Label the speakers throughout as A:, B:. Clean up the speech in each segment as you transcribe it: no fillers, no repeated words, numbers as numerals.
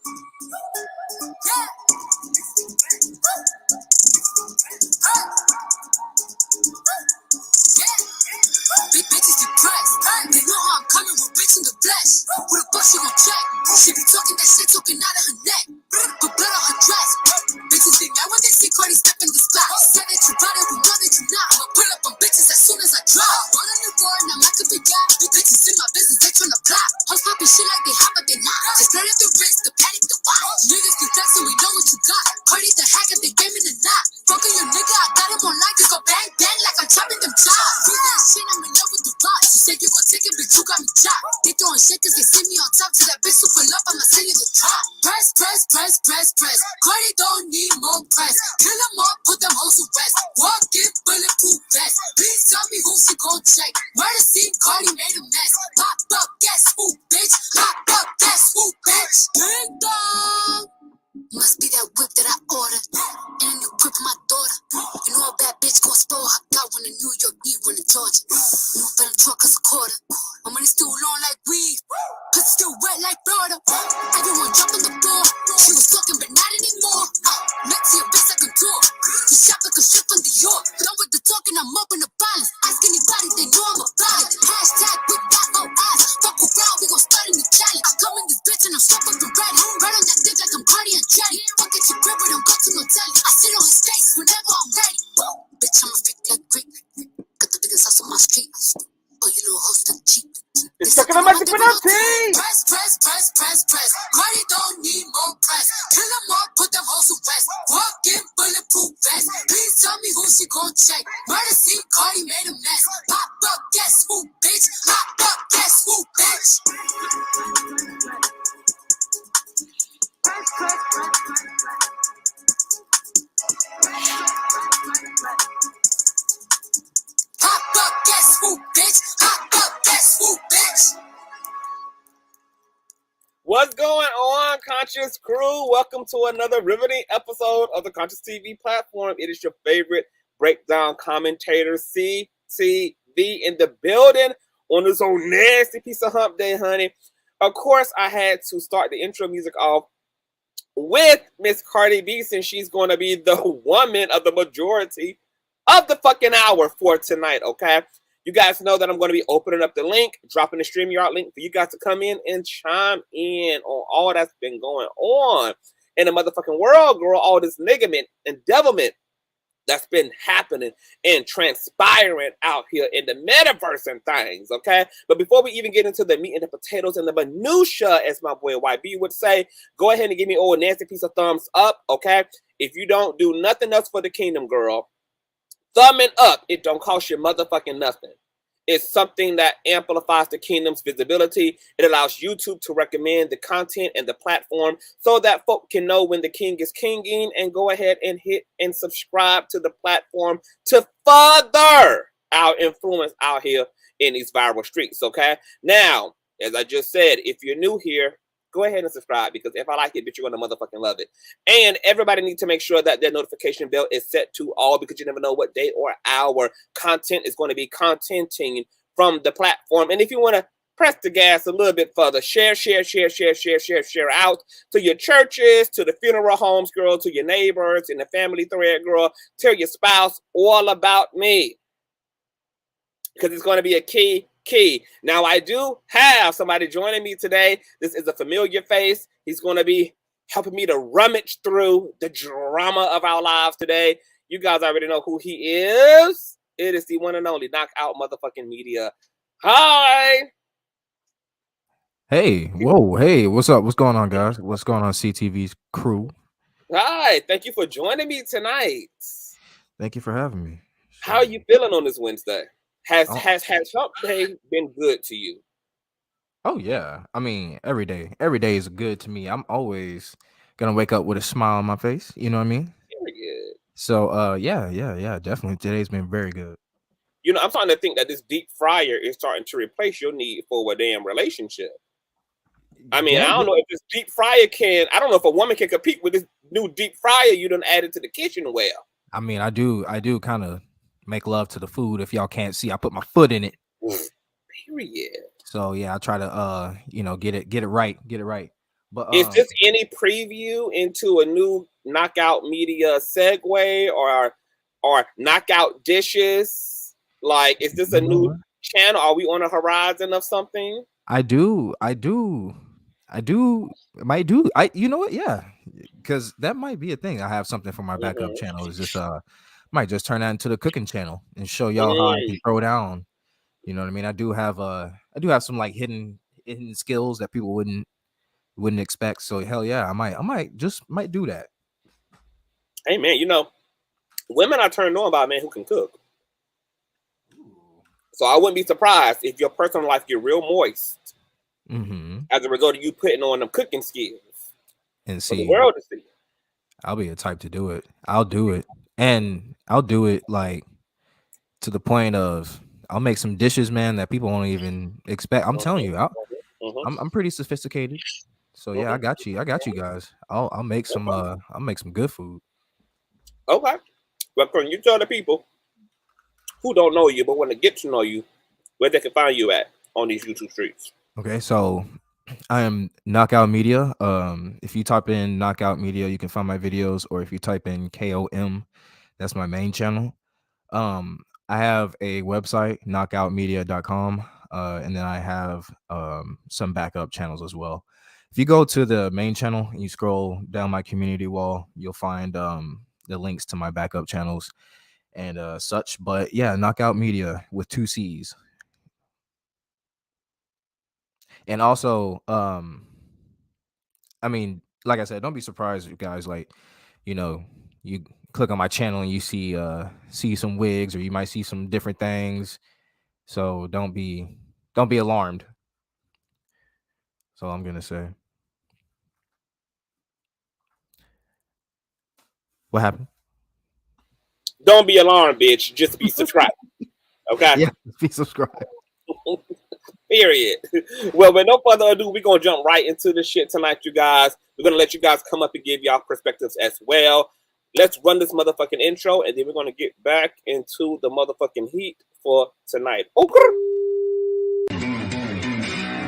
A: Big bitches depressed. They know how I'm coming with bitch in the flesh. Who the fuck she gon' check? She be talking that shit talking out of her neck. Put blood on her dress. Bitches think that when they see Cardi step in the spot. Said that you bought it, we know that you not. I'ma pull up on bitches as soon as I drop. Bought a new board, now I could be got. Big bitches in my business, they tryna plot. Hoes poppin' shit like they hot, but they not. Just blood at the wrist, the panic, the watch. Niggas keep flexing, we know what you got. Cardi the hack if they game in the knot. Fucking your nigga, I got him on light. Just go bang, bang like I'm chopping them chops. Shit, I'm in love with the box. You said you gon' take it, bitch, you got me chopped. They throwing shit cause they see me on top. To that bitch who pull up, I'ma send you the top. Press, press, press, press, press. Cardi don't need more press. Kill them all, put them hoes to rest. Walk in, bulletproof vest. Please tell me who she gon' check. Murder scene, Cardi made a mess. Pop up, guess who, bitch? Pop up, guess who, bitch? Ding dong. Must be that whip that I ordered. And a new grip for my daughter. You know a bad bitch gon' spoil. I got one in New York, need one in Georgia. New Venom truck is a quarter. My money still long like weed. Pussy still wet like Florida. Everyone jump on the floor. She was talking, but not anymore. Next to your bitch like a door. You shop like a ship from New York. Done with the talking, I'm up in the violence. Ask anybody, they know I'm about it. Hashtag with that old ass. Fuck around, we gon' start in the challenge. I come in this bitch and I'm strapped up and ready. Right on that dick like I'm Cardi and Jetty. Fuck it, you grip it, don't go to no telly. I sit on his face whenever I'm ready. Whoa, bitch, I'm a freak like Greek. Got the biggest house on my street. Oh, you little host that cheap.
B: It's talking about the penalty.
A: Press, press, press, press, press. Cardi don't need more press. Kill them all, put them hoes to rest. Walk in, bulletproof vest. Please tell me who she gon' check. Murder scene, Cardi made a mess. Pop up, guess who, bitch? Pop up, guess who, bitch? Pop up, guess who, bitch? Pop up, guess who, bitch?
B: What's going on, Conscious crew? Welcome to another riveting episode of the Consciouztv platform. It is your favorite breakdown commentator, CTV, in the building on this old nasty piece of hump day, honey. Of course, I had to start the intro music off with Miss Cardi B, since she's going to be the woman of the majority of the fucking hour for tonight, okay? You guys know that I'm going to be opening up the link, dropping the StreamYard link for you guys to come in and chime in on all that's been going on in the motherfucking world, girl. All this niggerment and devilment that's been happening and transpiring out here in the metaverse and things, okay? But before we even get into the meat and the potatoes and the minutia, as my boy YB would say, go ahead and give me a nasty piece of thumbs up, okay? If you don't do nothing else for the kingdom, girl, thumbing up, it don't cost you motherfucking nothing. It's something that amplifies the kingdom's visibility. It allows YouTube to recommend the content and the platform so that folk can know when the king is kinging, and go ahead and hit and subscribe to the platform to further our influence out here in these viral streets, okay? Now, as I just said, if you're new here, go ahead and subscribe, because if I like it, bitch, you're gonna motherfucking love it. And everybody needs to make sure that their notification bell is set to all, because you never know what day or hour content is going to be contenting from the platform. And if you want to press the gas a little bit further, share out to your churches, to the funeral homes, girl, to your neighbors, in the family thread, girl. Tell your spouse all about me, because it's going to be a key. Now, I do have somebody joining me today. This is a familiar face. He's going to be helping me to rummage through the drama of our lives today. You guys already know who he is. It is the one and only Knockout motherfucking Media. Hi.
C: Hey, whoa, hey, what's up? What's going on, guys? What's going on, CTV's crew?
B: Hi, thank you for joining me tonight.
C: Thank you for having me.
B: How are you feeling on this Wednesday? Has hump day been good to you?
C: Oh yeah, I mean every day is good to me. I'm always gonna wake up with a smile on my face. You know what I mean?
B: Very good.
C: So yeah, definitely. Today's been very good.
B: You know, I'm starting to think that this deep fryer is starting to replace your need for a damn relationship. I mean, I don't know if this deep fryer can. I don't know if a woman can compete with this new deep fryer you done added to the kitchen well.
C: I mean, I do kind of make love to the food. If y'all can't see, I put my foot in it.
B: Period.
C: So yeah, I try to get it right. But
B: is this any preview into a new Knockout Media segue or Knockout Dishes? Like, is this a new channel? Are we on a horizon of something?
C: I might do. You know what? Yeah, because that might be a thing. I have something for my backup channel. Is just might just turn that into the cooking channel and show y'all how I can throw down. You know what I mean? I do have some like hidden skills that people wouldn't expect. So hell yeah, I might do that.
B: Hey man, you know, women are turned on by a man who can cook. So I wouldn't be surprised if your personal life get real moist as a result of you putting on them cooking skills
C: and
B: for the
C: see
B: world to see.
C: I'll be the type to do it. I'll do it, and I'll do it like to the point of I'll make some dishes, man, that people won't even expect. I'm telling you, I'm pretty sophisticated. So yeah, I got you guys. I'll make some good food.
B: Okay. But can you tell the people who don't know you but want to get to know you where they can find you at on these YouTube streets?
C: Okay, so I am Knockout Media. If you type in Knockout Media, you can find my videos, or if you type in KOM, that's my main channel. I have a website, knockoutmedia.com, and then I have some backup channels as well. If you go to the main channel and you scroll down my community wall, you'll find the links to my backup channels and such. But yeah, Knockout Media with 2 C's. And also, I mean, like I said, don't be surprised, you guys. Like, you know, you click on my channel and you see some wigs, or you might see some different things. So don't be alarmed. That's all I'm gonna say. What happened?
B: Don't be alarmed, bitch. Just be subscribed. Okay?
C: Yeah, be subscribed.
B: Period. Well, with no further ado, we're going to jump right into this shit tonight, you guys. We're going to let you guys come up and give y'all perspectives as well. Let's run this motherfucking intro, and then we're going to get back into the motherfucking heat for tonight. Okay.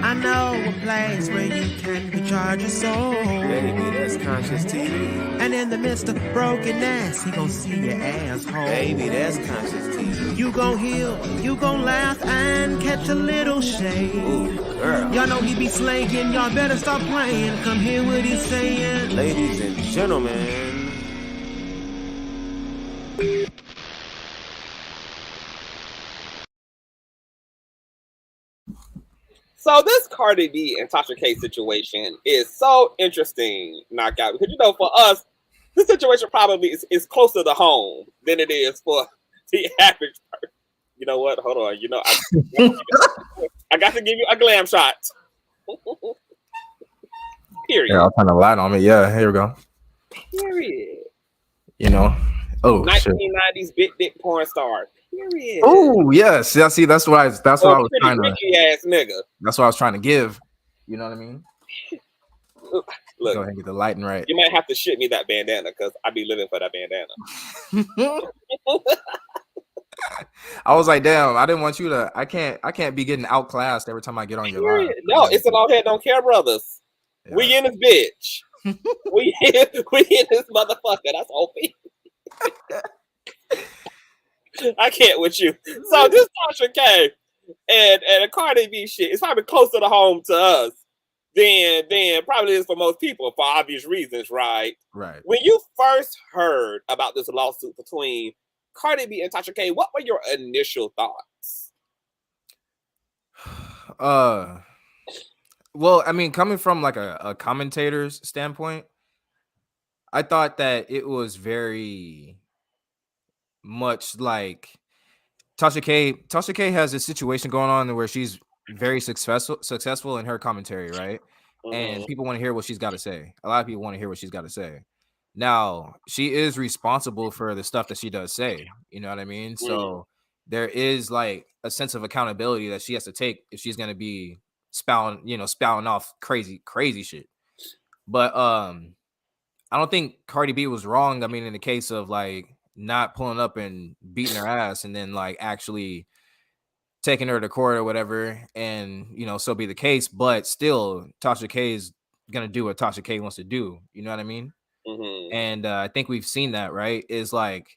A: I know a place where you can recharge your soul.
D: Baby, that's Consciouztv.
A: And in the midst of brokenness, he gon' see your asshole.
D: Baby, that's Consciouztv.
A: You gon' heal, you gon' laugh and catch a little shade.
D: Ooh, girl.
A: Y'all know he be slaying, y'all better stop playing. Come hear what he's saying.
D: Ladies and gentlemen.
B: So this Cardi B and Tasha K situation is so interesting, Knockout, because you know, for us, this situation probably is closer to home than it is for the average person. You know what? Hold on. You know, I got to give you a glam shot. Period.
C: Yeah, I'll turn the light on me. Yeah, here we go.
B: Period.
C: You know,
B: 1990s big dick porn star. Period.
C: Oh yes, yeah. See, that's what I was trying to.
B: Ricky ass nigga.
C: That's what I was trying to give. You know what I mean?
B: Look,
C: go ahead and get the lighting right.
B: You might have to ship me that bandana because I be living for that bandana.
C: I was like, damn, I didn't want you to. I can't be getting outclassed every time I get on your live.
B: No, it's an all head don't care brothers. Yeah. We in this bitch. we in this motherfucker. That's OP. I can't with you. So this Tasha K and a Cardi B shit is probably closer to home to us than probably is for most people for obvious reasons, right?
C: Right.
B: When you first heard about this lawsuit between Cardi B and Tasha K, what were your initial thoughts?
C: Well, I mean, coming from like a commentator's standpoint, I thought that it was very much like Tasha K has a situation going on where she's very successful in her commentary, right? And people want to hear what she's got to say. A lot of people want to hear what she's got to say. Now, she is responsible for the stuff that she does say. You know what I mean? So there is like a sense of accountability that she has to take if she's going to be spouting off crazy shit. But I don't think Cardi B was wrong. I mean, in the case of like not pulling up and beating her ass and then like actually taking her to court or whatever, and so be the case. But still, Tasha K is gonna do what Tasha K wants to do. You know what I mean?
B: Mm-hmm.
C: And I think we've seen that, right? Is like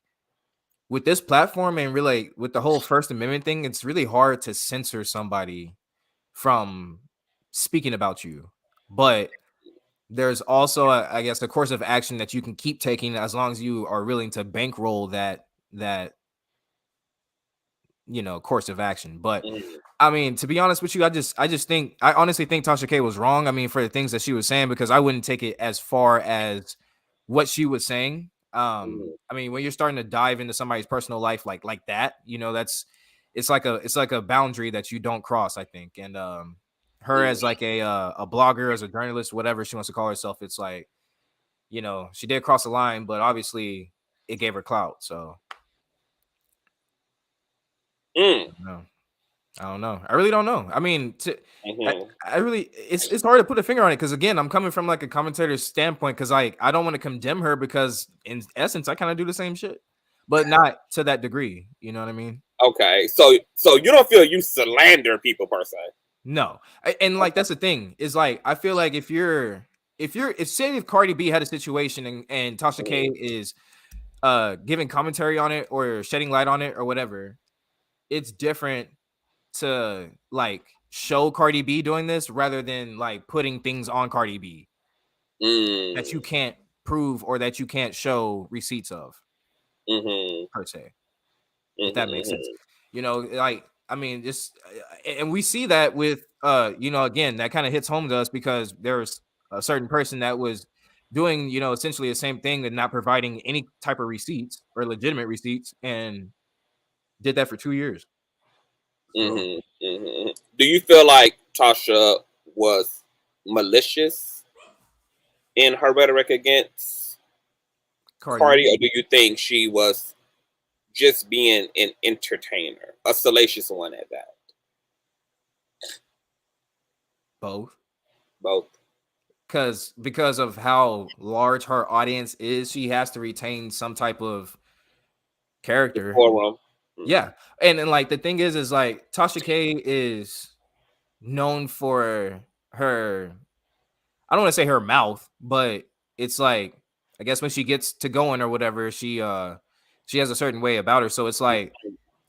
C: with this platform and really with the whole First Amendment thing, it's really hard to censor somebody from speaking about you. But there's also, I guess, a course of action that you can keep taking as long as you are willing to bankroll that course of action. But
B: Mm-hmm.
C: I mean, to be honest with you, I honestly think Tasha K was wrong. I mean, for the things that she was saying, because I wouldn't take it as far as what she was saying.
B: Mm-hmm.
C: I mean, when you're starting to dive into somebody's personal life like that, it's like a boundary that you don't cross, I think. And her as like a blogger, as a journalist, whatever she wants to call herself, it's like, she did cross the line, but obviously it gave her clout. So
B: Mm.
C: no. I don't know. I really don't know. I mean,
B: Mm-hmm.
C: I really, it's hard to put a finger on it because again, I'm coming from like a commentator's standpoint because like I don't want to condemn her because in essence I kind of do the same shit, but not to that degree. You know what I mean?
B: Okay, so you don't feel you slander people per se?
C: No, and like that's the thing is like I feel like if say if Cardi B had a situation and Tasha K is giving commentary on it or shedding light on it or whatever, it's different to like show Cardi B doing this rather than like putting things on Cardi B that you can't prove or that you can't show receipts of
B: Mm-hmm.
C: per se, if that makes sense.
B: Mm-hmm.
C: Like I mean, just and we see that with again, that kind of hits home to us because there's a certain person that was doing essentially the same thing and not providing any type of receipts or legitimate receipts and did that for 2 years. So
B: Mm-hmm. Mm-hmm. Do you feel like Tasha was malicious in her rhetoric against Cardi, or do you think she was just being an entertainer, a salacious one at that?
C: both.
B: Both.
C: Because of how large her audience is, she has to retain some type of character.
B: Forum.
C: Yeah. And like the thing is like Tasha K is known for her, I don't want to say her mouth, but it's like I guess when she gets to going or whatever, she has a certain way about her. So it's like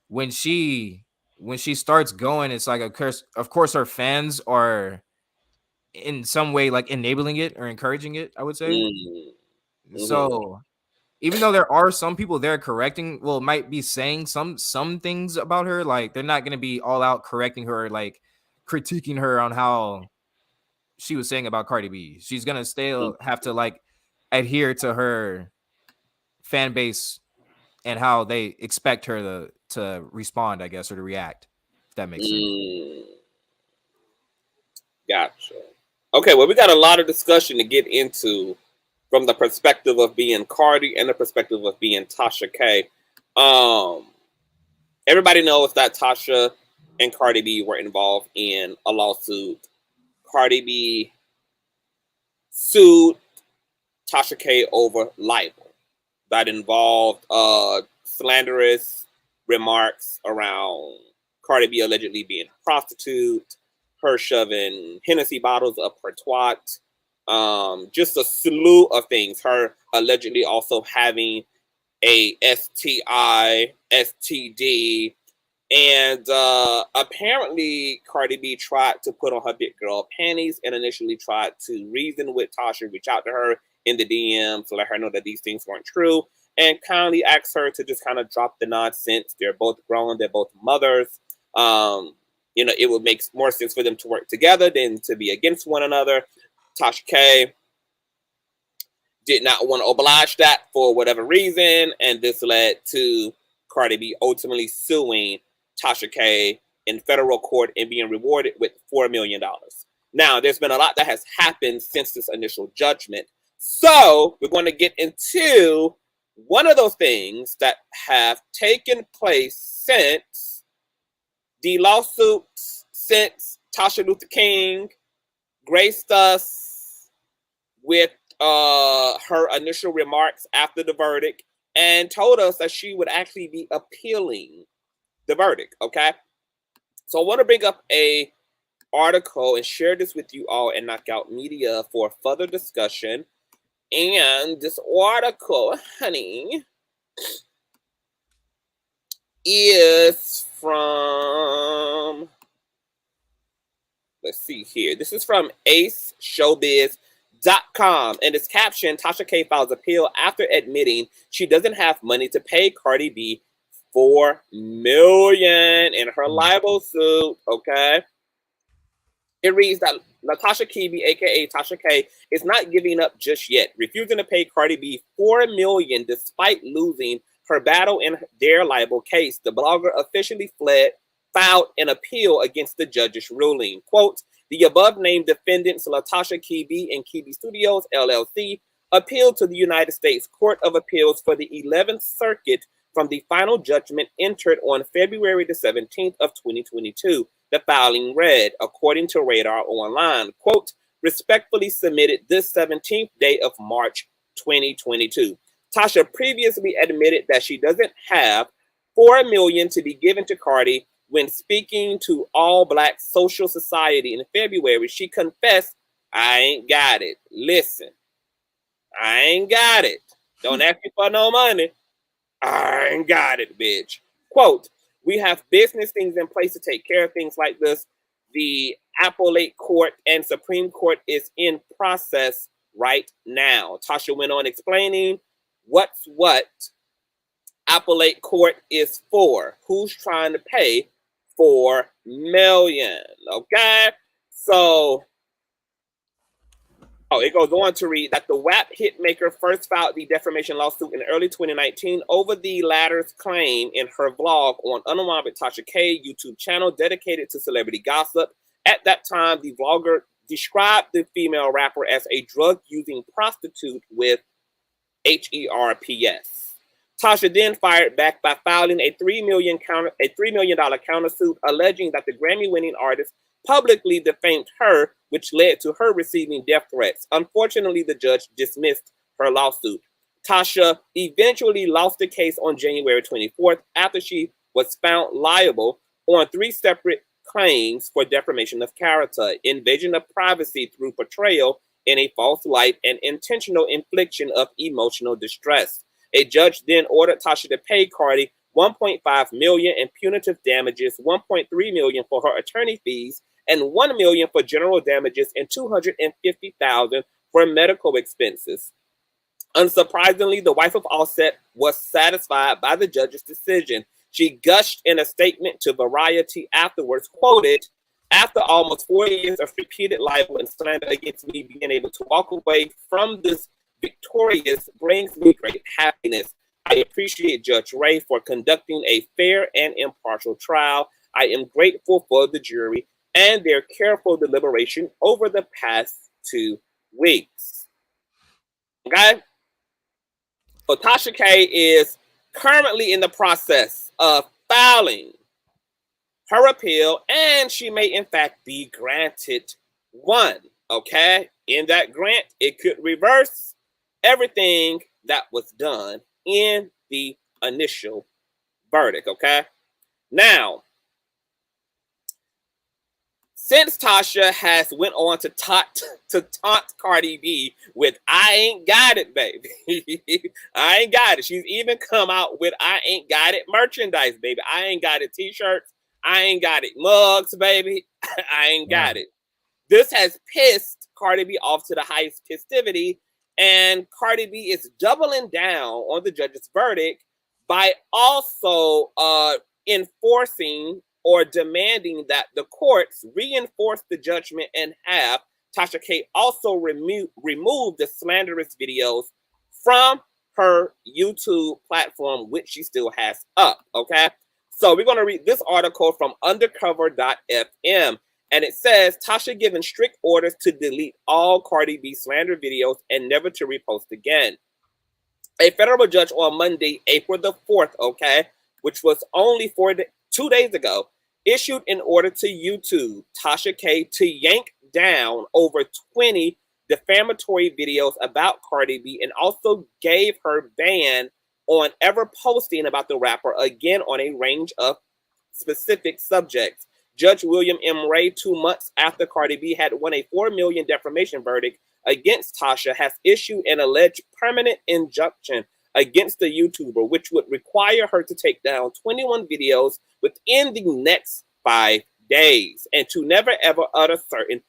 C: when she starts going, it's like of course her fans are in some way like enabling it or encouraging it, I would say.
B: Mm-hmm.
C: So even though there are some people there might be saying some things about her, like they're not going to be all out correcting her, like critiquing her on how she was saying about Cardi B. She's going to still have to like adhere to her fan base and how they expect her to respond, I guess, or to react, if that makes sense.
B: Gotcha. Okay, well, we got a lot of discussion to get into from the perspective of being Cardi and the perspective of being Tasha K. Everybody knows that Tasha and Cardi B were involved in a lawsuit. Cardi B sued Tasha K over libel that involved slanderous remarks around Cardi B allegedly being a prostitute, her shoving Hennessy bottles up her twat, just a slew of things. Her allegedly also having a STI, STD, and apparently Cardi B tried to put on her big girl panties and initially tried to reason with Tasha, reach out to her in the DM to let her know that these things weren't true, and kindly asked her to just kind of drop the nonsense. They're both grown, they're both mothers. It would make more sense for them to work together than to be against one another. Tasha K did not want to oblige that for whatever reason, and this led to Cardi B ultimately suing Tasha K in federal court and being rewarded with $4 million. Now, there's been a lot that has happened since this initial judgment. So we're going to get into one of those things that have taken place since the lawsuits, since Tasha Luther King graced us with her initial remarks after the verdict and told us that she would actually be appealing the verdict. Okay, so I want to bring up a article and share this with you all and Knockout Media for further discussion. And this article, honey, is from, let's see here. This is from aceshowbiz.com. And it's captioned, Tasha K files appeal after admitting she doesn't have money to pay Cardi B $4 million in her libel suit. Okay. It reads that Latasha Kibi, aka Tasha K, is not giving up just yet, refusing to pay Cardi B $4 million despite losing her battle in their libel case. The blogger officially filed an appeal against the judge's ruling. Quote, the above-named defendants, Latasha Kibi and Kibi Studios, LLC, appealed to the United States Court of Appeals for the 11th Circuit from the final judgment entered on February the 17th of 2022. The filing read, according to Radar Online, quote, respectfully submitted this 17th day of March 2022. Tasha previously admitted that she doesn't have $4 million to be given to Cardi. When speaking to All Black Social Society in February, she confessed, I ain't got it. Listen, I ain't got it. Don't ask me for no money. I ain't got it, bitch. Quote, we have business things in place to take care of things like this. The Appellate Court and Supreme Court is in process right now. Tasha went on explaining what Appellate Court is for. Who's trying to pay $4 million? Okay, so it goes on to read that the WAP hitmaker first filed the defamation lawsuit in early 2019 over the latter's claim in her vlog on UnwineWithTashaK YouTube channel dedicated to celebrity gossip. At that time, the vlogger described the female rapper as a drug-using prostitute with HERPS. Tasha then fired back by filing a $3 million countersuit alleging that the Grammy-winning artist publicly defamed her, which led to her receiving death threats. Unfortunately, the judge dismissed her lawsuit. Tasha eventually lost the case on January 24th after she was found liable on 3 separate claims for defamation of character, invasion of privacy through portrayal in a false light, and intentional infliction of emotional distress. A judge then ordered Tasha to pay Cardi $1.5 million in punitive damages, $1.3 million for her attorney fees, and $1 million for general damages and $250,000 for medical expenses. Unsurprisingly, the wife of Offset was satisfied by the judge's decision. She gushed in a statement to Variety afterwards, quoted, after almost 4 years of repeated libel and slander against me, being able to walk away from this victorious brings me great happiness. I appreciate Judge Ray for conducting a fair and impartial trial. I am grateful for the jury and their careful deliberation over the past 2 weeks. Okay? So Tasha K is currently in the process of filing her appeal, and she may in fact be granted one. Okay? In that grant, it could reverse everything that was done in the initial verdict. Okay? Now, since Tasha has went on to taunt Cardi B with I ain't got it, baby. I ain't got it. She's even come out with I ain't got it merchandise, baby. I ain't got it t-shirts. I ain't got it mugs, baby. I ain't got it. This has pissed Cardi B off to the highest festivity, and Cardi B is doubling down on the judge's verdict by also enforcing or demanding that the courts reinforce the judgment and have Tasha K also remove the slanderous videos from her YouTube platform, which she still has up, okay? So we're going to read this article from undercover.fm, and it says, Tasha given strict orders to delete all Cardi B slander videos and never to repost again. A federal judge on Monday, April the 4th, okay, which was only 2 days ago, issued an order to YouTube, Tasha K, to yank down over 20 defamatory videos about Cardi B and also gave her ban on ever posting about the rapper again on a range of specific subjects. Judge William M. Ray, 2 months after Cardi B had won a $4 million defamation verdict against Tasha, has issued an alleged permanent injunction against the YouTuber, which would require her to take down 21 videos within the next 5 days and to never ever utter certain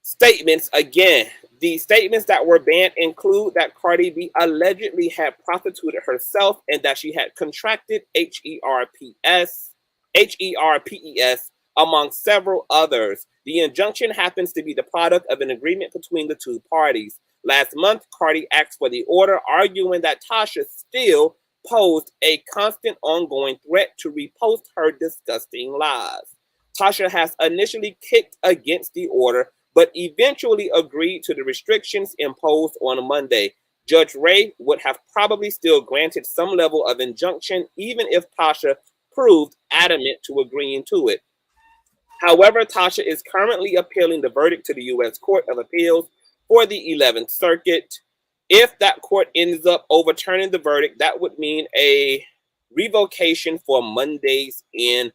B: statements again. The statements that were banned include that Cardi B allegedly had prostituted herself and that she had contracted HERPES, among several others. The injunction happens to be the product of an agreement between the two parties. Last month, Cardi asked for the order, arguing that Tasha still posed a constant ongoing threat to repost her disgusting lies. Tasha has initially kicked against the order, but eventually agreed to the restrictions imposed on Monday. Judge Ray would have probably still granted some level of injunction, even if Tasha proved adamant to agreeing to it. However, Tasha is currently appealing the verdict to the U.S. Court of Appeals for the 11th Circuit. If that court ends up overturning the verdict, that would mean a revocation for Monday's injunction.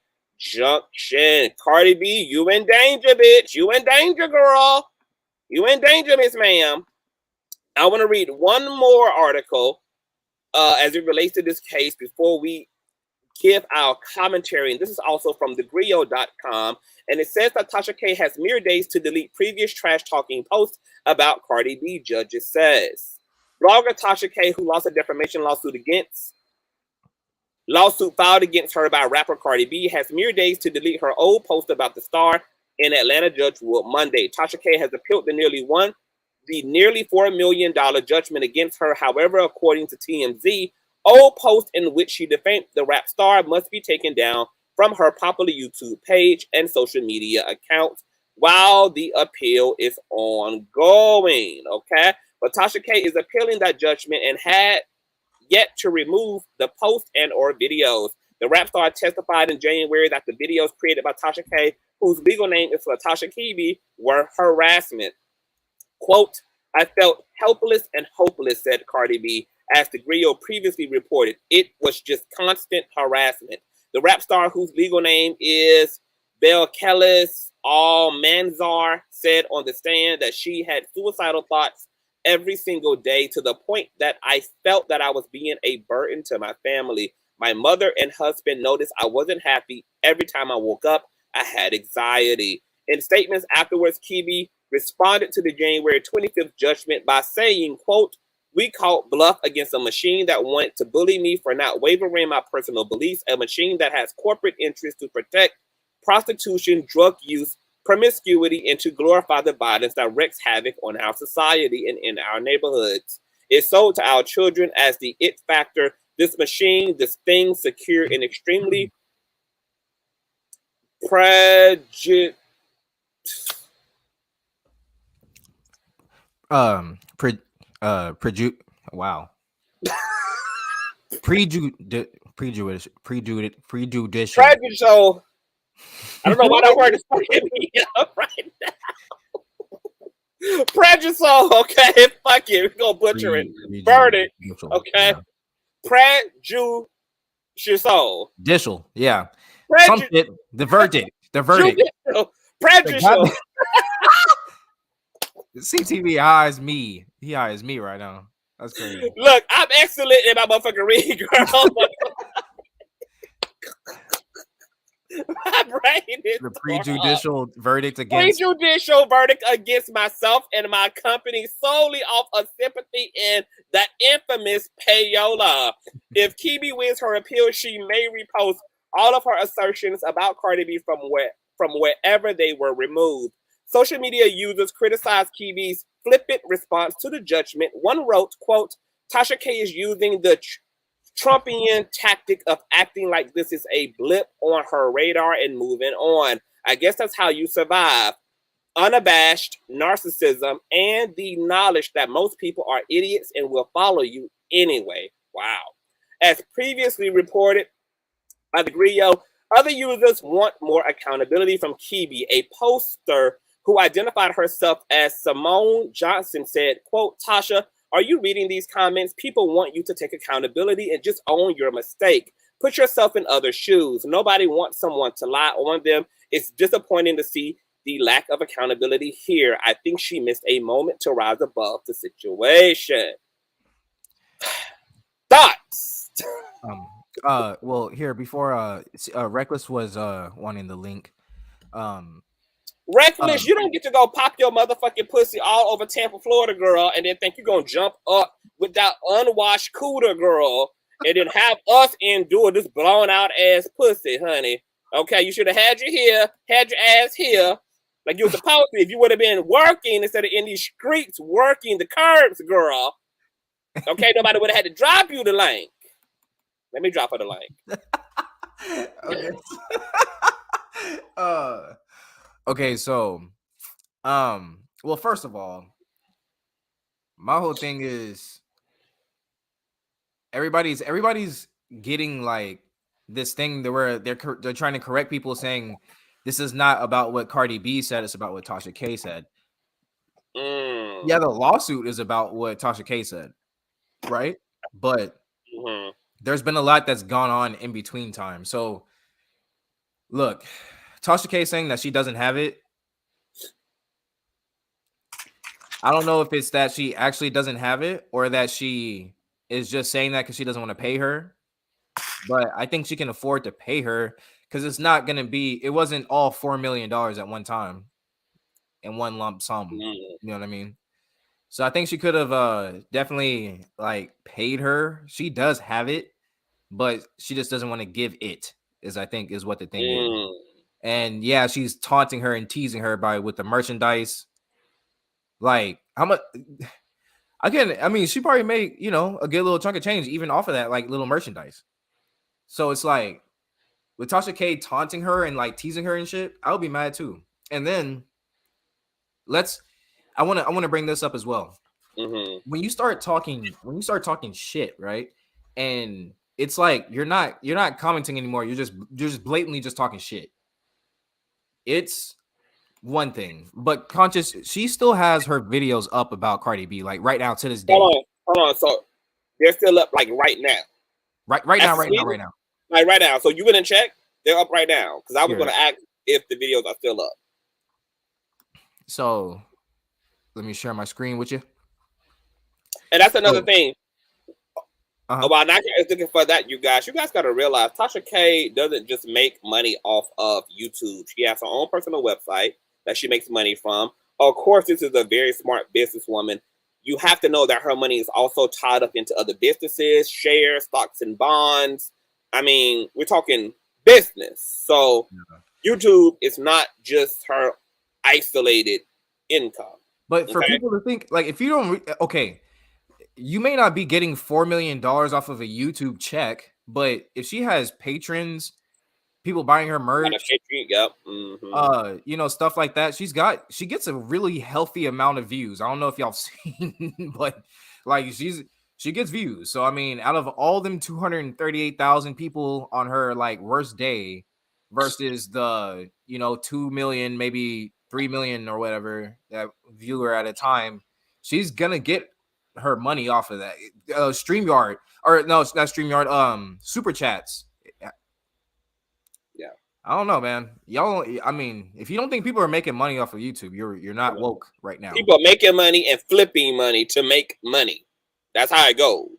B: Cardi B, you in danger, bitch. You in danger, girl. You in danger, Miss Ma'am. I want to read one more article as it relates to this case before we give our commentary. And this is also from thegrio.com. And it says that Tasha K has mere days to delete previous trash-talking posts about Cardi B, judges says. Blogger Tasha K, who lost a defamation lawsuit filed against her by rapper Cardi B, has mere days to delete her old post about the star in Atlanta judge ruled Monday. Tasha K has appealed the nearly $4 million judgment against her. However, according to TMZ, old post in which she defamed the rap star must be taken down from her popular YouTube page and social media accounts while the appeal is ongoing. Okay, but Tasha K is appealing that judgment and had yet to remove the post and or videos. The rap star testified in January that the videos created by Tasha K, whose legal name is Latasha Kibi, were harassment. Quote, I felt helpless and hopeless, said Cardi B, as the Griot previously reported. It was just constant harassment. The rap star, whose legal name is Belkelis Almanzar, said on the stand that she had suicidal thoughts every single day to the point that I felt that I was being a burden to my family. My mother and husband noticed I wasn't happy. Every time I woke up, I had anxiety. In statements afterwards, Kibi responded to the January 25th judgment by saying, quote, we called bluff against a machine that wanted to bully me for not wavering in my personal beliefs, a machine that has corporate interests to protect prostitution, drug use, promiscuity, and to glorify the violence that wreaks havoc on our society and in our neighborhoods. It's sold to our children as the it factor. This machine, this thing, secure and extremely prejudiced.
C: Wow. Prejudicial.
B: Prejudicial. I don't know why that word is fucking me up right now. Prejudicial, okay? Fuck it. We're gonna butcher it. Verdict. Okay. Yeah. Prejudicial.
C: Dishal, yeah. The verdict.
B: Prejudicial.
C: CTV hires me. He hires me right now. That's crazy.
B: Look, I'm excellent in my motherfucking read, girl. My brain is
C: the prejudicial verdict against
B: myself and my company solely off of sympathy in that infamous payola. If Kibi wins her appeal, she may repost all of her assertions about Cardi B from wherever they were removed. Social media users criticized Kibi's flippant response to the judgment. One wrote, quote, Tasha K is using the Trumpian tactic of acting like this is a blip on her radar and moving on. I guess that's how you survive. Unabashed narcissism and the knowledge that most people are idiots and will follow you anyway. Wow. As previously reported by the Griot, other users want more accountability from Kibi. A poster who identified herself as Simone Johnson said, quote, Tasha, are you reading these comments? People want you to take accountability and just own your mistake. Put yourself in other shoes. Nobody wants someone to lie on them. It's disappointing to see the lack of accountability here. I think she missed a moment to rise above the situation. Thoughts?
C: Well, here before Reckless was wanting the link.
B: Reckless, you don't get to go pop your motherfucking pussy all over Tampa, Florida, girl, and then think you're gonna jump up with that unwashed cooter, girl, and then have us endure this blown out ass pussy, honey. Okay, you should have had your ass here, like you were supposed to. If you would have been working instead of in these streets working the curbs, girl. Okay, nobody would have had to drop you the link. Let me drop her the link.
C: Okay. Okay, so well, first of all, my whole thing is everybody's getting like this thing where they're trying to correct people, saying this is not about what Cardi B said, it's about what Tasha K said. Yeah, the lawsuit is about what Tasha K said, right? But there's been a lot that's gone on in between time. So look, Tasha K saying that she doesn't have it. I don't know if it's that she actually doesn't have it or that she is just saying that because she doesn't want to pay her. But I think she can afford to pay her because it's not going to be, it wasn't all $4 million at one time in one lump sum. You know what I mean? So I think she could have definitely like paid her. She does have it, but she just doesn't want to give it, is I think is what the thing is. And yeah, she's taunting her and teasing her with the merchandise. Like how much? I mean, she probably made, you know, a good little chunk of change even off of that, like little merchandise. So it's like with Tasha K taunting her and like teasing her and shit, I would be mad too. And then I want to bring this up as well. When you start talking shit, right? And it's like you're not commenting anymore. You're just blatantly just talking shit. It's one thing, but Conscious, she still has her videos up about Cardi B, like right now to this day.
B: Hold on. So they're still up, like right now.
C: Right now.
B: Like right now. So you went and check? They're up right now because I was going to ask if the videos are still up.
C: So let me share my screen with you.
B: And that's another thing. While Nike is looking for that, you guys got to realize Tasha K doesn't just make money off of YouTube. She has her own personal website that she makes money from. Of course, this is a very smart businesswoman. You have to know that her money is also tied up into other businesses, shares, stocks, and bonds. I mean, we're talking business. So YouTube is not just her isolated income.
C: But for people to think, like, if you don't, you may not be getting $4 million off of a YouTube check, but if she has patrons, people buying her merch, you know, stuff like that, she gets a really healthy amount of views. I don't know if y'all seen, but like she gets views. So I mean, out of all them 238,000 people on her like worst day versus the, you know, 2 million, maybe 3 million or whatever that viewer at a time, she's gonna get her money off of that. StreamYard, or no, it's not StreamYard, Super Chats.
B: Yeah.
C: I don't know, man. Y'all, I mean, if you don't think people are making money off of YouTube, you're not woke right now.
B: People are making money and flipping money to make money. That's how it goes.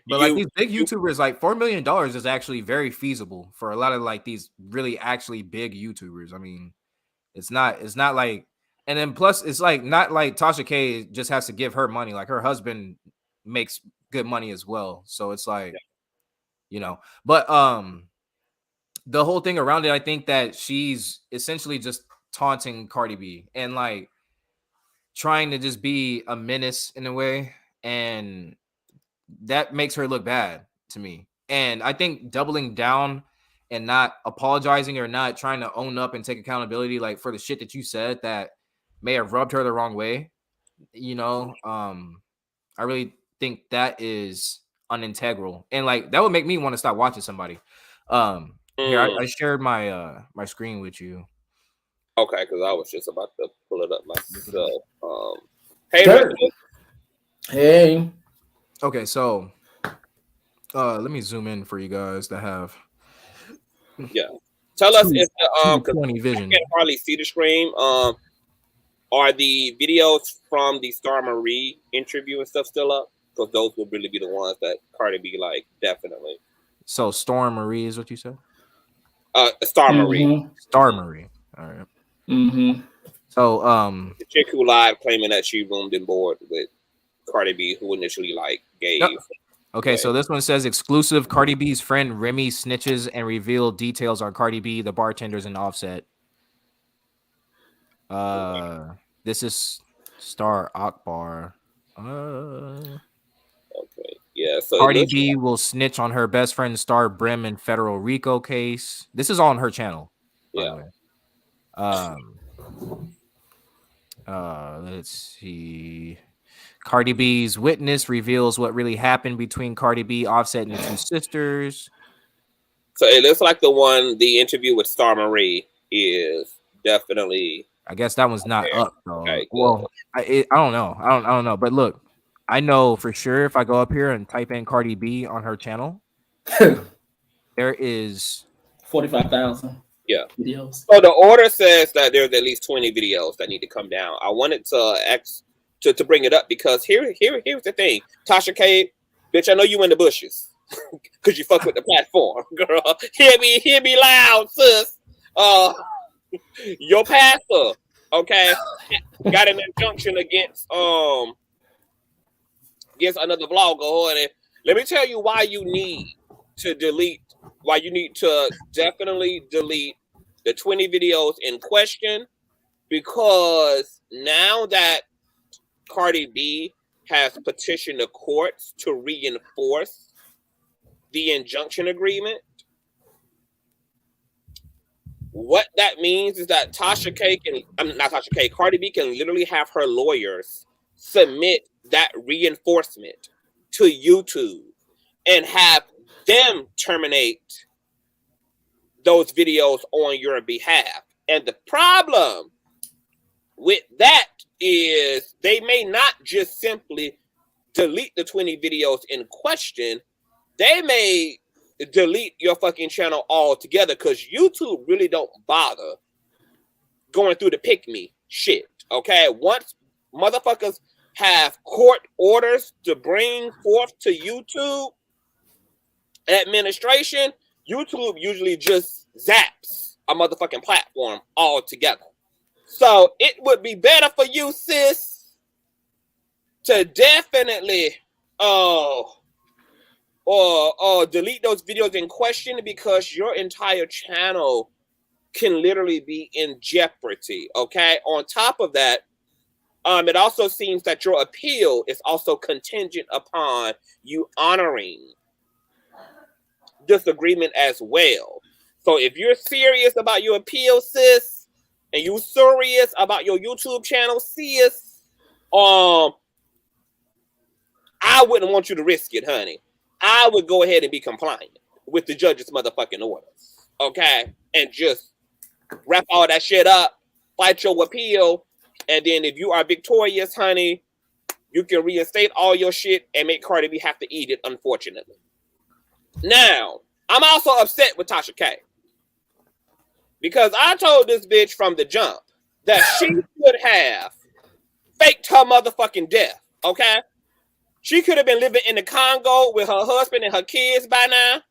C: But like these big YouTubers, like $4 million is actually very feasible for a lot of like these really actually big YouTubers. I mean, it's not like, and then plus it's like not like Tasha K just has to give her money. Like her husband makes good money as well. So it's like, you know, but the whole thing around it, I think that she's essentially just taunting Cardi B and like trying to just be a menace in a way, and that makes her look bad to me. And I think doubling down and not apologizing or not trying to own up and take accountability, like for the shit that you said that may have rubbed her the wrong way, you know, I really think that is unintegral, and like that would make me want to stop watching somebody. Here, I shared my my screen with you.
B: Okay, because I was just about to pull it up myself. Hey,
E: hey.
C: Okay, so Let me zoom in for you guys that have
B: Yeah. Tell us if because
C: 220
B: I
C: vision.
B: can't hardly see the screen. Are the videos from the Star Marie interview and stuff still up? Because those would really be the ones that Cardi B like, definitely.
C: So Storm Marie is what you said?
B: Star Marie.
C: Star Marie. All right.
A: Mm-hmm.
C: So
B: The chick who lied claiming that she roomed and board with Cardi B, who initially like gave.
C: Yep. Okay, so this one says exclusive Cardi B's friend Remy snitches and revealed details on Cardi B, the bartenders, and Offset. This is Star Akbar.
B: Okay. Yeah. So
C: Cardi B will snitch on her best friend Star Brim in federal RICO case. This is on her channel, by the way. Let's see. Cardi B's witness reveals what really happened between Cardi B, Offset, and the two sisters.
B: So it looks like the interview with Star Marie is definitely.
C: I guess that one's not up though.
B: Okay,
C: well, I don't know. I don't know. But look, I know for sure if I go up here and type in Cardi B on her channel, there is
A: 45,000.
B: Yeah.
A: Videos.
B: So the order says that there's at least 20 videos that need to come down. I wanted to bring it up because here's the thing. Tasha K, bitch, I know you in the bushes. Cause you fuck with the platform, girl. Hear me loud, sis. Your pastor, okay, got an injunction against another vlogger. And let me tell you why you need to definitely delete the 20 videos in question, because now that Cardi B has petitioned the courts to reinforce the injunction agreement, what that means is that Cardi B can literally have her lawyers submit that reinforcement to YouTube and have them terminate those videos on your behalf. And the problem with that is they may not just simply delete the 20 videos in question. They may delete your fucking channel altogether, because YouTube really don't bother going through the pick me shit. Okay, once motherfuckers have court orders to bring forth to YouTube administration, YouTube usually just zaps a motherfucking platform altogether. So it would be better for you, sis, to definitely or delete those videos in question, because your entire channel can literally be in jeopardy. Okay. On top of that, it also seems that your appeal is also contingent upon you honoring this agreement as well. So if you're serious about your appeal, sis, and you're serious about your YouTube channel, sis, I wouldn't want you to risk it, honey. I would go ahead and be compliant with the judge's motherfucking orders, okay? And just wrap all that shit up, fight your appeal, and then if you are victorious, honey, you can reinstate all your shit and make Cardi B have to eat it, unfortunately. Now, I'm also upset with Tasha K, because I told this bitch from the jump that she should have faked her motherfucking death, okay? She could have been living in the Congo with her husband and her kids by now,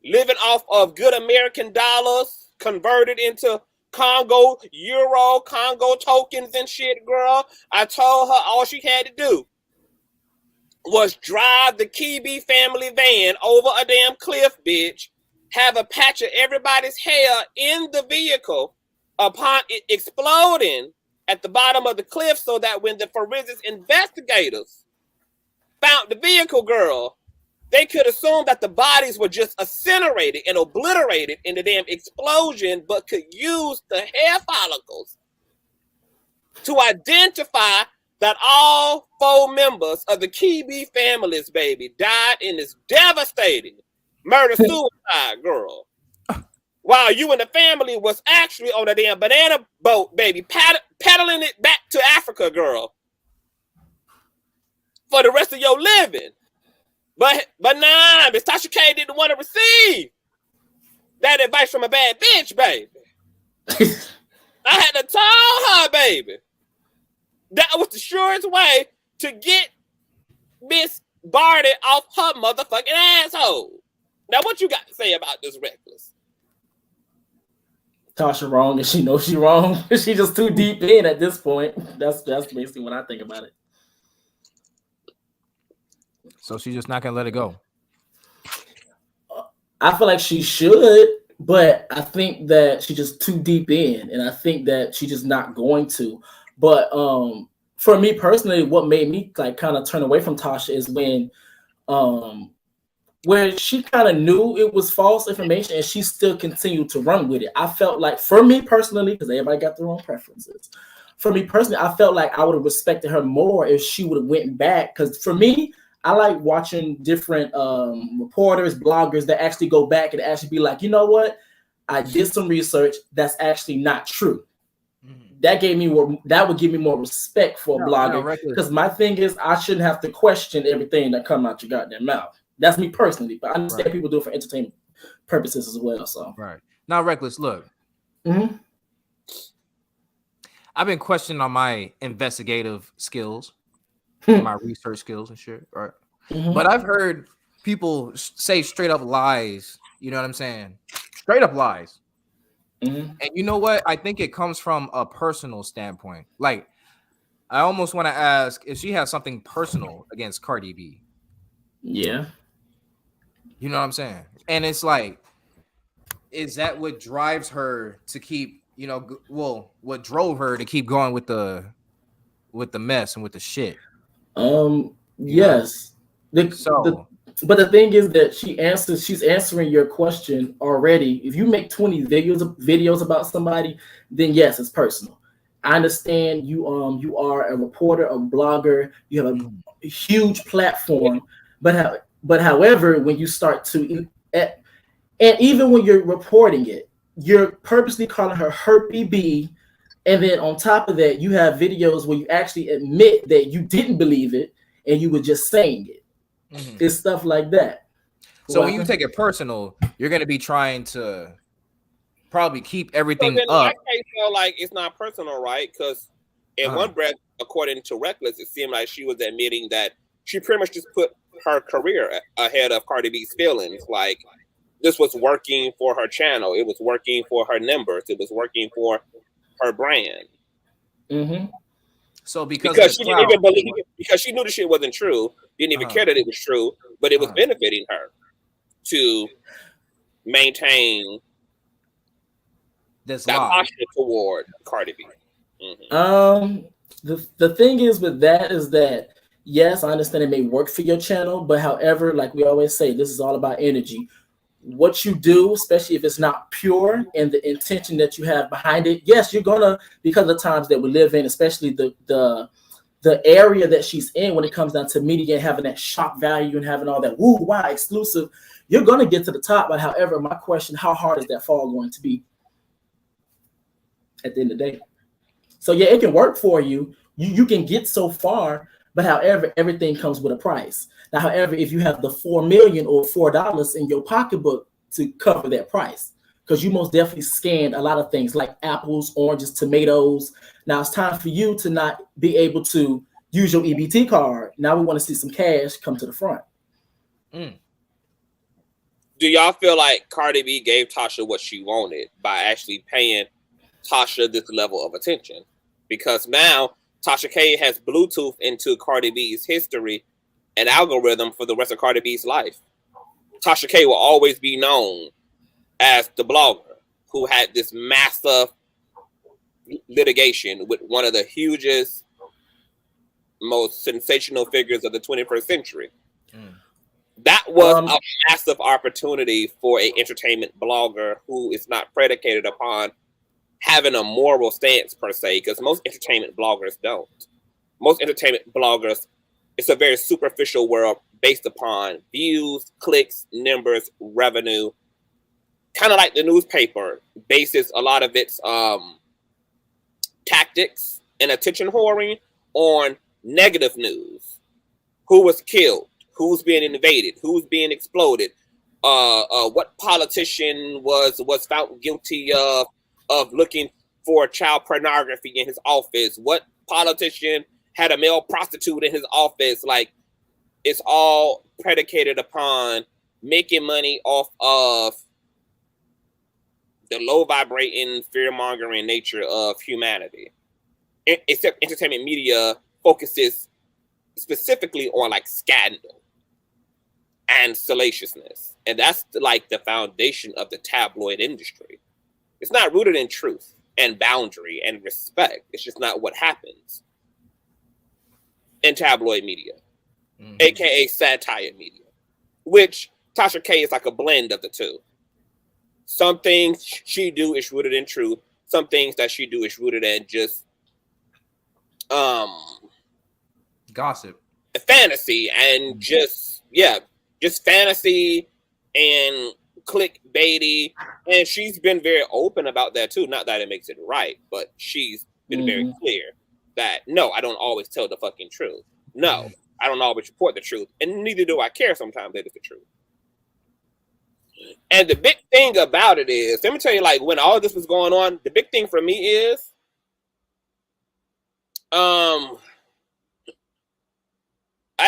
B: living off of good American dollars converted into Congo euro, Congo tokens and shit, girl. I told her all she had to do was drive the Kibi family van over a damn cliff, bitch, have a patch of everybody's hair in the vehicle upon it exploding at the bottom of the cliff, so that when the forensics investigators found the vehicle, girl, they could assume that the bodies were just incinerated and obliterated in the damn explosion, but could use the hair follicles to identify that all 4 members of the Kibi families, baby, died in this devastating murder-suicide, girl. While you and the family was actually on a damn banana boat, baby, paddling it back to Africa, girl, for the rest of your living. But nah, Miss Tasha K didn't want to receive that advice from a bad bitch, baby. I had to tell her, baby, that was the surest way to get Miss Barty off her motherfucking asshole. Now, what you got to say about this Reckless?
A: Tasha wrong, and she knows she wrong. She just too deep in at this point. That's basically what I think about it.
C: So she's just not gonna let it go.
A: I feel like she should, but I think that she's just too deep in, and I think that she's just not going to. But for me personally, what made me like kind of turn away from Tasha is when where she kind of knew it was false information and she still continued to run with it. I felt like, for me personally, because everybody got their own preferences. For me personally, I felt like I would have respected her more if she would have went back. Because for me, I like watching different reporters, bloggers that actually go back and actually be like, you know what? I did some research that's actually not true. That would give me more respect for a blogger. Because my thing is, I shouldn't have to question everything that come out your goddamn mouth. That's me personally, but I understand people do it for entertainment purposes as well. So
C: right now, Reckless, look, I've been questioning on my investigative skills, my research skills and shit, right? But I've heard people say straight up lies. You know what I'm saying? Straight up lies. And you know what? I think it comes from a personal standpoint. Like, I almost want to ask if she has something personal against Cardi B.
A: Yeah.
C: You know what I'm saying? And it's like, is that what drives her to keep, you know, well, what drove her to keep going with the mess and with the shit?
A: Yes. But the thing is that she's answering your question already. If you make 20 videos about somebody, then yes, it's personal. I understand you are a reporter, a blogger, you have a huge platform, but however, when you start to, and even when you're reporting it, you're purposely calling her BB, and then on top of that, you have videos where you actually admit that you didn't believe it and you were just saying it. It's stuff like that.
C: So when you take it personal, you're going to be trying to probably keep everything
B: so
C: up.
B: I feel like it's not personal, right? Because in one breath, according to Reckless, it seemed like she was admitting that she pretty much just put her career ahead of Cardi B's feelings. Like, this was working for her channel. It was working for her numbers. It was working for her brand.
C: So because
B: she didn't even believe it, because she knew the shit wasn't true, didn't even care that it was true, but it was benefiting her to maintain
C: this
B: posture toward Cardi B.
A: The thing is with that is that, yes, I understand it may work for your channel, but however, like we always say, this is all about energy. What you do, especially if it's not pure and the intention that you have behind it, yes, you're gonna, because of the times that we live in, especially the area that she's in, when it comes down to media and having that shock value and having all that woo wow exclusive, you're gonna get to the top. But however, my question, how hard is that fall going to be at the end of the day? So yeah, it can work for you. You can get so far, but however, everything comes with a price. Now, however, if you have the $4 million or $4 in your pocketbook to cover that price, because you most definitely scanned a lot of things like apples, oranges, tomatoes. Now it's time for you to not be able to use your EBT card. Now we want to see some cash come to the front.
B: Do y'all feel like Cardi B gave Tasha what she wanted by actually paying Tasha this level of attention? Because now Tasha K has Bluetooth into Cardi B's history and algorithm for the rest of Cardi B's life. Tasha K will always be known as the blogger who had this massive litigation with one of the hugest, most sensational figures of the 21st century. That was a massive opportunity for an entertainment blogger who is not predicated upon having a moral stance per se, because most entertainment bloggers don't. Most entertainment bloggers, it's a very superficial world based upon views, clicks, numbers, revenue. Kind of like the newspaper bases a lot of its tactics and attention whoring on negative news. Who was killed? who's being invaded, who's being exploded, what politician was found guilty of looking for child pornography in his office, what politician had a male prostitute in his office. Like, it's all predicated upon making money off of the low vibrating, fear mongering nature of humanity. Except entertainment media focuses specifically on like scandal and salaciousness. And that's like the foundation of the tabloid industry. It's not rooted in truth and boundary and respect. It's just not what happens in tabloid media, aka satire media, which Tasha K is like a blend of the two. Some things she do is rooted in truth. Some things that she do is rooted in just
C: gossip,
B: fantasy, and just fantasy and clickbaity. And she's been very open about that too. Not that it makes it right, but she's been very clear that no, I don't always tell the fucking truth. No, I don't always report the truth, and neither do I care sometimes that it's the truth. And the big thing about it is, let me tell you, like, when all of this was going on, the big thing for me is, I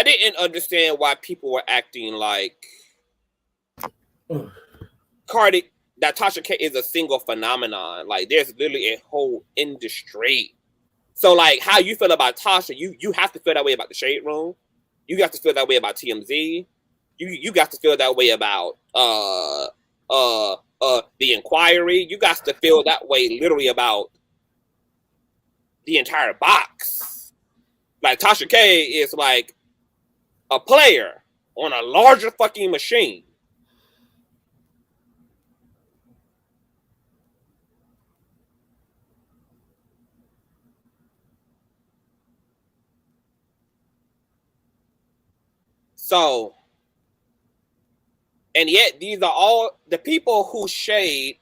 B: didn't understand why people were acting like Cardi, that Tasha K is a single phenomenon. Like, there's literally a whole industry. So, like, how you feel about Tasha, you have to feel that way about the Shade Room. You got to feel that way about TMZ. You got to feel that way about the Inquiry. You got to feel that way literally about the entire box. Like, Tasha K is like a player on a larger fucking machine. So, and yet these are all the people who shade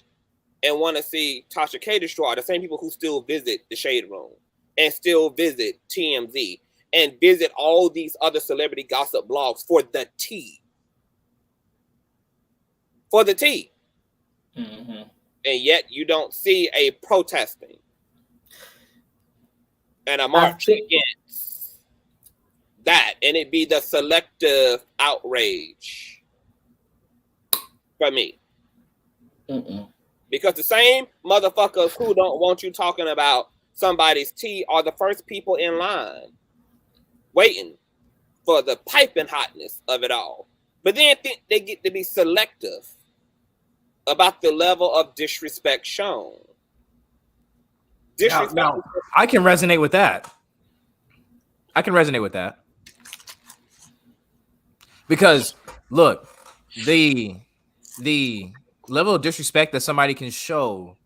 B: and want to see Tasha K destroyed, the same people who still visit the Shade Room and still visit TMZ and visit all these other celebrity gossip blogs for the tea. For the tea. And yet you don't see a protesting and a march against that, and it be the selective outrage for me. Because the same motherfuckers who don't want you talking about somebody's tea are the first people in line waiting for the piping hotness of it all. But then think they get to be selective about the level of disrespect shown.
C: Now, I can resonate with that. Because look, the level of disrespect that somebody can show,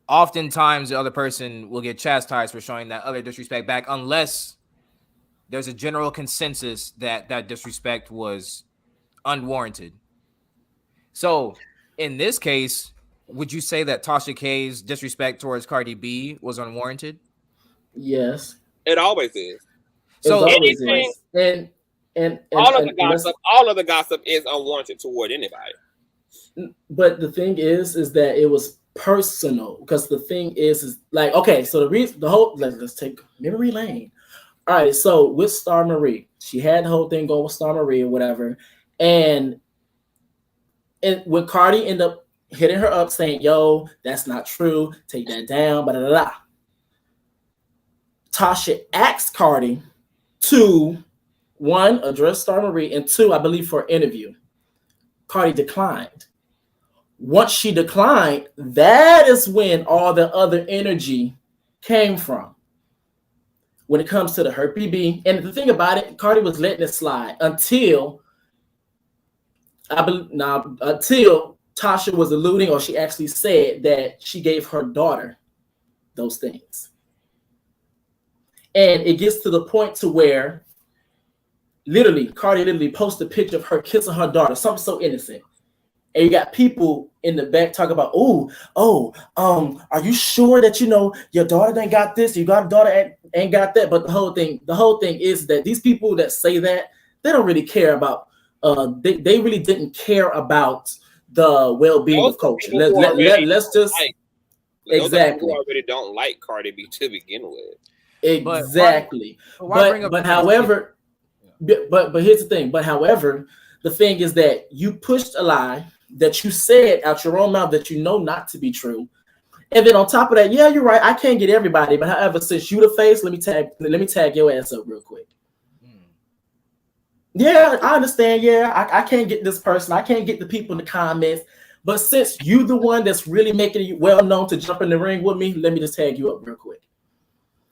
C: oftentimes the other person will get chastised for showing that other disrespect back, unless there's a general consensus that that disrespect was unwarranted. So in this case, would you say that Tasha K's disrespect towards Cardi B was unwarranted?
A: Yes,
B: it always is.
C: So
B: anything,
A: is. And
B: all of the gossip is unwarranted toward anybody.
A: But the thing is that it was personal, because the thing is like, okay, so the reason, let's take memory lane. All right, so with Star Marie, she had the whole thing going with Star Marie or whatever, and when Cardi ended up hitting her up saying, "Yo, that's not true. Take that down." Blah, blah, blah. Tasha asked Cardi to, one, address Star Marie, and two, I believe, for an interview. Cardi declined. Once she declined, that is when all the other energy came from. When it comes to the Her BB, and the thing about it, Cardi was letting it slide until Tasha was alluding, or she actually said that she gave her daughter those things. And it gets to the point to where Cardi literally posted a picture of her kissing her daughter, something so innocent. And you got people in the back talking about, are you sure that your daughter ain't got this? Your daughter ain't got that. But the whole thing is that these people that say that, they don't really care about. They really didn't care about the well-being
B: Those
A: of
B: are
A: culture.
B: people who already
A: Let's just
B: like. Those are people who
A: exactly,
B: already don't like Cardi B to begin with.
C: But why?
A: exactly.
C: Why bring up
A: But
C: somebody's kid?
A: however, but here's the thing. But however, the thing is that you pushed a lie that you said out your own mouth that you know not to be true. And then on top of that, yeah, you're right. I can't get everybody, but however, since you the face, let me tag your ass up real quick. Yeah, I understand. Yeah, I can't get this person. I can't get the people in the comments. But since you the one that's really making it well known to jump in the ring with me, let me just tag you up real quick.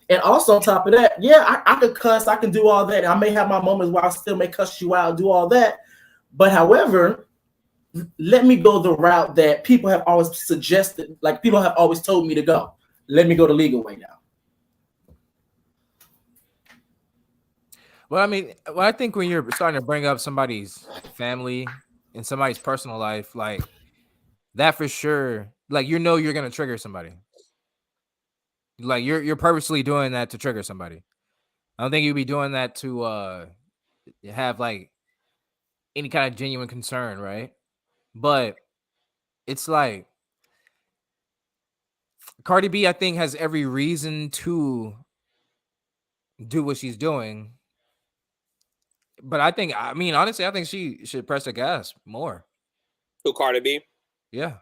A: And also on top of that, yeah, I could cuss, I can do all that. I may have my moments where I still may cuss you out, do all that. But however, let me go the route that people have always suggested, like people have always told me to go. Let me go the legal way now.
C: Well, I mean, I think when you're starting to bring up somebody's family and somebody's personal life, like that for sure, like you're gonna trigger somebody. Like you're purposely doing that to trigger somebody. I don't think you'd be doing that to have like any kind of genuine concern, right? But it's like Cardi B, I think, has every reason to do what she's doing. But I mean, honestly, I think she should press the gas more.
B: Who, Cardi B?
C: Yeah.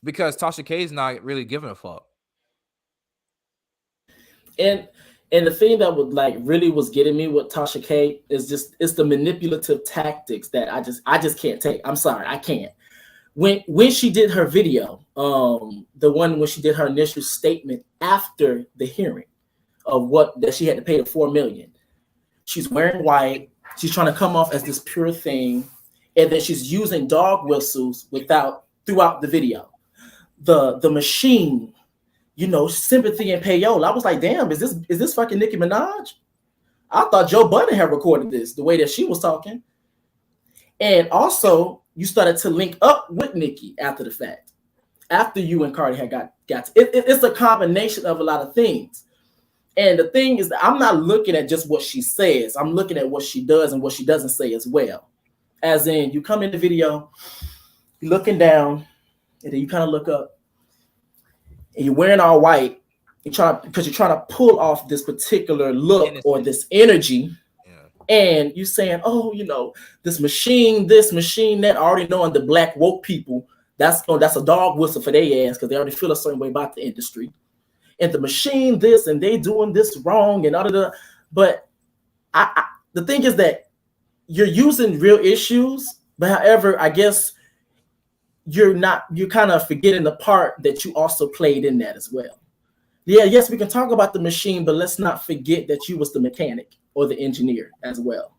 C: Because Tasha K is not really giving a fuck.
A: And the thing that would like really was getting me with Tasha K is just it's the manipulative tactics that I just can't take. I'm sorry, I can't. When she did her video, the one when she did her initial statement after the hearing of what that she had to pay the $4 million, she's wearing white. She's trying to come off as this pure thing, and then she's using dog whistles throughout the video. The machine, sympathy and payola. I was like, damn, is this fucking Nicki Minaj? I thought Joe Budden had recorded this the way that she was talking. And also, you started to link up with Nicki after the fact, after you and Cardi had got it's a combination of a lot of things. And the thing is that I'm not looking at just what she says. I'm looking at what she does and what she doesn't say as well. As in, you come in the video, you're looking down, and then you kind of look up, and you're wearing all white. Because you're trying to pull off this particular look or this energy. And you saying, this machine, that, already knowing the black woke people, that's a dog whistle for their ass because they already feel a certain way about the industry. And the machine, this, and they doing this wrong and other. But the thing is that you're using real issues, but however, I guess you're kind of forgetting the part that you also played in that as well. Yeah, yes, we can talk about the machine, but let's not forget that you was the mechanic or the engineer as well.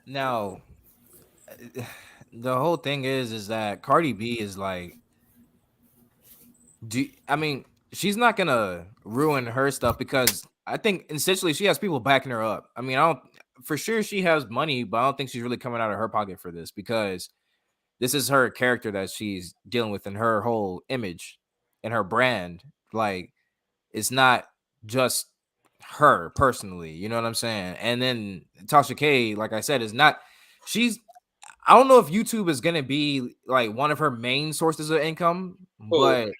C: Now, the whole thing is that Cardi B is like, she's not gonna ruin her stuff because I think essentially she has people backing her up. I mean, for sure she has money, but I don't think she's really coming out of her pocket for this because this is her character that she's dealing with and her whole image and her brand. Like, it's not just her personally, you know what I'm saying? And then Tasha K, like I said, I don't know if YouTube is gonna be like one of her main sources of income, but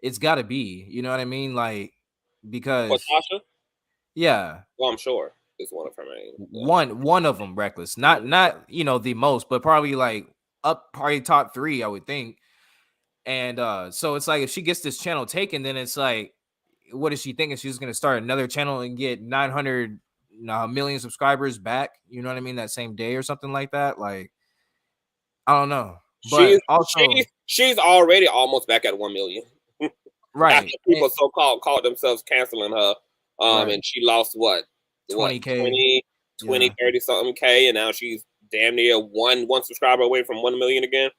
C: it's gotta be, you know what I mean? Like, because
B: Tasha?
C: Yeah.
B: Well, I'm sure it's one of her main.
C: One of them, Reckless. Not the most, but probably probably top 3, I would think. And so it's like if she gets this channel taken, then it's like, what is she thinking? She's gonna start another channel and get 900 million subscribers back, you know what I mean, that same day or something like that. Like, I don't know. But
B: she's already almost back at 1 million.
C: Right.
B: After people called themselves canceling her. Right. And she lost what?
C: 20K.
B: 30 something K, and now she's damn near one subscriber away from 1 million again.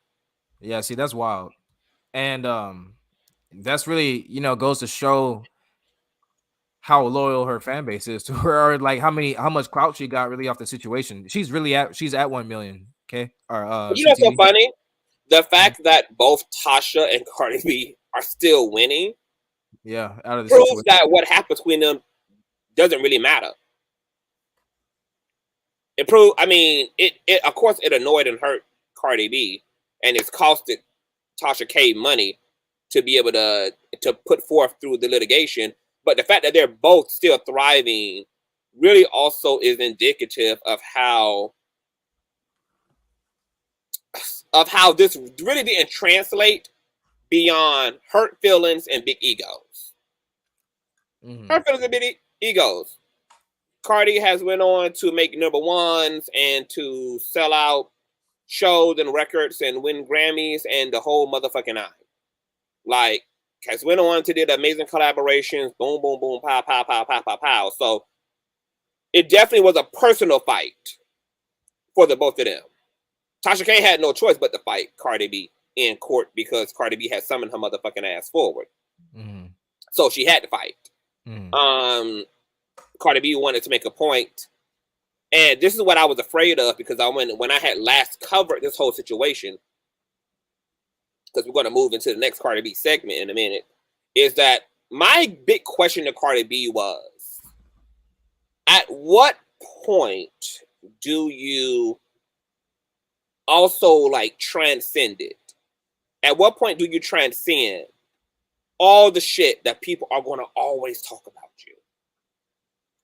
C: Yeah, see, that's wild. And that's really, goes to show how loyal her fan base is to her, or like how much clout she got really off the situation. She's at 1 million. K or
B: You know what's so
C: CTV.
B: funny? The fact that both Tasha and Cardi B are still winning
C: Yeah, out of the
B: proves
C: situation.
B: that what happened between them doesn't really matter. It proved, I mean, it of course it annoyed and hurt Cardi B, and it's costed Tasha K money to be able to put forth through the litigation. But the fact that they're both still thriving really also is indicative of how this really didn't translate beyond hurt feelings and big egos. Hurt feelings and big egos. Cardi has went on to make number ones and to sell out shows and records and win Grammys and the whole motherfucking nine. Like, has went on to did amazing collaborations, boom, boom, boom, pow, pow, pow, pow, pow, pow. So it definitely was a personal fight for the both of them. Tasha K had no choice but to fight Cardi B in court because Cardi B had summoned her motherfucking ass forward. So she had to fight. Cardi B wanted to make a point, and this is what I was afraid of because when I had last covered this whole situation, because we're going to move into the next Cardi B segment in a minute, is that my big question to Cardi B was, at what point do you also like transcend it? At what point do you transcend all the shit that people are going to always talk about you?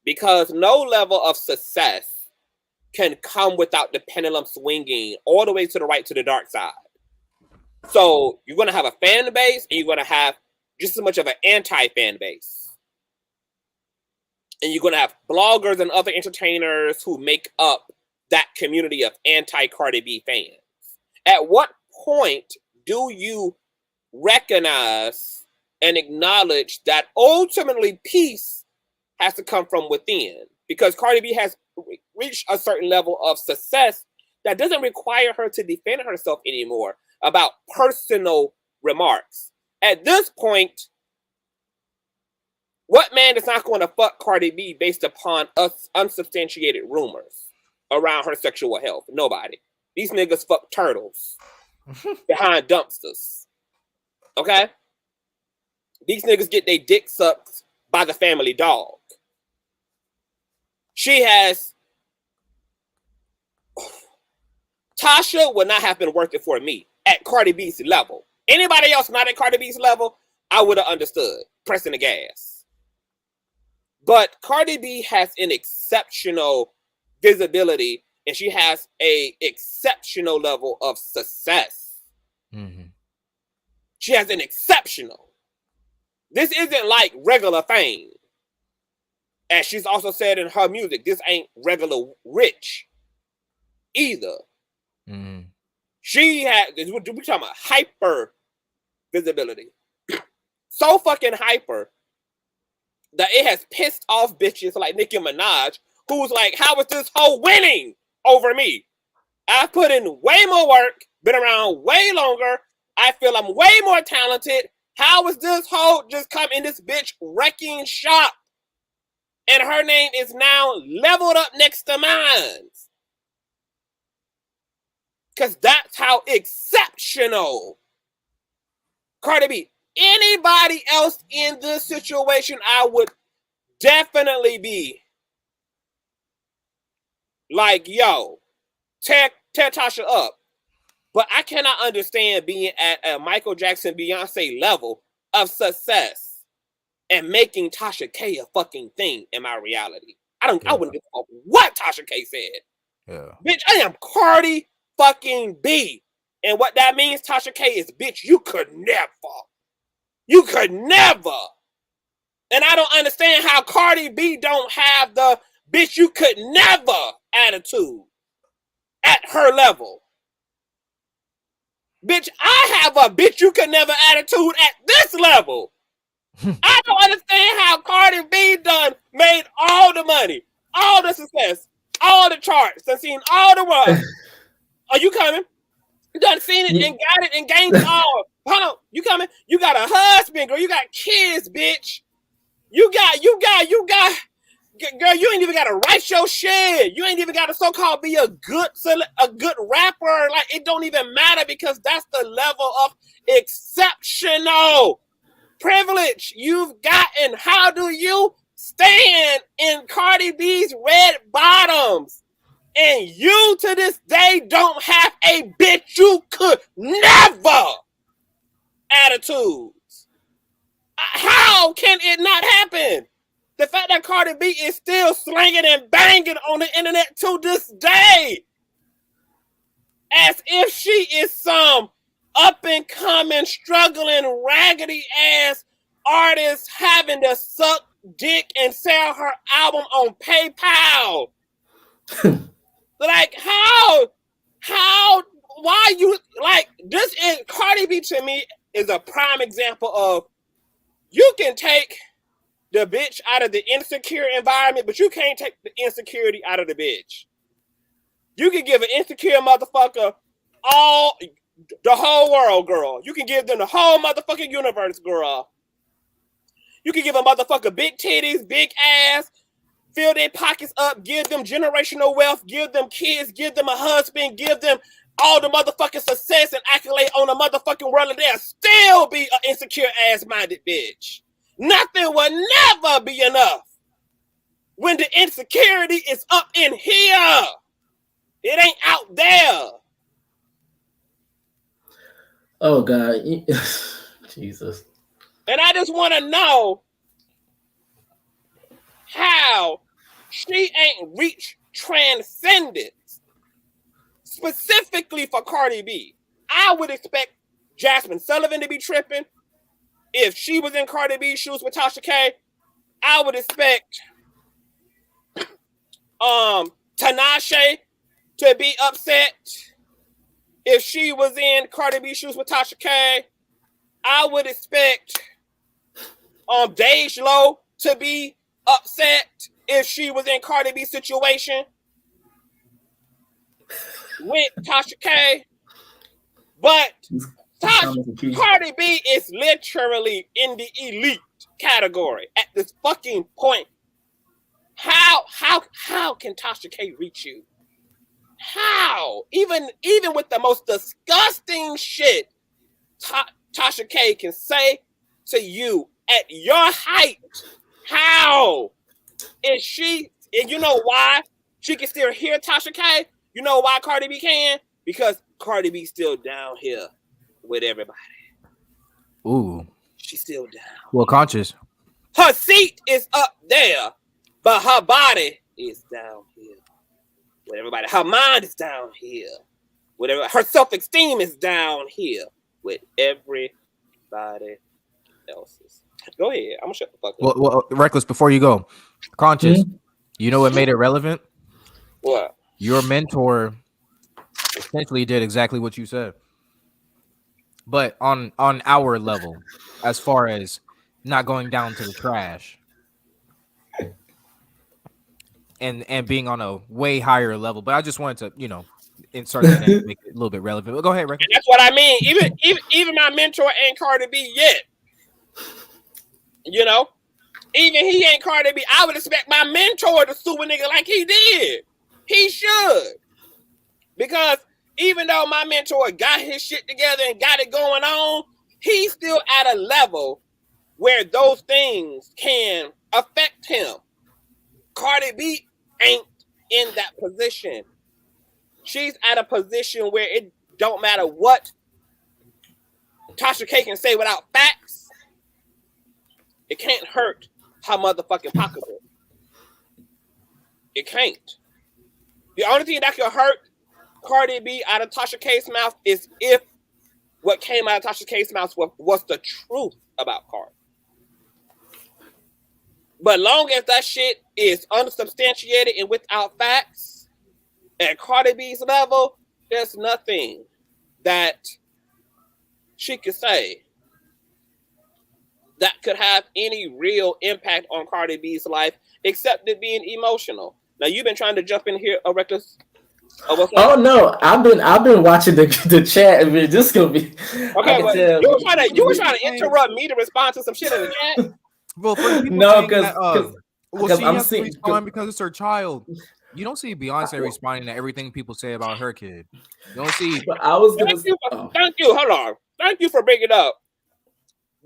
B: Because no level of success can come without the pendulum swinging all the way to the right to the dark side. So you're going to have a fan base and you're going to have just as much of an anti-fan base. And you're going to have bloggers and other entertainers who make up that community of anti-Cardi B fans. At what point do you recognize and acknowledge that ultimately peace has to come from within? Because Cardi B has reached a certain level of success that doesn't require her to defend herself anymore about personal remarks. At this point, what man is not going to fuck Cardi B based upon unsubstantiated rumors around her sexual health? Nobody. These niggas fuck turtles behind dumpsters. Okay? These niggas get their dick sucked by the family dog. Tasha would not have been worth it for me at Cardi B's level. Anybody else not at Cardi B's level, I would have understood pressing the gas. But Cardi B has an exceptional visibility and she has an exceptional level of success. She has an exceptional. This isn't like regular fame. As she's also said in her music, this ain't regular rich either. She had, we're talking about hyper visibility. So fucking hyper that it has pissed off bitches like Nicki Minaj, who's like, how is this hoe winning over me? I've put in way more work, been around way longer. I feel I'm way more talented. How is this hoe just come in this bitch wrecking shop? And her name is now leveled up next to mine. Because that's how exceptional Cardi B. Anybody else in this situation, I would definitely be like, yo, tear Tasha up. But I cannot understand being at a Michael Jackson, Beyonce level of success and making Tasha K a fucking thing in my reality. I wouldn't give a fuck what Tasha K said. Bitch, I am Cardi fucking B. And what that means, Tasha K, is bitch, you could never. You could never. And I don't understand how Cardi B don't have the bitch you could never attitude at her level. Bitch, I have a bitch you could never attitude at this level. I don't understand how Cardi B done made all the money, all the success, all the charts, done seen all the world. Are you coming? You done seen it and got it and gained it all. Hold on, you coming? You got a husband, girl. You got kids, bitch. You got Girl, you ain't even got to write your shit. You ain't even got to so-called be a good rapper. Like, it don't even matter because that's the level of exceptional privilege you've gotten. How do you stand in Cardi B's red bottoms? And you to this day don't have a bitch you could never attitudes. How can it not happen? The fact that Cardi B is still slanging and banging on the internet to this day, as if she is some up-and-coming, struggling, raggedy-ass artist having to suck dick and sell her album on PayPal. Like, why you, like, this is, Cardi B to me is a prime example of, you can take the bitch out of the insecure environment, but you can't take the insecurity out of the bitch. You can give an insecure motherfucker the whole world, girl. You can give them the whole motherfucking universe, girl. You can give a motherfucker big titties, big ass, fill their pockets up, give them generational wealth, give them kids, give them a husband, give them all the motherfucking success and accolade on the motherfucking world, and they'll still be an insecure ass-minded bitch. Nothing will never be enough when the insecurity is up in here. It ain't out there.
A: Oh, God. Jesus.
B: And I just want to know how she ain't reached transcendence specifically for Cardi B. I would expect Jasmine Sullivan to be tripping. If she was in Cardi B's shoes with Tasha K, I would expect Tinashe to be upset. If she was in Cardi B's shoes with Tasha K, I would expect Dej Low to be upset if she was in Cardi B's situation with Tasha K. But Cardi B is literally in the elite category at this fucking point. How can Tasha K reach you? How? Even with the most disgusting shit Tasha K can say to you at your height, how is she? And you know why she can still hear Tasha K? You know why Cardi B can? Because Cardi B still down here with everybody.
C: Ooh.
B: She's still down.
C: Well, conscious.
B: Her seat is up there, but her body is down here with everybody. Her mind is down here with everybody. Her self-esteem is down here with everybody else's. Go ahead. I'm gonna shut the fuck up.
C: Well, Reckless, before you go, conscious, you know what made it relevant?
B: What?
C: Your mentor essentially did exactly what you said. But on our level, as far as not going down to the trash and being on a way higher level. But I just wanted to, insert that and make it a little bit relevant. But go ahead, Rick.
B: That's what I mean. Even my mentor ain't Cardi B yet. Even he ain't Cardi B. I would expect my mentor to sue a nigga like he did. He should. Because even though my mentor got his shit together and got it going on, he's still at a level where those things can affect him. Cardi B ain't in that position. She's at a position where it don't matter what Tasha K can say without facts. It can't hurt her motherfucking pocketbook. It can't. The only thing that can hurt Cardi B out of Tasha K's mouth is if what came out of Tasha K's mouth was the truth about Cardi. But long as that shit is unsubstantiated and without facts, at Cardi B's level, there's nothing that she could say that could have any real impact on Cardi B's life, except it being emotional. Now you've been trying to jump in here, Reckless.
A: Oh no, I've been watching the chat. I mean, this is gonna be
B: okay. But you were trying to interrupt me to respond to some shit in the chat.
C: Well, for people no, because Well,
A: Because
C: she
A: I'm
C: has to
A: seeing.
C: respond because it's her child. You don't see Beyonce responding to everything people say about her kid. You don't see.
A: But I was gonna.
B: Thank you. Hold on. Thank you for bringing up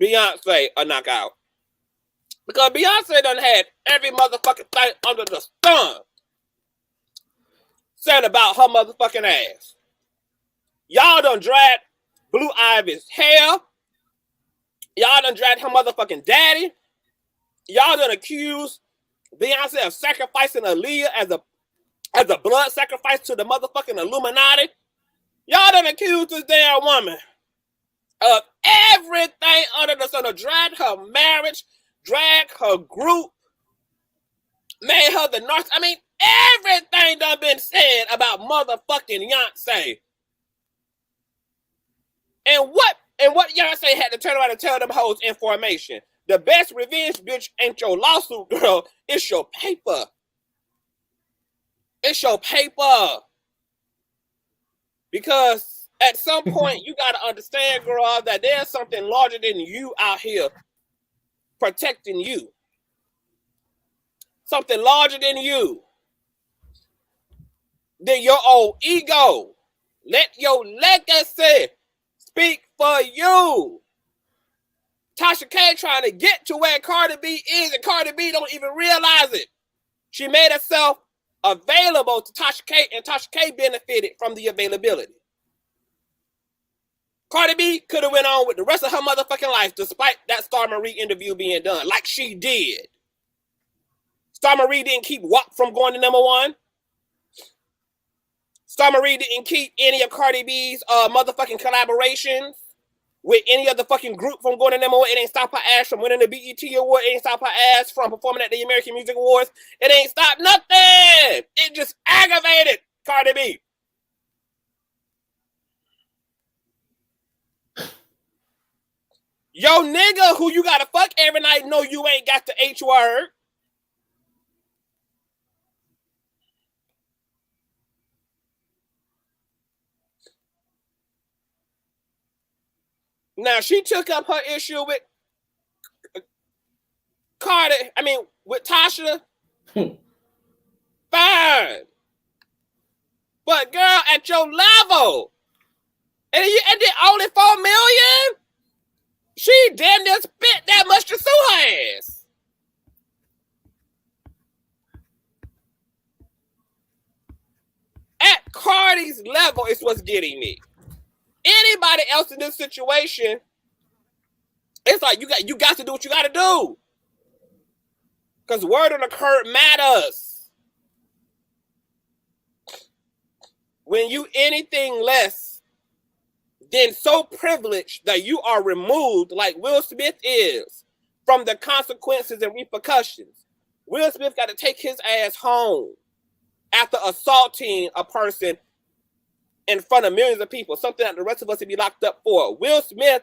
B: Beyonce a knockout. Because Beyonce done had every motherfucking thing under the sun said about her motherfucking ass. Y'all done dragged Blue Ivy's hair. Y'all done dragged her motherfucking daddy. Y'all done accused Beyonce of sacrificing Aaliyah as a blood sacrifice to the motherfucking Illuminati. Y'all done accused this damn woman of everything under the sun. Drag her marriage, drag her group, made her the narcissist. I mean, everything done been said about motherfucking Beyonce. And what Beyonce had to turn around and tell them hoes information. The best revenge, bitch, ain't your lawsuit, girl. It's your paper. It's your paper. Because at some point, you got to understand, girl, that there's something larger than you out here protecting you. Something larger than you. Than your own ego. Let your legacy speak for you. Tasha K trying to get to where Cardi B is, and Cardi B don't even realize it. She made herself available to Tasha K, and Tasha K benefited from the availability. Cardi B could have went on with the rest of her motherfucking life despite that Star Marie interview being done, like she did. Star Marie didn't keep WAP from going to #1. Star Marie didn't keep any of Cardi B's motherfucking collaborations with any other fucking group from going to #1. It ain't stop her ass from winning the BET Award. It ain't stop her ass from performing at the American Music Awards. It ain't stop nothing. It just aggravated Cardi B. Yo nigga who you gotta fuck every night know you ain't got the H word. Now she took up her issue with Cardi, with Tasha. Fine. But girl, at your level, and then only 4 million? She damn near spit that much to sue her ass. At Cardi's level is what's getting me. Anybody else in this situation, it's like you got to do what you got to do. Because word on the curb matters. When you anything less than so privileged that you are removed, like Will Smith is, from the consequences and repercussions. Will Smith got to take his ass home after assaulting a person in front of millions of people, something that the rest of us would be locked up for. Will Smith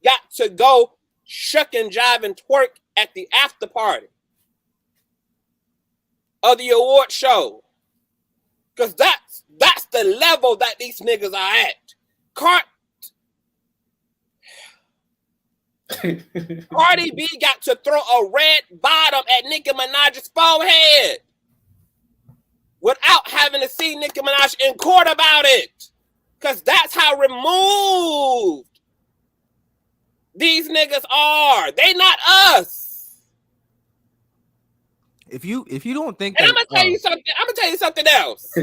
B: got to go shuck and jive and twerk at the after party of the award show. Because that's the level that these niggas are at. Cardi B got to throw a red bottom at Nicki Minaj's forehead without having to see Nicki Minaj in court about it. Because that's how removed these niggas are. They not us.
C: If you don't think
B: and
C: that,
B: I'm gonna tell you something else.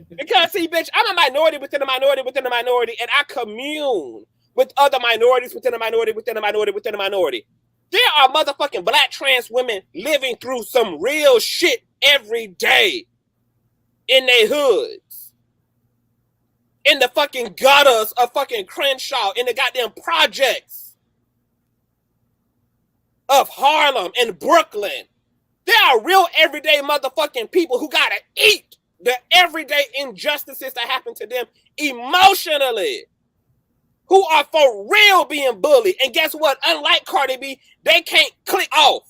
B: Because see, bitch, I'm a minority within a minority within a minority, and I commune with other minorities within a minority within a minority within a minority. There are motherfucking black trans women living through some real shit every day in their hoods, in the fucking gutters of fucking Crenshaw, in the goddamn projects of Harlem and Brooklyn. There are real everyday motherfucking people who gotta eat the everyday injustices that happen to them emotionally, who are for real being bullied. And guess what? Unlike Cardi B, they can't click off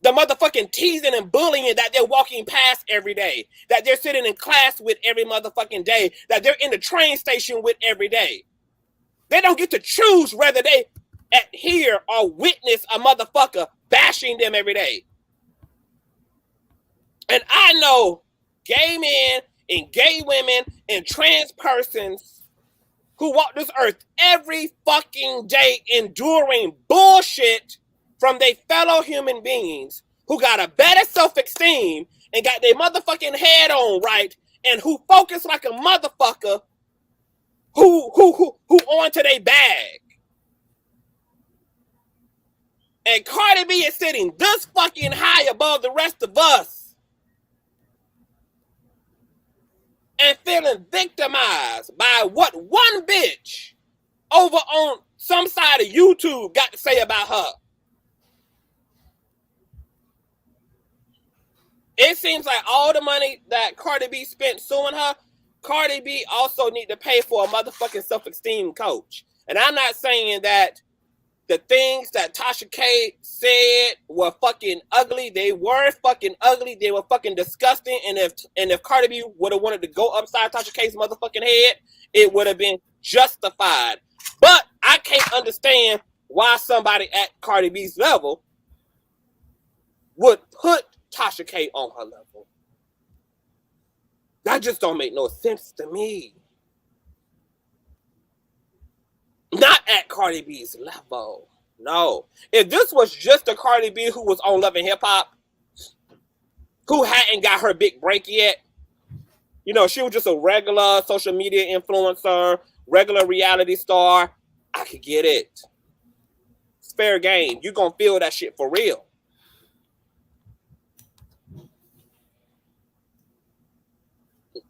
B: the motherfucking teasing and bullying that they're walking past every day, that they're sitting in class with every motherfucking day, that they're in the train station with every day. They don't get to choose whether they adhere or witness a motherfucker bashing them every day. And I know gay men and gay women and trans persons who walk this earth every fucking day enduring bullshit from their fellow human beings who got a better self-esteem and got their motherfucking head on right and who focus like a motherfucker who onto their bag. And Cardi B is sitting this fucking high above the rest of us and feeling victimized by what one bitch over on some side of YouTube got to say about her. It seems like all the money that Cardi B spent suing her, Cardi B also need to pay for a motherfucking self-esteem coach. And I'm not saying that the things that Tasha K said were fucking ugly. They were fucking ugly. They were fucking disgusting. And if Cardi B would have wanted to go upside Tasha K's motherfucking head, it would have been justified. But I can't understand why somebody at Cardi B's level would put Tasha K on her level. That just don't make no sense to me. Not at Cardi B's level. No. If this was just a Cardi B who was on Love and Hip Hop, who hadn't got her big break yet, you know, she was just a regular social media influencer, regular reality star, I could get it. It's fair game. You're going to feel that shit for real.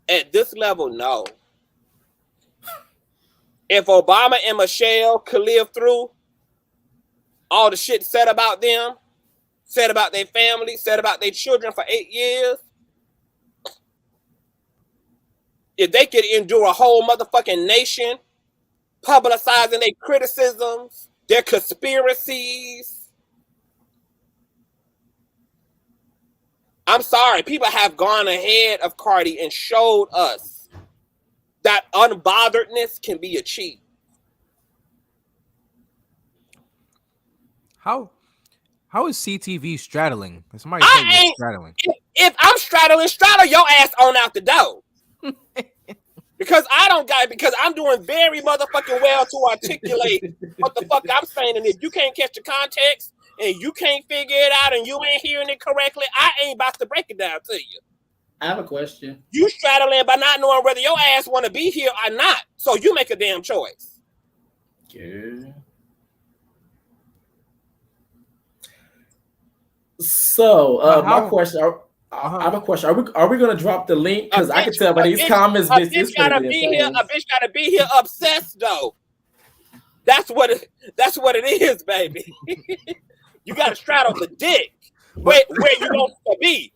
B: At this level, no. If Obama and Michelle could live through all the shit said about them, said about their family, said about their children for 8 years, if they could endure a whole motherfucking nation publicizing their criticisms, their conspiracies, I'm sorry, people have gone ahead of Cardi and showed us that unbotheredness can be achieved.
C: How is CTV straddling? Somebody said you're straddling.
B: If I'm straddle your ass on out the door. Because I'm doing very motherfucking well to articulate what the fuck I'm saying. And if you can't catch the context and you can't figure it out and you ain't hearing it correctly, I ain't about to break it down to you.
A: I have a question.
B: You straddling by not knowing whether your ass want to be here or not. So you make a damn choice.
A: Yeah. So my question, I have a question. Are we gonna drop the link? Because I can tell by these comments,
B: a bitch gotta be here obsessed though. That's what it is, baby. You gotta straddle the dick where you want to be.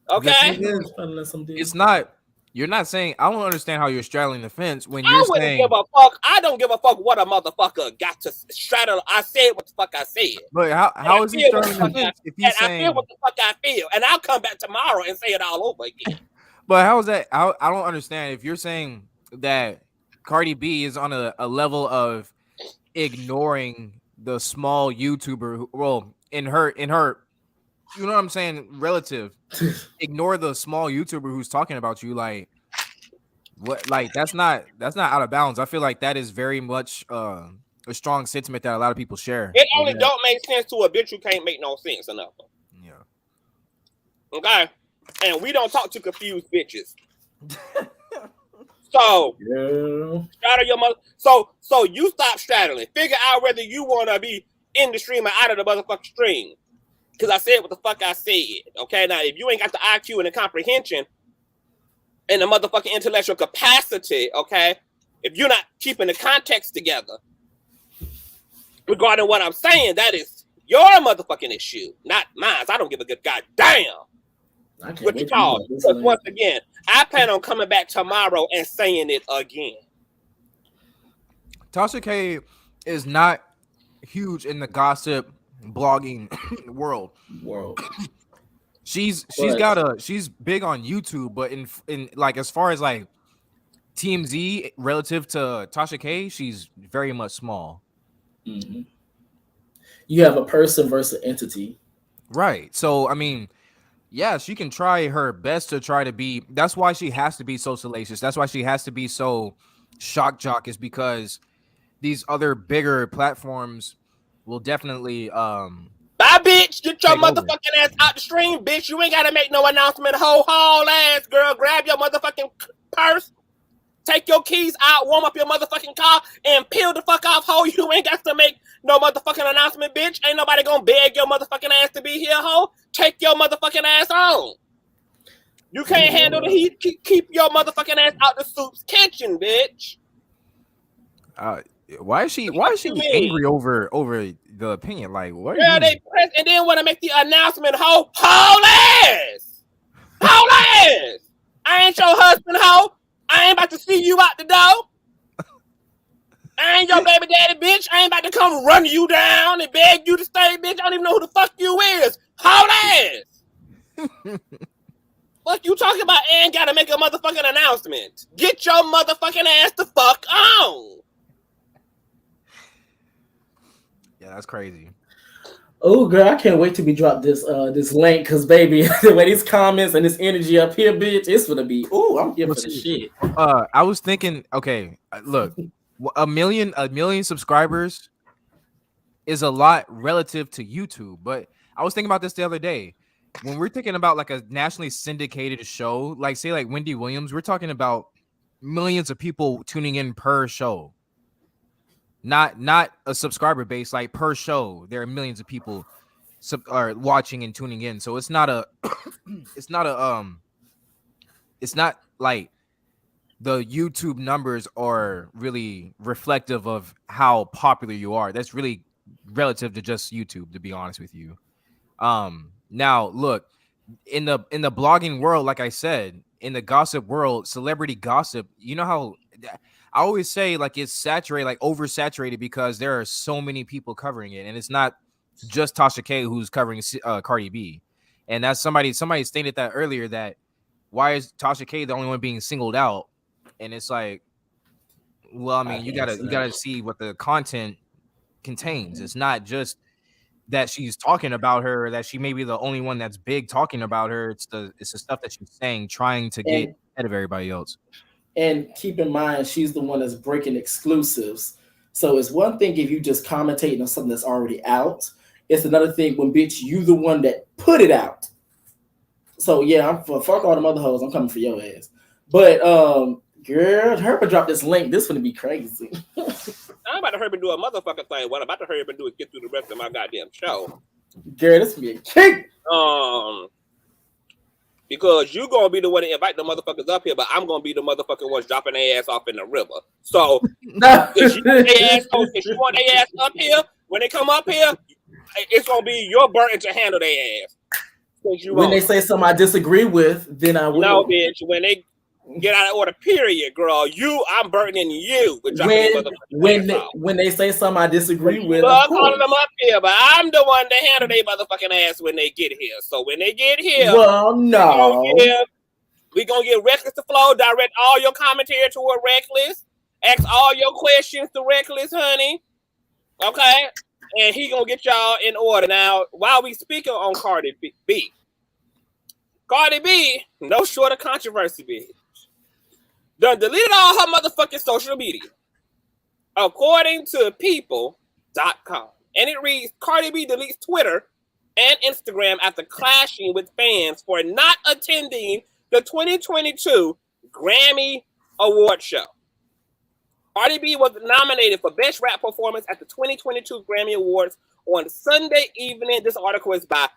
B: Okay,
C: it's not. You're not saying. I don't understand how you're straddling the fence when you're saying.
B: Give a fuck. I don't give a fuck what a motherfucker got to straddle. I said what the fuck I said.
C: But how is he straddling the fence if he's saying?
B: I feel what the fuck I feel, and I'll come back tomorrow and say it all over again.
C: But how is that? I don't understand. If you're saying that Cardi B is on a level of ignoring the small YouTuber, in her. You know what I'm saying? Relative. Ignore the small YouTuber who's talking about you. Like what? Like that's not out of bounds. I feel like that is very much a strong sentiment that a lot of people share.
B: It only don't make sense to a bitch who can't make no sense enough.
C: Yeah.
B: Okay. And we don't talk to confused bitches. So straddle your mother. So you stop straddling. Figure out whether you want to be in the stream or out of the motherfucking stream. Because I said what the fuck I said. Okay, now if you ain't got the IQ and the comprehension and the motherfucking intellectual capacity, okay, if you're not keeping the context together regarding what I'm saying, that is your motherfucking issue, not mine. I don't give a good goddamn what you call. Because once again, I plan on coming back tomorrow and saying it again.
C: Tasha K is not huge in the gossip blogging world. She's big on YouTube, but in like as far as like TMZ relative to Tasha K, she's very much small.
A: You have a person versus entity,
C: right? So I mean, Yeah, she can try her best to try to be. That's why she has to be so salacious. That's why she has to be so shock jock, is because these other bigger platforms will definitely
B: Bye, bitch. Get your
C: take over.
B: motherfucking ass out the stream, bitch. You ain't gotta make no announcement. Haul ass girl. Grab your motherfucking purse. Take your keys out, warm up your motherfucking car, and peel the fuck off, ho. You ain't got to make no motherfucking announcement, bitch. Ain't nobody gonna beg your motherfucking ass to be here, ho. Take your motherfucking ass on. You can't handle the heat. Keep your motherfucking ass out the soup's kitchen, bitch.
C: Why is she angry over the opinion? Like, what?
B: Girl, they press and then want to make the announcement, ho. Haul ass. Haul ass. I ain't your husband, ho. I ain't about to see you out the door. I ain't your baby daddy, bitch. I ain't about to come run you down and beg you to stay, bitch. I don't even know who the fuck you is. Haul ass. Fuck you talking about and gotta make a motherfucking announcement. Get your motherfucking ass the fuck on.
C: Yeah, that's crazy.
A: Oh, girl, I can't wait till we drop this this link, because, baby, the way these comments and this energy up here, bitch, it's gonna be, I'm here for the shit.
C: I was thinking, okay, look, a million subscribers is a lot relative to YouTube, but I was thinking about this the other day. When we're thinking about like a nationally syndicated show, like say like Wendy Williams, we're talking about millions of people tuning in per show. Not a subscriber base, like per show there are millions of people are watching and tuning in. So it's not like the YouTube numbers are really reflective of how popular you are. That's really relative to just YouTube, to be honest with you. Now look, in the blogging world, like I said, in the gossip world, celebrity gossip, you know how I always say, like, it's saturated, like oversaturated, because there are so many people covering it, and it's not just Tasha K who's covering Cardi B. And that's somebody stated that earlier, that why is Tasha K the only one being singled out? And it's like, well, I mean, you gotta see what the content contains. It's not just that she's talking about her, that she may be the only one that's big talking about her. It's the stuff that she's saying, trying to get ahead of everybody else.
A: And keep in mind, she's the one that's breaking exclusives. So it's one thing if you just commentating on something that's already out. It's another thing when, bitch, you the one that put it out. So yeah, I'm for fuck all them other hoes. I'm coming for your ass. But girl, Herb drop this link. This gonna be crazy.
B: I'm about to hurry and do a motherfucking thing. What I'm about to hurry up and do is get through the rest of my goddamn show.
A: Girl, this gonna be a kick.
B: Because you gonna be the one to invite the motherfuckers up here, but I'm gonna be the motherfucking ones dropping their ass off in the river. So if you want their ass up here, when they come up here, it's gonna be your burden to handle their ass.
A: When they say something I disagree with, then I will.
B: No, bitch. When they get out of order, period, girl. I'm burdening you with
A: when they say something I disagree with.
B: I'm calling them up here, but I'm the one that handle their motherfucking ass when they get here. So when they get here,
A: well, no,
B: we gonna get Reckless to flow. Direct all your commentary toward Reckless. Ask all your questions to Reckless, honey. Okay, and he gonna get y'all in order. Now, while we speaking on Cardi B, no short of controversy, bitch, done deleted all her motherfucking social media, according to people.com. And it reads, Cardi B deletes Twitter and Instagram after clashing with fans for not attending the 2022 Grammy Award show. Cardi B was nominated for Best Rap Performance at the 2022 Grammy Awards on Sunday evening. This article is by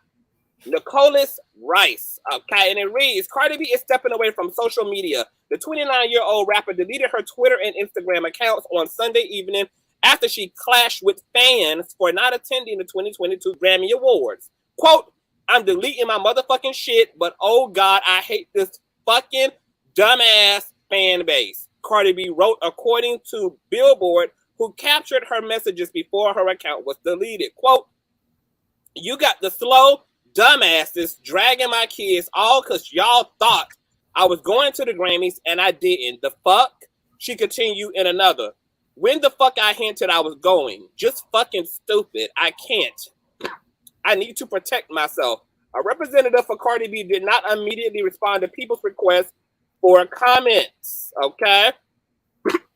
B: Nicholas Rice. Okay, and it reads, Cardi B is stepping away from social media. The 29-year-old rapper deleted her Twitter and Instagram accounts on Sunday evening after she clashed with fans for not attending the 2022 Grammy Awards. Quote, I'm deleting my motherfucking shit, but oh God, I hate this fucking dumbass fan base, Cardi B wrote, according to Billboard, who captured her messages before her account was deleted. Quote, you got the slow dumbasses dragging my kids all because y'all thought I was going to the Grammys and I didn't. The fuck? She continued in another. When the fuck I hinted I was going? Just fucking stupid. I can't. I need to protect myself. A representative for Cardi B did not immediately respond to people's requests for comments. Okay.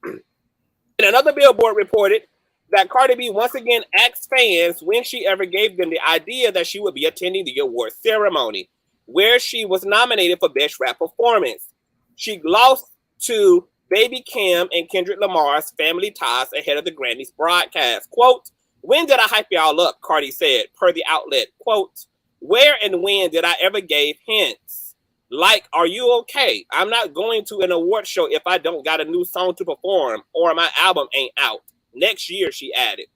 B: And another Billboard reported that Cardi B once again asked fans when she ever gave them the idea that she would be attending the award ceremony, where she was nominated for Best Rap Performance. She lost to Baby Kim and Kendrick Lamar's Family Ties ahead of the Grammys broadcast. Quote, "When did I hype y'all up?" Cardi said, per the outlet. Quote, "Where and when did I ever give hints? Like, are you okay? I'm not going to an award show if I don't got a new song to perform or my album ain't out. Next year," she added.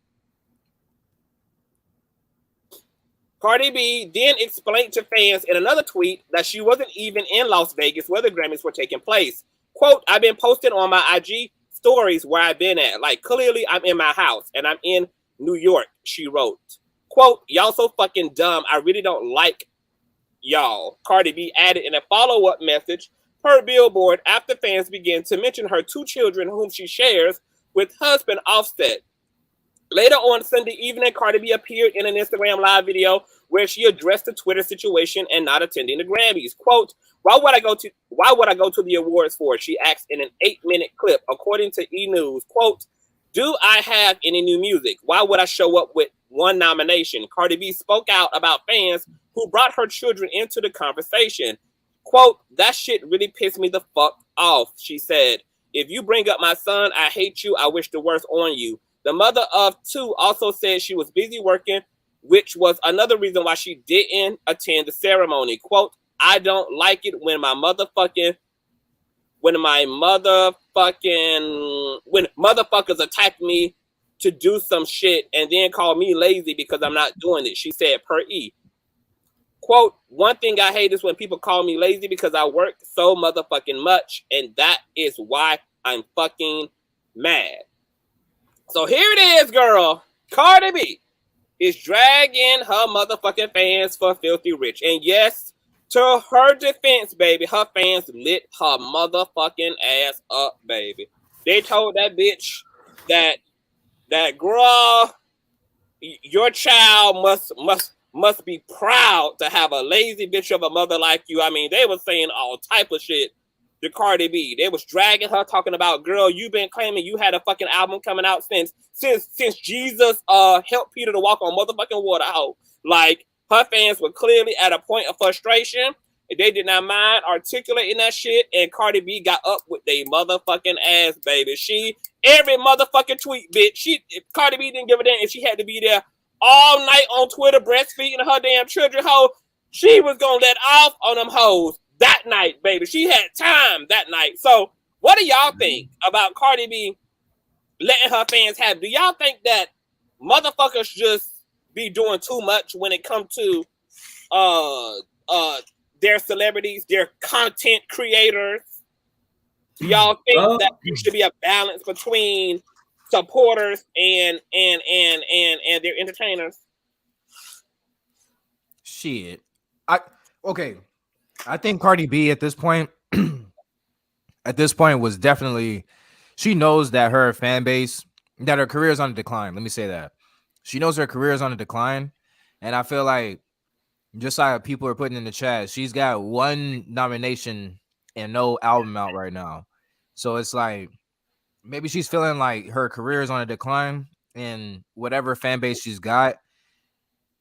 B: Cardi B then explained to fans in another tweet that she wasn't even in Las Vegas where the Grammys were taking place. Quote, "I've been posting on my IG stories where I've been at. Like, clearly I'm in my house and I'm in New York," she wrote. Quote, "Y'all so fucking dumb. I really don't like y'all," Cardi B added in a follow-up message per Billboard after fans began to mention her two children whom she shares with husband Offset. Later on Sunday evening, Cardi B appeared in an Instagram live video where she addressed the Twitter situation and not attending the Grammys. Quote, why would I go to the awards for?" she asked in an 8-minute clip, according to E! News. Quote, "Do I have any new music? Why would I show up with one nomination?" Cardi B spoke out about fans who brought her children into the conversation. Quote, "That shit really pissed me the fuck off," she said. "If you bring up my son, I hate you. I wish the worst on you." The mother of two also said she was busy working, which was another reason why she didn't attend the ceremony. Quote, "I don't like it when motherfuckers attack me to do some shit and then call me lazy because I'm not doing it," she said per E. Quote, "One thing I hate is when people call me lazy because I work so motherfucking much, and that is why I'm fucking mad." So here it is, girl. Cardi B is dragging her motherfucking fans for filthy rich. And yes, to her defense, baby, her fans lit her motherfucking ass up, baby. They told that bitch that girl, your child must be proud to have a lazy bitch of a mother like you. I mean, they were saying all type of shit to Cardi B. They was dragging her, talking about, girl, you've been claiming you had a fucking album coming out since Jesus helped Peter to walk on motherfucking water. Hoe. Like, her fans were clearly at a point of frustration. They did not mind articulating that shit, and Cardi B got up with they motherfucking ass, baby. Every motherfucking tweet, bitch. Cardi B didn't give a damn if she had to be there all night on Twitter breastfeeding her damn children, hoe. She was gonna let off on them hoes that night, baby. She had time that night. So what do y'all think about Cardi B letting her fans have? Do y'all think that motherfuckers just be doing too much when it comes to their celebrities, their content creators? Do y'all think that there should be a balance between supporters and their entertainers?
C: Shit. I think Cardi B at this point was definitely, she knows that her fan base, that her career is on a decline. Let me say that. She knows her career is on a decline. And I feel like, just like people are putting in the chat, she's got one nomination and no album out right now. So it's like, maybe she's feeling like her career is on a decline, and whatever fan base she's got,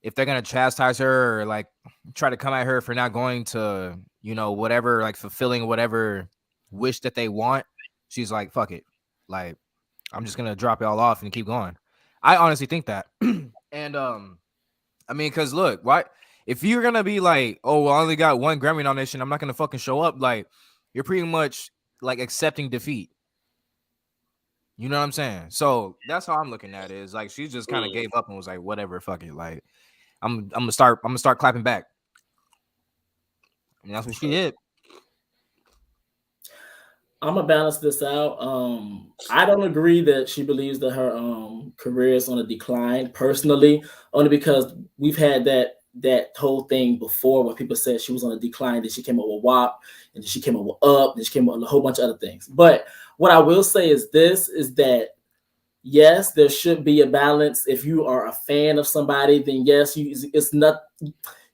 C: if they're going to chastise her or like try to come at her for not going to, whatever, like fulfilling whatever wish that they want, she's like, fuck it. Like, I'm just going to drop y'all off and keep going. I honestly think that. And, I mean, because look, why, if you're going to be like, oh, well, I only got one Grammy nomination, I'm not going to fucking show up. Like, you're pretty much like accepting defeat. You know what I'm saying? So that's how I'm looking at it. Is like she just kind of gave up and was like, whatever, fuck it. Like, I'm gonna start clapping back. And that's what she did.
A: I'm gonna balance this out. I don't agree that she believes that her career is on a decline personally, only because we've had that whole thing before where people said she was on a decline, then she came up with WAP, and then she came up with Up, then she came up with a whole bunch of other things. But what I will say is this, is that yes, there should be a balance. If you are a fan of somebody, then yes, it's not,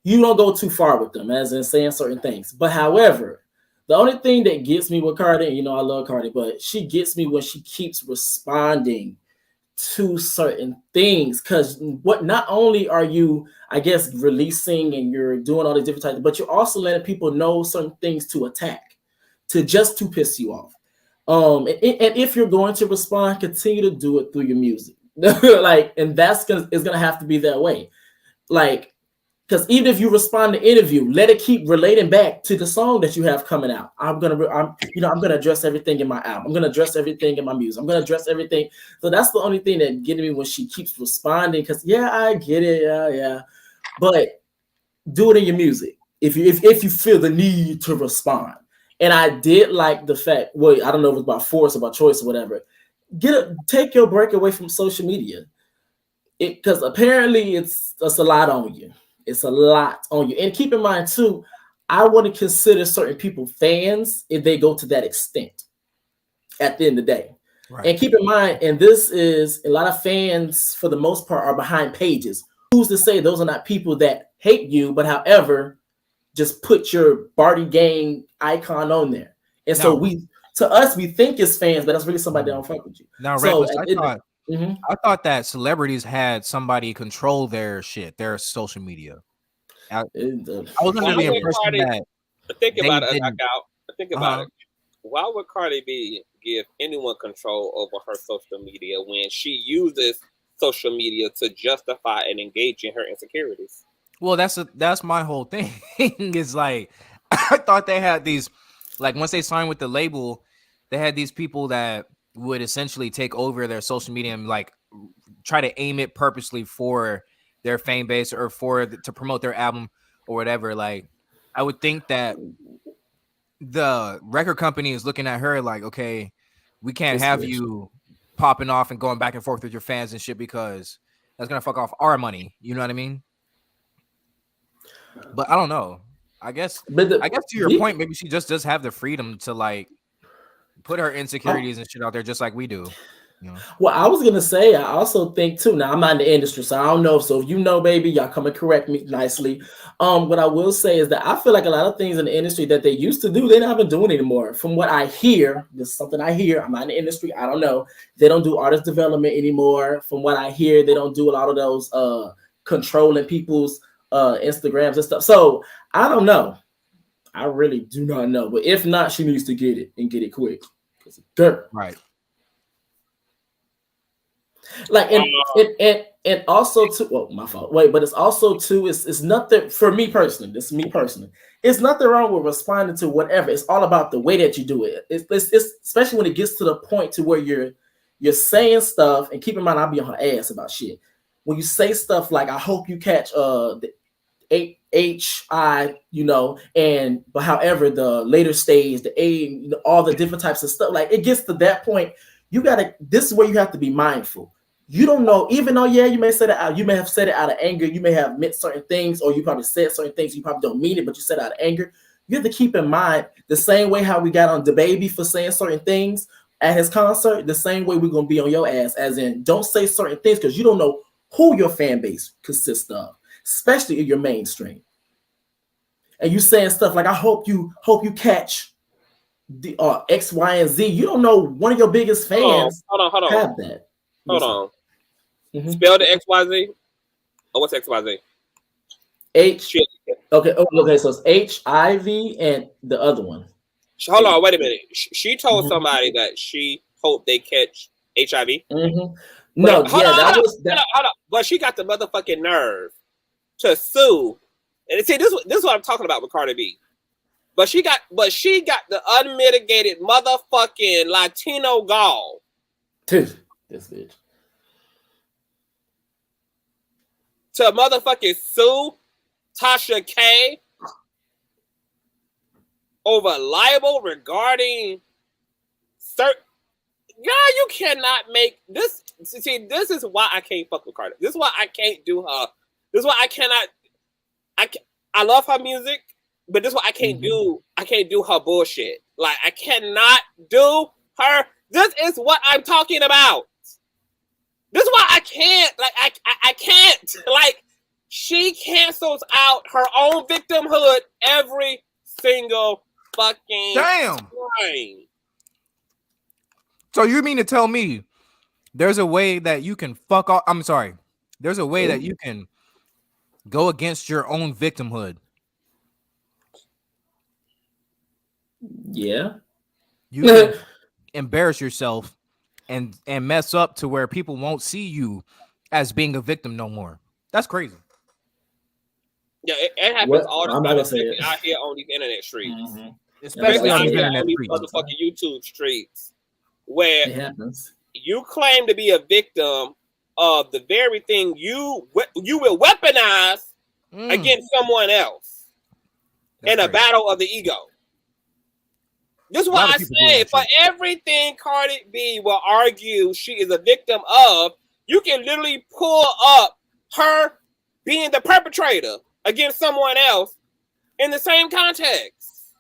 A: you don't go too far with them, as in saying certain things. But however, the only thing that gets me with Cardi, and you know I love Cardi, but she gets me when she keeps responding to certain things. Because what not only are you, I guess, releasing and you're doing all these different types, but you're also letting people know certain things to attack, to piss you off. And if you're going to respond, continue to do it through your music. Like, and it's gonna have to be that way. Like, because even if you respond to interview, let it keep relating back to the song that you have coming out. I'm gonna address everything in my album. I'm gonna address everything in my music. I'm gonna address everything. So that's the only thing that getting me when she keeps responding. Because yeah, I get it, yeah, but do it in your music if you feel the need to respond. And I did like the fact. Well, I don't know if it's about force or about choice or whatever. Take your break away from social media. Because apparently it's a lot on you. It's a lot on you. And keep in mind, too, I want to consider certain people fans if they go to that extent at the end of the day. Right. And keep in mind, and this is a lot of fans, for the most part, are behind pages. Who's to say those are not people that hate you, but however, just put your Barty Gang icon on there. And so to us, we think it's fans, but that's really somebody that don't fuck with you.
C: Now, Reckless, I thought that celebrities had somebody control their shit, their social media. I was under the impression that.
B: Think about it. Why would Cardi B give anyone control over her social media when she uses social media to justify and engage in her insecurities?
C: Well, that's my whole thing. Is like, I thought they had these, like, once they signed with the label, they had these people that would essentially take over their social media and like try to aim it purposely for their fan base or to promote their album or whatever. Like, I would think that the record company is looking at her like, okay, we can't have you popping off and going back and forth with your fans and shit because that's gonna fuck off our money. You know what I mean? But I don't know. I guess to your point, maybe she just does have the freedom to like put her insecurities and shit out there just like we do. You know?
A: Well, I was gonna say, I also think too. Now I'm not in the industry, so I don't know. So if you know, baby, y'all come and correct me nicely. What I will say is that I feel like a lot of things in the industry that they used to do, they're not even doing anymore. From what I hear, this is something I hear. I'm not in the industry. I don't know. They don't do artist development anymore. From what I hear, they don't do a lot of those controlling people's Instagrams and stuff. So I don't know. I really do not know. But if not, she needs to get it and get it quick. Because it's dirt.
C: Right.
A: Like and also too, well, my fault. Wait, but it's also too, it's nothing for me personally. This is me personally. It's nothing wrong with responding to whatever. It's all about the way that you do it. It's especially when it gets to the point to where you're saying stuff, and keep in mind I'll be on her ass about shit. When you say stuff like, I hope you catch the HI, but however the later stage, the A, all the different types of stuff, like it gets to that point, this is where you have to be mindful. You don't know, even though, you may say that out, you may have said it out of anger, you may have meant certain things, or you probably said certain things, you probably don't mean it, but you said it out of anger. You have to keep in mind the same way how we got on DaBaby for saying certain things at his concert, the same way we're going to be on your ass, as in don't say certain things because you don't know who your fan base consists of, especially if you're mainstream. And you saying stuff like, I hope you catch the X, Y, and Z. You don't know one of your biggest fans
B: hold on.
A: have that.
B: Hold on. Mm-hmm. Spell the XYZ. Oh, what's XYZ?
A: H. Okay. So it's HIV and the other one.
B: Hold on. Wait a minute. She told somebody that she hoped they catch HIV.
A: Mm-hmm.
B: Hold on. But she got the motherfucking nerve to sue. And see, this is what I'm talking about with Cardi B. But she got the unmitigated motherfucking Latino gall.
A: This bitch.
B: To motherfucking sue Tasha K over libel regarding certain. Yeah, you cannot make this. See, this is why I can't fuck with Cardi. This is why I can't do her. This is why I cannot. I love her music, but this is why I can't do. I can't do her bullshit. Like, I cannot do her. This is what I'm talking about. This is why I can't. Like, I can't. Like, She cancels out her own victimhood every single fucking time.
C: So you mean to tell me there's a way that you can fuck off? I'm sorry. There's a way that you can go against your own victimhood.
A: Yeah.
C: You can embarrass yourself and mess up to where people won't see you as being a victim no more. That's crazy.
B: Yeah, it happens all the time, especially out here on these internet streets.
A: Mm-hmm.
C: Especially on these internet
B: on these
C: streets.
B: motherfucking YouTube streets, where
A: it happens.
B: You claim to be a victim of the very thing you will weaponize against someone else in a battle of the ego. This is why I say for everything Cardi B will argue she is a victim of, you can literally pull up her being the perpetrator against someone else in the same context.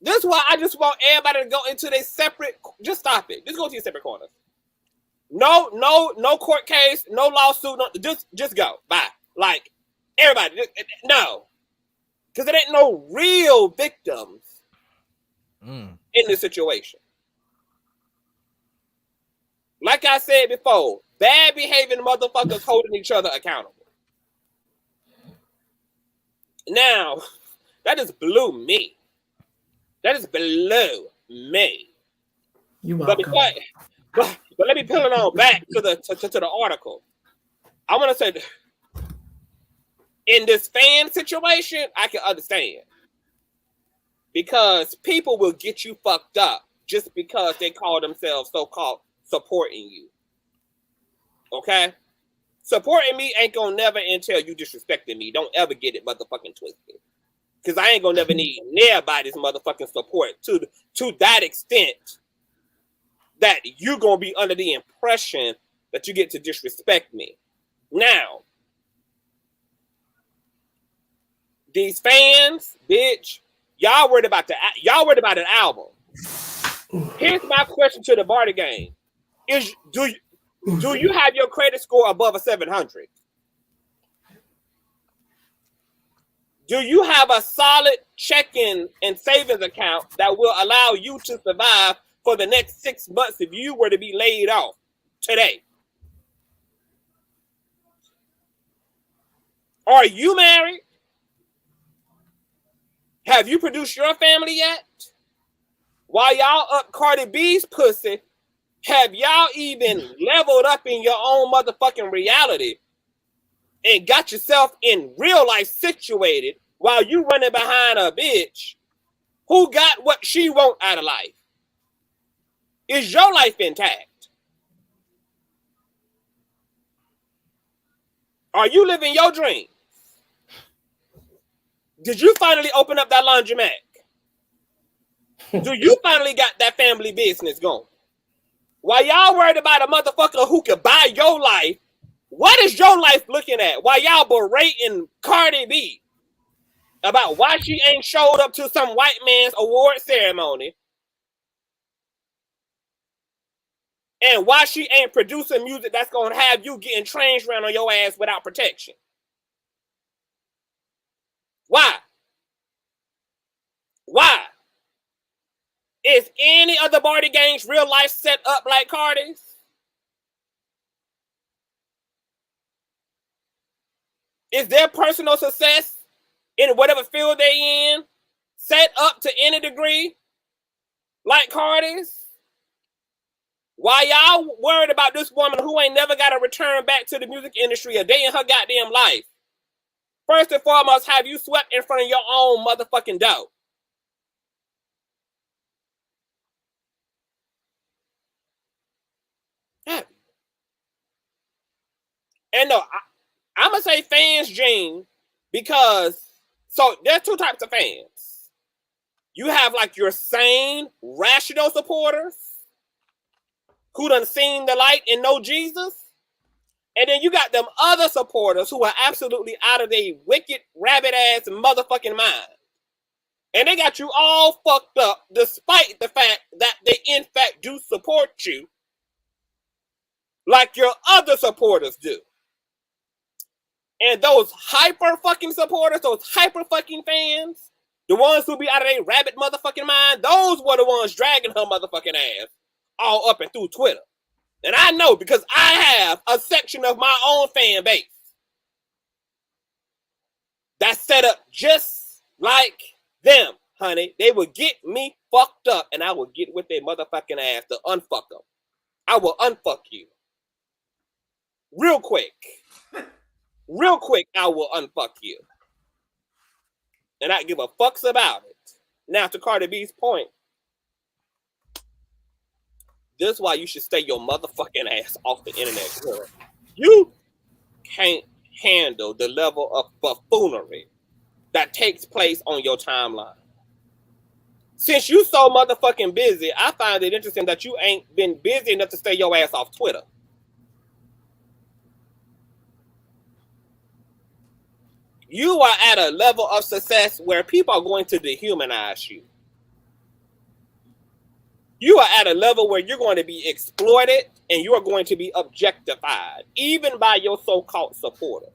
B: This is why I just want everybody to go into their separate. Just stop it. Just go to your separate corners. No court case, no lawsuit. No, just go. Bye. Like everybody, no, because there ain't no real victims in this situation. Like I said before, bad behaving motherfuckers holding each other accountable. Now, that just blew me. That just blew me.
A: You welcome.
B: But let me peel it on back to the article. I want to say, in this fan situation, I can understand. Because people will get you fucked up just because they call themselves so-called supporting you. Okay? Supporting me ain't gonna never entail you disrespecting me. Don't ever get it motherfucking twisted. Because I ain't gonna never need nobody's motherfucking support to that extent that you're gonna be under the impression that you get to disrespect me. Now, these fans, bitch, y'all worried about an album. Here's my question to the Barty game: do you have your credit score above a 700? Do you have a solid checking and savings account that will allow you to survive for the next 6 months if you were to be laid off today? Are you married? Have you produced your family yet? While y'all up Cardi B's pussy, have y'all even leveled up in your own motherfucking reality and got yourself in real life situated while you running behind a bitch who got what she want out of life? Is your life intact? Are you living your dream? Did you finally open up that laundromat? Do you finally got that family business going? While y'all worried about a motherfucker who could buy your life, what is your life looking at? While y'all berating Cardi B about why she ain't showed up to some white man's award ceremony and why she ain't producing music that's going to have you getting trains around on your ass without protection. Why? Why? Is any other Barty gangs real life set up like Cardi's? Is their personal success in whatever field they in set up to any degree like Cardi's? Why y'all worried about this woman who ain't never got to return back to the music industry a day in her goddamn life? First and foremost, have you swept in front of your own motherfucking door? And no, I'm going to say fans, Gene, because, so there's two types of fans. You have like your sane, rational supporters who done seen the light and know Jesus. And then you got them other supporters who are absolutely out of their wicked, rabbit-ass motherfucking mind. And they got you all fucked up despite the fact that they in fact do support you like your other supporters do. And those hyper fucking supporters, those hyper fucking fans, the ones who be out of their rabbit motherfucking mind, those were the ones dragging her motherfucking ass all up and through Twitter. And I know because I have a section of my own fan base that's set up just like them, honey. They will get me fucked up and I will get with their motherfucking ass to unfuck them. I will unfuck you. Real quick. Real quick, I will unfuck you. And I give a fucks about it. Now, to Cardi B's point, this is why you should stay your motherfucking ass off the internet, girl. You can't handle the level of buffoonery that takes place on your timeline. Since you so motherfucking busy, I find it interesting that you ain't been busy enough to stay your ass off Twitter. You are at a level of success where people are going to dehumanize you. You are at a level where you're going to be exploited and you are going to be objectified, even by your so-called supporters.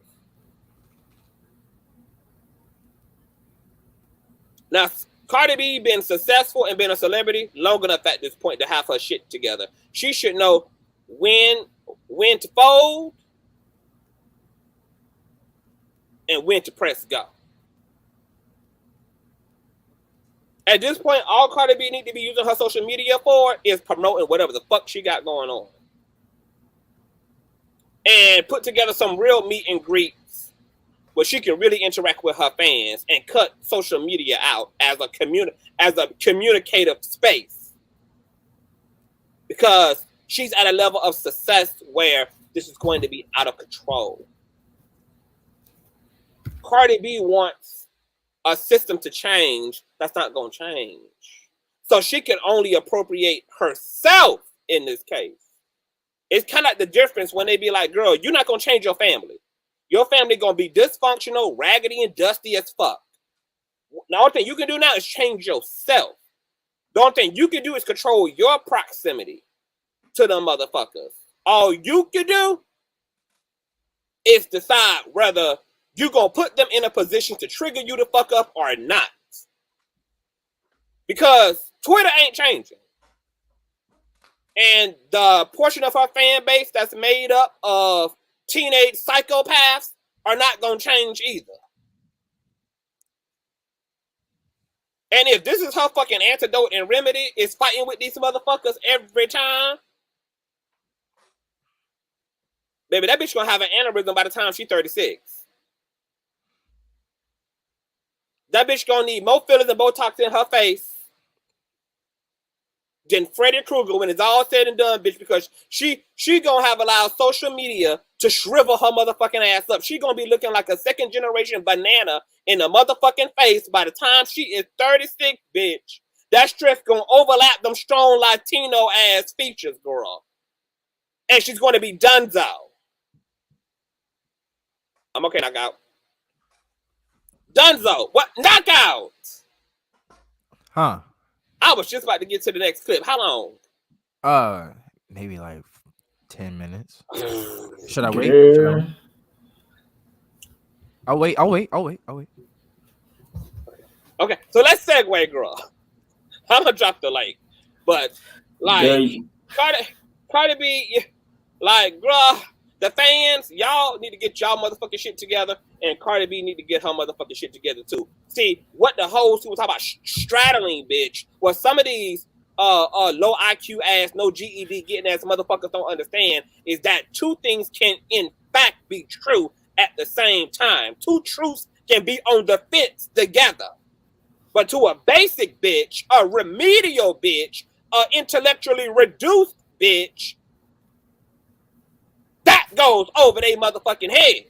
B: Now, Cardi B been successful and been a celebrity long enough at this point to have her shit together. She should know when to fold and when to press go. At this point, all Cardi B need to be using her social media for is promoting whatever the fuck she got going on. And put together some real meet and greets where she can really interact with her fans and cut social media out as a communicative space. Because she's at a level of success where this is going to be out of control. Cardi B wants a system to change that's not going to change. So she can only appropriate herself in this case. It's kind of like the difference when they be like, girl, you're not going to change your family. Your family going to be dysfunctional, raggedy, and dusty as fuck. The only thing you can do now is change yourself. The only thing you can do is control your proximity to them motherfuckers. All you can do is decide whether you're going to put them in a position to trigger you to fuck up or not. Because Twitter ain't changing. And the portion of her fan base that's made up of teenage psychopaths are not going to change either. And if this is her fucking antidote and remedy, is fighting with these motherfuckers every time, baby, that bitch gonna have an aneurysm by the time she's 36. That bitch gonna need more fillers and Botox in her face than Freddy Krueger when it's all said and done, bitch, because she gonna have allowed social media to shrivel her motherfucking ass up. She gonna be looking like a second generation banana in the motherfucking face by the time she is 36, bitch. That stress gonna overlap them strong Latino ass features, girl. And she's gonna be donezo. I'm okay, knockout. Dunzo, what? Knockout!
C: Huh?
B: I was just about to get to the next clip. How long?
C: Maybe like 10 minutes. Should I wait?
A: Girl.
C: I'll wait.
B: Okay, so let's segue, girl. I'm gonna drop the link, but like Cardi B, like, girl, the fans, y'all need to get y'all motherfucking shit together, and Cardi B need to get her motherfucking shit together too. See, what the whole people talk about straddling, bitch, what some of these low IQ ass, no GED getting ass motherfuckers don't understand is that two things can in fact be true at the same time. Two truths can be on the fence together. But to a basic bitch, a remedial bitch, a intellectually reduced bitch, that goes over their motherfucking head.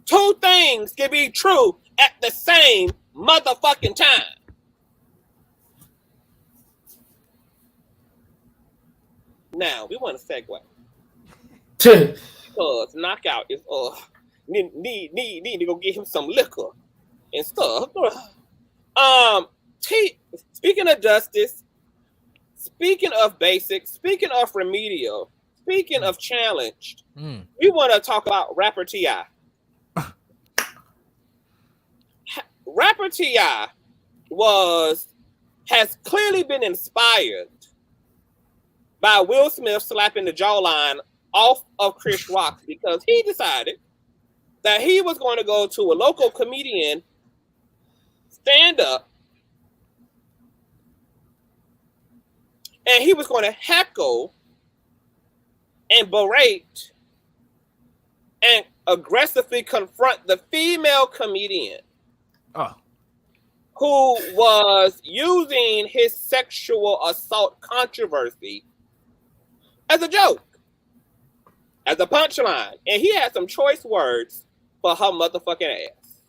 B: Two things can be true at the same motherfucking time. Now, we want to segue. Because Knockout is need to go get him some liquor and stuff. Speaking of justice, speaking of basic, speaking of remedial, speaking of challenged, we want to talk about rapper T.I. Rapper T.I. has clearly been inspired by Will Smith slapping the jawline off of Chris Rock because he decided that he was going to go to a local comedian stand up and he was going to heckle and berate and aggressively confront the female comedian who was using his sexual assault controversy as a joke, as a punchline. And he had some choice words for her motherfucking ass.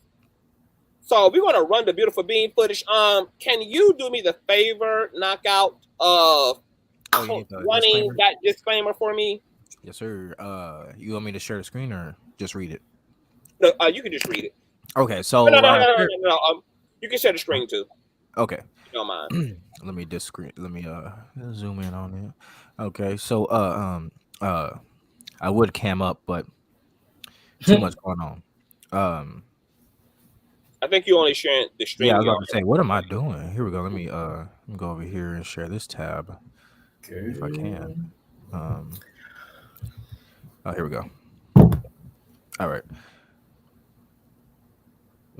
B: So we're going to run the beautiful bean footage. Can you do me the favor, knockout, of running that disclaimer for me?
C: Yes, sir. You want me to share the screen or just read it?
B: No, you can just read it.
C: Okay, so
B: no. You can share the screen too.
C: Okay.
B: If you don't mind.
C: Let me zoom in on it. Okay, so I would cam up, but too much going on. I
B: think you only sharing the screen.
C: Yeah, I was about to say, what am I doing? Here we go. Let me go over here and share this tab. Okay. If I can. Here we go. All right.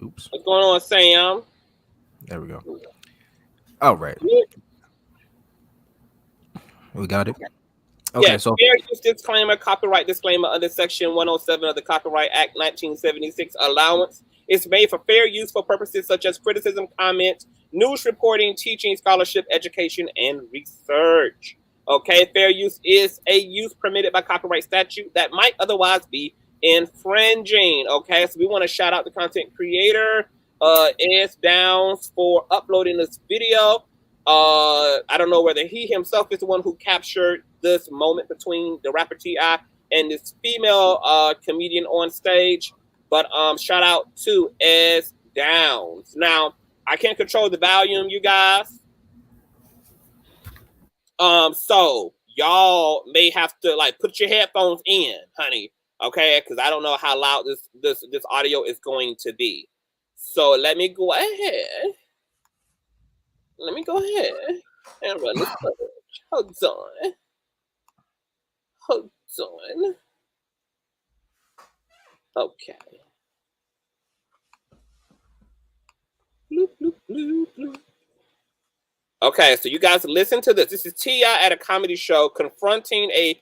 C: Oops.
B: What's going on, Sam?
C: There we go. All right. We got it. Okay, so
B: fair use disclaimer, copyright disclaimer under Section 107 of the Copyright Act 1976 allowance. It's made for fair use for purposes such as criticism, comment, news reporting, teaching, scholarship, education, and research. Okay, fair use is a use permitted by copyright statute that might otherwise be infringing. Okay, so we want to shout out the content creator, S Downs, for uploading this video. I don't know whether he himself is the one who captured this moment between the rapper T.I. and this female comedian on stage, but shout out to S Downs. Now, I can't control the volume, you guys. So y'all may have to put your headphones in, honey. Okay, because I don't know how loud this audio is going to be. So let me go ahead. And run this footage. Hold on. Okay. Bloop, bloop, bloop, bloop. Okay, so you guys listen to this. This is T.I. at a comedy show confronting a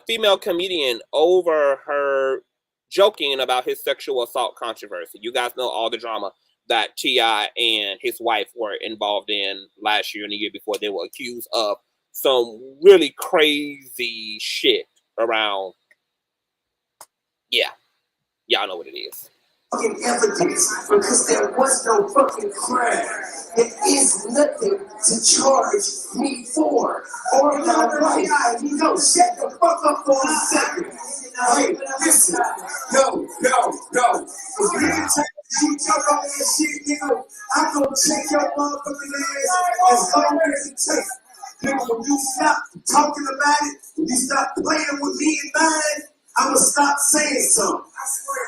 B: female comedian over her joking about his sexual assault controversy. You guys know all the drama that T.I. and his wife were involved in last year and the year before. They were accused of some really crazy shit around. Yeah, y'all know what it is.
A: Fucking evidence, because there was no fucking crime. There is nothing to charge me for. Or not right. No, shut the fuck up for a second. Hey, listen. Go. If you can take you jump on this shit, nigga, I'm gonna check your motherfucking ass as long as it takes. Nigga, when you stop talking about it, when you stop playing with me and mine, I'ma stop saying something.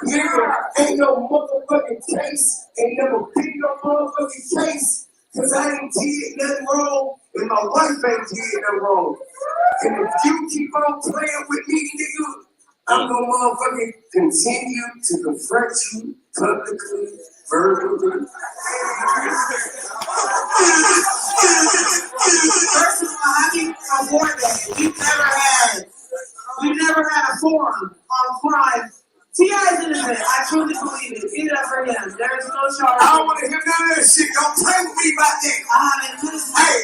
A: Nigga, ain't no motherfucking case. Ain't never been no motherfucking case. Cause I ain't did nothing wrong, and my wife ain't did nothing wrong. And if you keep on playing with me, nigga, I'm gonna motherfucking continue to confront you publicly, verbally. First of all, I need to avoid that. We never had a forum on crime. T.I. is innocent. I truly believe it. Give it up for him. There is no charge. I don't want to hear none of that shit. Don't play with me about that. Hey.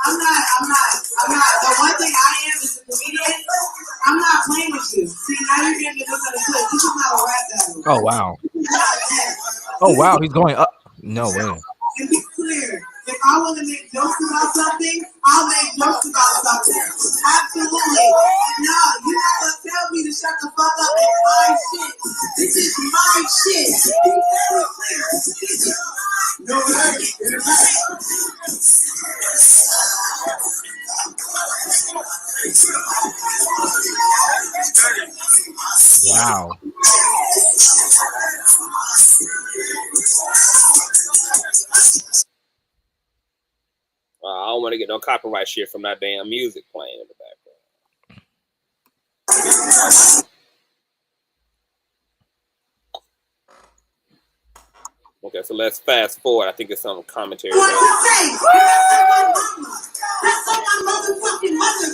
A: I'm not. The one thing I am is a comedian. I'm not playing with you. See, now you're getting to look at the clip. This is not a rap battle.
C: Oh, wow. Oh, wow. He's going up. No way.
A: And be clear. If I want to make jokes about something, I'll make jokes about something. Absolutely. No, you're not going to tell me to shut the fuck up. It's my shit. This is my shit. Be very clear. No,
B: I don't want to get no copyright shit from that damn music playing in the background. Okay, so let's fast forward. I think it's some commentary.
A: What you say? That's on my motherfucking mother.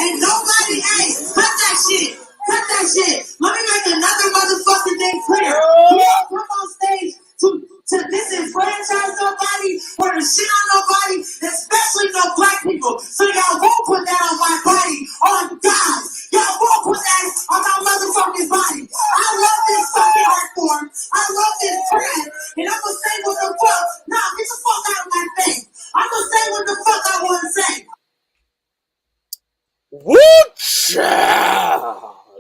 A: And nobody, hey, cut that shit. Cut that shit. Let me make another motherfucking thing clear. You don't come on stage to disenfranchise nobody or to shit on nobody, especially no black people. So y'all won't put that on my body. On God. Y'all won't put that on my motherfucking body. I love this fucking art form. I love this brand. And I'm gonna say what the fuck. Nah, get the fuck out of my face. I'm gonna say what the fuck I want to say.
B: Woo!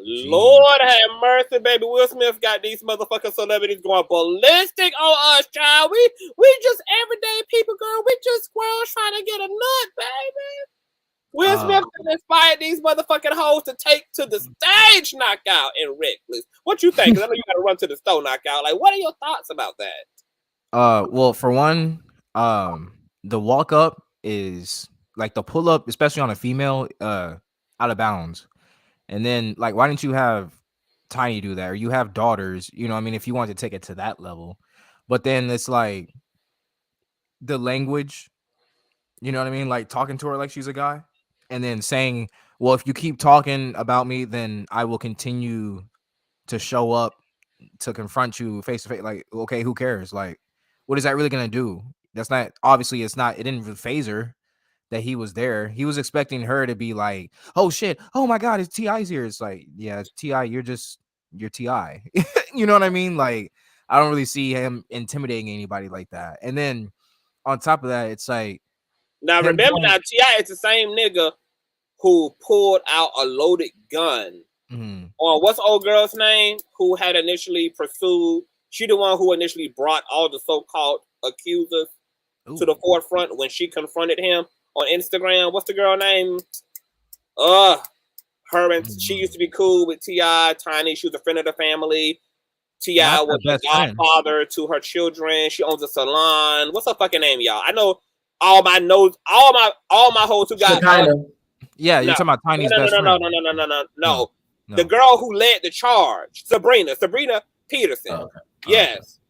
B: Lord have mercy, baby. Will Smith got these motherfucking celebrities going ballistic on us, child. We just everyday people, girl. We just squirrels trying to get a nut, baby. Will Smith inspired these motherfucking hoes to take to the stage knockout and reckless. What you think? 'Cause I know you gotta run to the store knockout. Like, what are your thoughts about that?
C: Well, for one, the walk up is like the pull up, especially on a female, out of bounds. And then, like, why didn't you have Tiny do that? Or you have daughters, you know what I mean, if you want to take it to that level. But then it's like the language, you know what I mean? Like talking to her like she's a guy. And then saying, well, if you keep talking about me, then I will continue to show up to confront you face to face. Like, okay, who cares? Like, what is that really gonna do? That's not, obviously it's not, it didn't really phase her that he was there. He was expecting her to be like, oh shit, oh my god, it's T.I.'s here. It's like, yeah, T.I., you're T.I. You know what I mean? Like, I don't really see him intimidating anybody like that. And then on top of that, it's like,
B: now remember, now T.I. is the same nigga who pulled out a loaded gun on what's the old girl's name who had initially pursued. She the one who initially brought all the so-called accusers to the forefront when she confronted him on Instagram. What's the girl name? Her and she used to be cool with T.I. Tiny. She was a friend of the family. T.I. was the godfather to her children. She owns a salon. What's her fucking name, y'all? I know all my hoes who got
C: yeah, you're talking about Tiny's best friend.
B: No. The girl who led the charge, Sabrina Peterson. Oh, okay. Yes.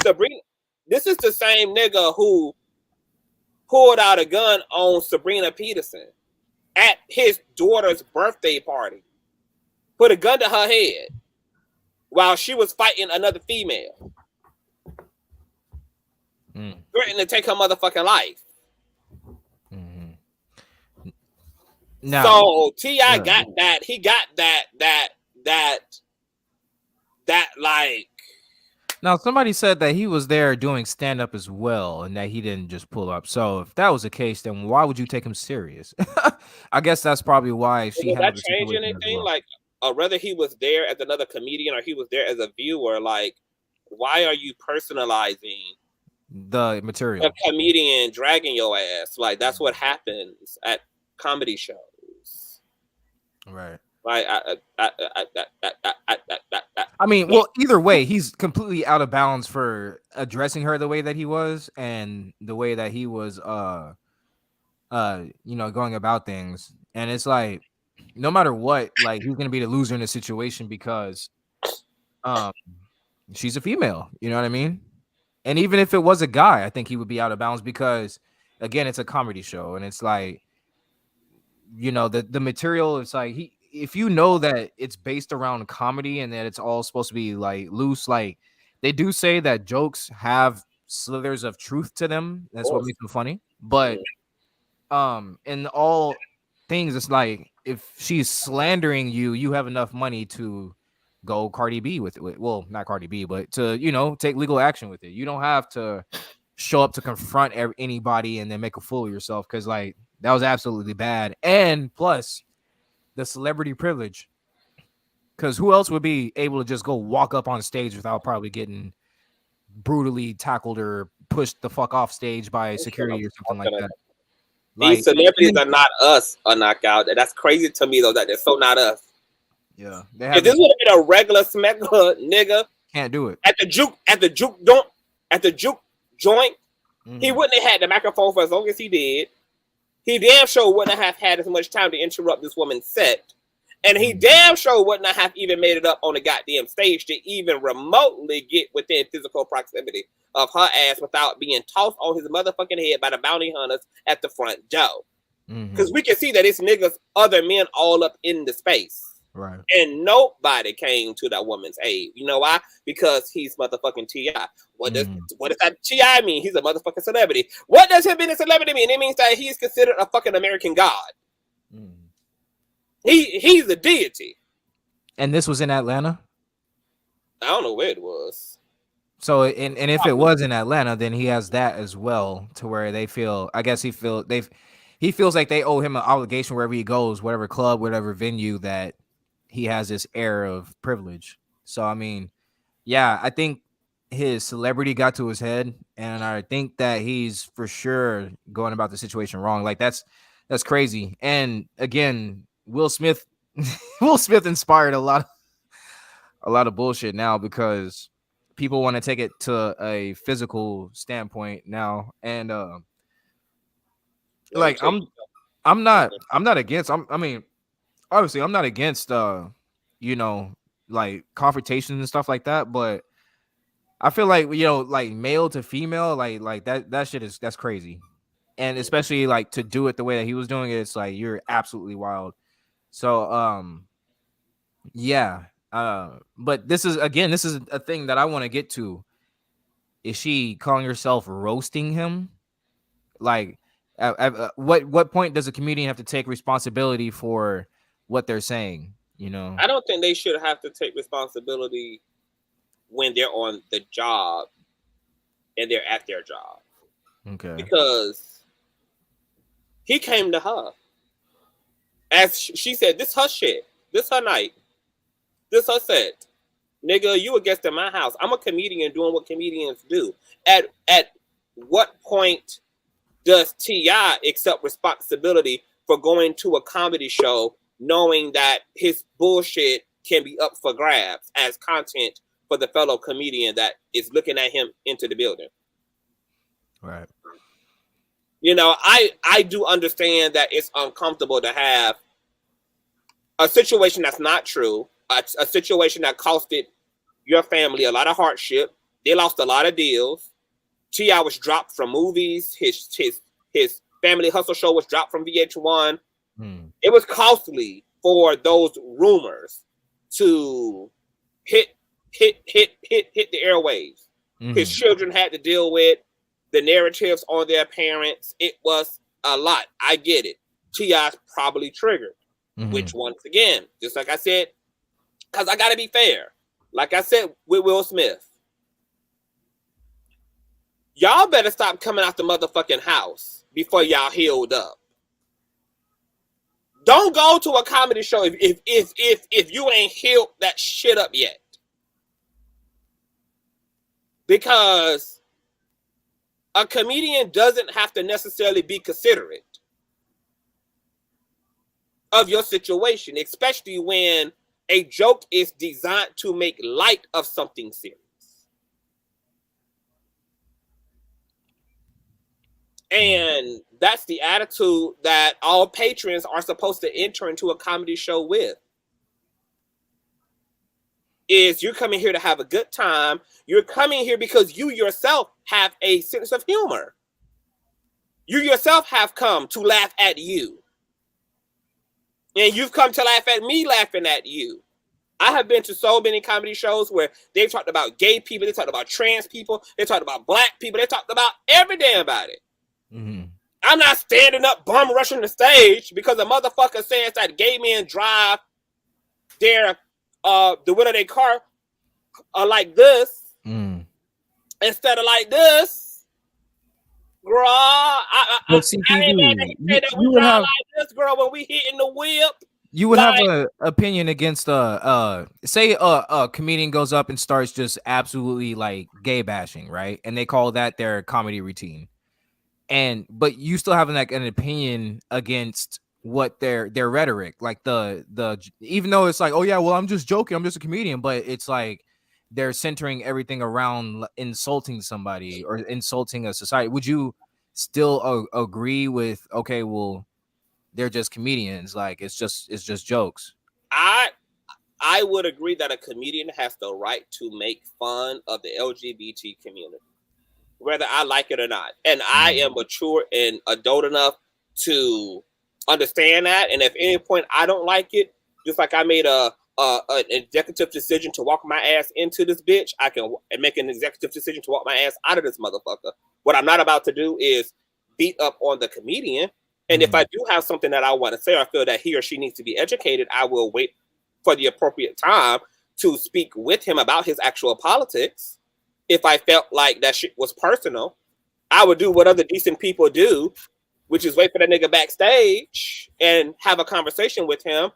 B: Sabrina. This is the same nigga who pulled out a gun on Sabrina Peterson at his daughter's birthday party. Put a gun to her head while she was fighting another female. Threatening to take her motherfucking life. Now, so T.I. got that. He got that like.
C: Now, somebody said that he was there doing stand-up as well and that he didn't just pull up. So if that was the case, then why would you take him serious? I guess that's probably why she had.
B: Did that change anything? Well. Like, whether he was there as another comedian or he was there as a viewer, like, why are you personalizing
C: the material?
B: A comedian dragging your ass. Like, that's what happens at comedy shows.
C: Right.
B: Like,
C: I mean, well, either way, he's completely out of bounds for addressing her the way that he was and the way that he was, going about things. And it's like, no matter what, like, he's gonna be the loser in the situation because, she's a female. You know what I mean? And even if it was a guy, I think he would be out of bounds because, again, it's a comedy show, and it's like, you know, the material. It's like if you know that it's based around comedy and that it's all supposed to be like loose, like they do say that jokes have slithers of truth to them. That's what makes them funny. But in all things, it's like if she's slandering you, you have enough money to go Cardi B with it. Well, not Cardi B, but to, you know, take legal action with it. You don't have to show up to confront anybody and then make a fool of yourself, because like that was absolutely bad. And plus the celebrity privilege, because who else would be able to just go walk up on stage without probably getting brutally tackled or pushed the fuck off stage by security or something like that?
B: These celebrities are not us, a knockout. That's crazy to me, though, that they're so not us.
C: Yeah, they
B: If this
C: haven't.
B: would have been a regular smegular nigga
C: Can't do it.
B: at the juke joint, he wouldn't have had the microphone for as long as he did. He damn sure wouldn't have had as much time to interrupt this woman's set. And he damn sure wouldn't have even made it up on the goddamn stage to even remotely get within physical proximity of her ass without being tossed on his motherfucking head by the bounty hunters at the front door. Because we can see that it's niggas, other men all up in the space.
C: Right.
B: And nobody came to that woman's aid. You know why? Because he's motherfucking T.I. What does that T.I. mean? He's a motherfucking celebrity. What does him being a celebrity mean? It means that he's considered a fucking American god. He's a deity.
C: And this was in Atlanta?
B: I don't know where it was.
C: So and if it was in Atlanta, then he has that as well, to where they feel, I guess he feels like they owe him an obligation wherever he goes, whatever club, whatever venue, that he has this air of privilege. So I mean, yeah, I think his celebrity got to his head, and I think that he's for sure going about the situation wrong. Like that's crazy. And again, Will Smith inspired a lot of bullshit now, because people want to take it to a physical standpoint now. And like I'm not against, I mean, obviously I'm not against you know, like confrontations and stuff like that, but I feel like, you know, like male to female, like that shit that's crazy. And especially like to do it the way that he was doing it, it's like you're absolutely wild. So yeah. But this is a thing that I want to get to. Is she calling herself roasting him? Like, what point does a comedian have to take responsibility for what they're saying? You know,
B: I don't think they should have to take responsibility when they're on the job and they're at their job.
C: Okay.
B: Because he came to her. As she said, this her shit. This her night. This her set. Nigga, you a guest in my house. I'm a comedian doing what comedians do. At what point does T.I. accept responsibility for going to a comedy show knowing that his bullshit can be up for grabs as content for the fellow comedian that is looking at him into the building?
C: Right.
B: You know, I do understand that it's uncomfortable to have a situation that's not true, a situation that costed your family a lot of hardship. They lost a lot of deals. T.I. was dropped from movies. His Family Hustle show was dropped from VH1. It was costly for those rumors to hit the airwaves. His children had to deal with the narratives on their parents. It was a lot. I get it. T.I.'s probably triggered. Which, once again, just like I said, because I got to be fair. Like I said with Will Smith, y'all better stop coming out the motherfucking house before y'all healed up. Don't go to a comedy show if you ain't healed that shit up yet. Because a comedian doesn't have to necessarily be considerate of your situation, especially when a joke is designed to make light of something serious. And that's the attitude that all patrons are supposed to enter into a comedy show with. Is you're coming here to have a good time. You're coming here because you yourself have a sense of humor. You yourself have come to laugh at you. And you've come to laugh at me laughing at you. I have been to so many comedy shows where they've talked about gay people, they talked about trans people, they talked about black people, they talked about every damn about it. I'm not standing up bum rushing the stage because a motherfucker says that gay men drive their the wheel of their car like this instead of like this. Girl, I didn't say that we drive like this, girl, when we hitting the whip.
C: You would have an opinion against say a comedian goes up and starts just absolutely like gay bashing, right? And they call that their comedy routine. But you still have like an opinion against what their rhetoric, like the even though it's like, oh yeah, well, I'm just joking, I'm just a comedian, but it's like they're centering everything around insulting somebody or insulting a society. Would you still agree with, okay, well, they're just comedians, like it's just jokes?
B: I would agree that a comedian has the right to make fun of the LGBT community, whether I like it or not. And I am mature and adult enough to understand that. And if at any point I don't like it, just like I made an executive decision to walk my ass into this bitch, I can make an executive decision to walk my ass out of this motherfucker. What I'm not about to do is beat up on the comedian. And if I do have something that I want to say, or I feel that he or she needs to be educated, I will wait for the appropriate time to speak with him about his actual politics. If I felt like that shit was personal, I would do what other decent people do, which is wait for that nigga backstage and have a conversation with him.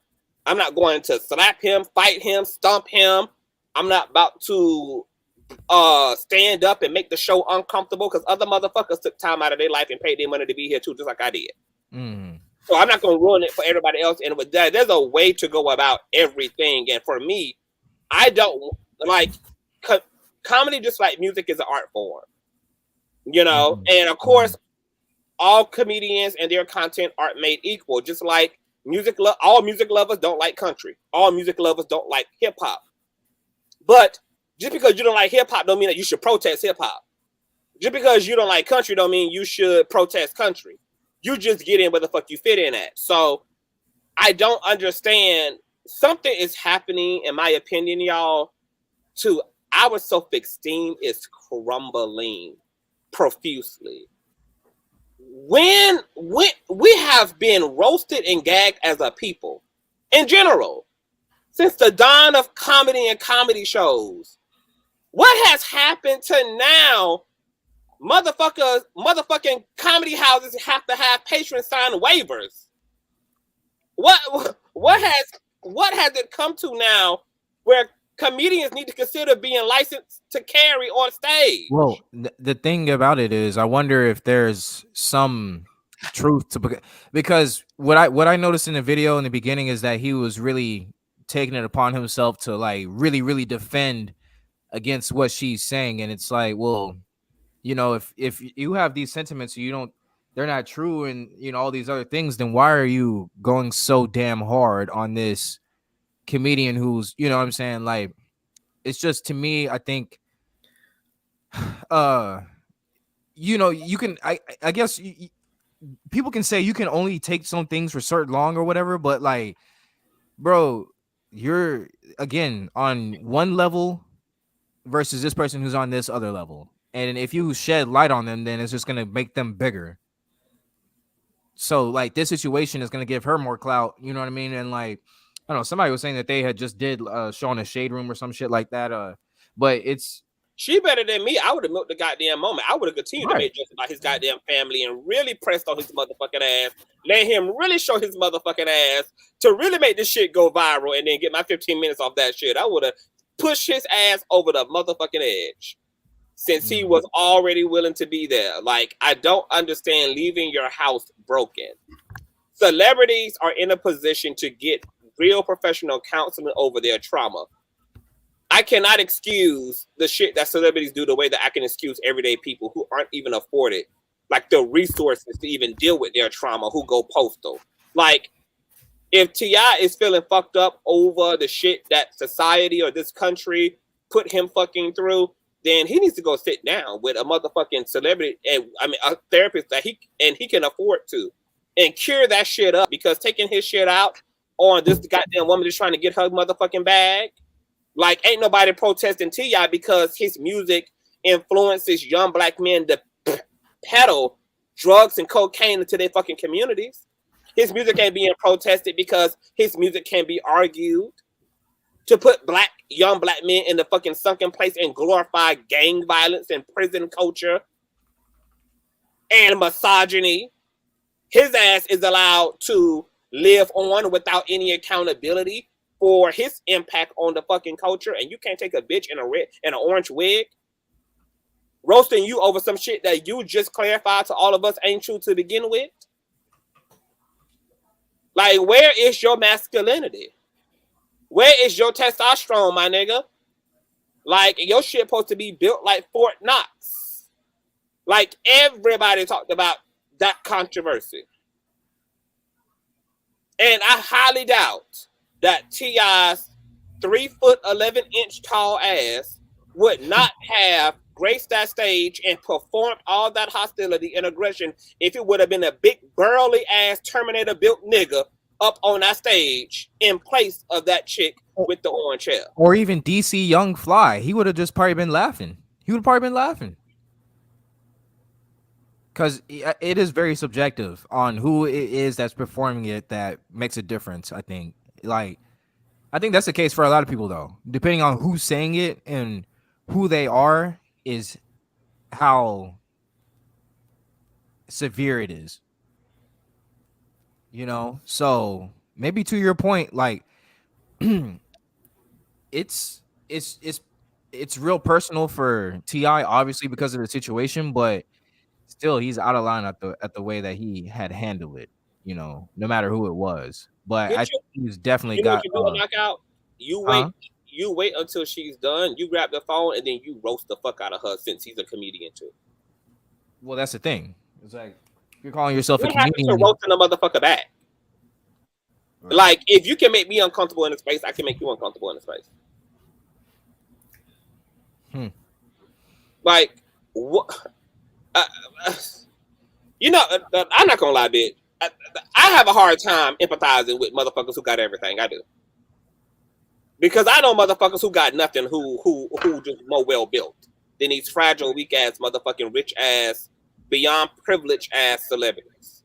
B: I'm not going to slap him, fight him, stomp him. I'm not about to stand up and make the show uncomfortable, because other motherfuckers took time out of their life and paid their money to be here too, just like I did. So I'm not going to ruin it for everybody else. And with that, there's a way to go about everything. And for me, I don't like comedy, just like music, is an art form, you know. And of course, all comedians and their content aren't made equal. Just like all music lovers don't like country. All music lovers don't like hip hop. But just because you don't like hip hop don't mean that you should protest hip hop. Just because you don't like country don't mean you should protest country. You just get in where the fuck you fit in at. So I don't understand. Something is happening, in my opinion, y'all, to our self-esteem is crumbling profusely. When we have been roasted and gagged as a people, in general, since the dawn of comedy and comedy shows, what has happened to now? Motherfucking comedy houses have to have patrons sign waivers. What has it come to now where comedians need to consider being licensed to carry on stage?
C: Well, the thing about it is, I wonder if there's some truth to, because what I noticed in the video in the beginning is that he was really taking it upon himself to like really defend against what she's saying, and it's like, well, you know, if you have these sentiments, they're not true, and you know all these other things, then why are you going so damn hard on this comedian who's, you know what I'm saying? Like, it's just, to me, I think, you know, you can, I guess people can say you can only take some things for certain long or whatever, but like, bro, you're again on one level versus this person who's on this other level. And if you shed light on them, then it's just going to make them bigger. So like this situation is going to give her more clout. You know what I mean? And like, I don't know, somebody was saying that they had just did a show in a shade room or some shit like that. But it's,
B: she better than me. I would have milked the goddamn moment. I would have continued to make jokes about his goddamn family and really pressed on his motherfucking ass. Let him really show his motherfucking ass to really make this shit go viral and then get my 15 minutes off that shit. I would have pushed his ass over the motherfucking edge, since he was already willing to be there. Like, I don't understand leaving your house broken. Celebrities are in a position to get real professional counseling over their trauma. I cannot excuse the shit that celebrities do the way that I can excuse everyday people who aren't even afforded like the resources to even deal with their trauma, who go postal. Like, if T.I. is feeling fucked up over the shit that society or this country put him fucking through, then he needs to go sit down with a motherfucking celebrity, and I mean a therapist that he can afford to, and cure that shit up. Because taking his shit out on this goddamn woman just trying to get her motherfucking bag, like, ain't nobody protesting T.I. because his music influences young black men to peddle drugs and cocaine into their fucking communities. His music ain't being protested because his music can be argued to put young black men in the fucking sunken place and glorify gang violence and prison culture and misogyny. His ass is allowed to live on without any accountability for his impact on the fucking culture, and you can't take a bitch in an orange wig roasting you over some shit that you just clarified to all of us ain't true to begin with. Like, where is your masculinity? Where is your testosterone, my nigga? Like, your shit supposed to be built like Fort Knox. Like, everybody talked about that controversy. And I highly doubt that T.I.'s 3'11" tall ass would not have graced that stage and performed all that hostility and aggression if it would have been a big burly ass Terminator built nigga up on that stage in place of that chick with the orange hair.
C: Or even DC Young Fly. He would have just probably been laughing. He would have probably been laughing. Because it is very subjective on who it is that's performing it that makes a difference, I think. Like, I think that's the case for a lot of people, though. Depending on who's saying it and who they are is how severe it is. You know? So, maybe to your point, like, it's real personal for T.I., obviously, because of the situation, but still, he's out of line at the way that he had handled it, you know, no matter who it was. But I think he's definitely got
B: you know what you do, knockout? You wait until she's done, you grab the phone, and then you roast the fuck out of her since he's a comedian too.
C: Well, that's the thing. It's like, if you're calling yourself a
B: comedian, to roasting a motherfucker back. Right. Like, if you can make me uncomfortable in a space, I can make you uncomfortable in a space. Like, what? You know, I'm not gonna lie, bitch. I have a hard time empathizing with motherfuckers who got everything. I do, because I know motherfuckers who got nothing, who just more well built than these fragile, weak ass, motherfucking rich ass, beyond privileged ass celebrities.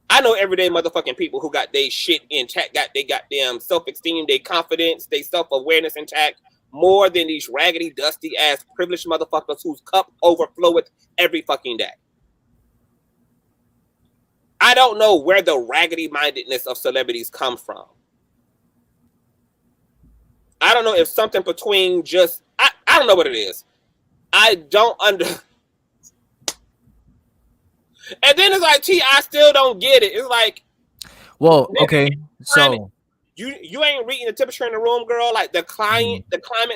B: I know everyday motherfucking people who got their shit intact, got they goddamn self-esteem, their confidence, their self-awareness intact, more than these raggedy, dusty ass privileged motherfuckers whose cup overfloweth every fucking day. I don't know where the raggedy mindedness of celebrities comes from. I don't know if something between just I don't know what it is. I don't under. And then it's like, I still don't get it. It's like,
C: well, okay, so
B: you ain't reading the temperature in the room, girl. Like the climate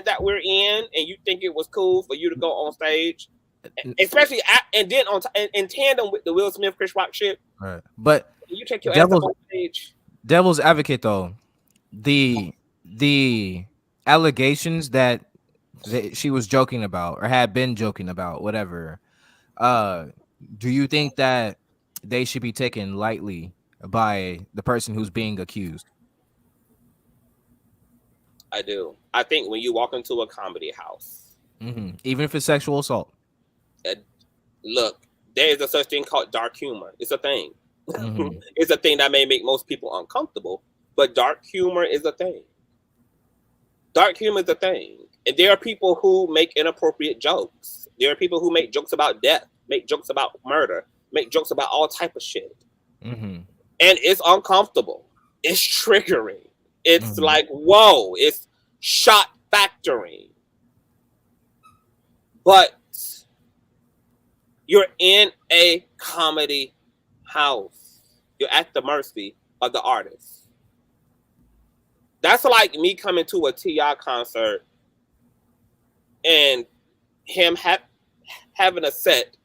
B: that we're in, and you think it was cool for you to go on stage, especially and then in tandem with the Will Smith, Chris Rock shit.
C: Right, but
B: you take your ass up on stage.
C: Devil's advocate, though, the allegations that she was joking about or had been joking about, whatever. Do you think that they should be taken lightly by the person who's being accused?
B: I do. I think when you walk into a comedy house,
C: even if it's sexual assault,
B: look, there is a such thing called dark humor. It's a thing. It's a thing that may make most people uncomfortable, but dark humor is a thing. Dark humor is a thing. And there are people who make inappropriate jokes. There are people who make jokes about death, make jokes about murder, make jokes about all type of shit. And it's uncomfortable. It's triggering. It's like, whoa, it's shot factoring. But you're in a comedy house. You're at the mercy of the artist. That's like me coming to a T.I. concert and him having a set,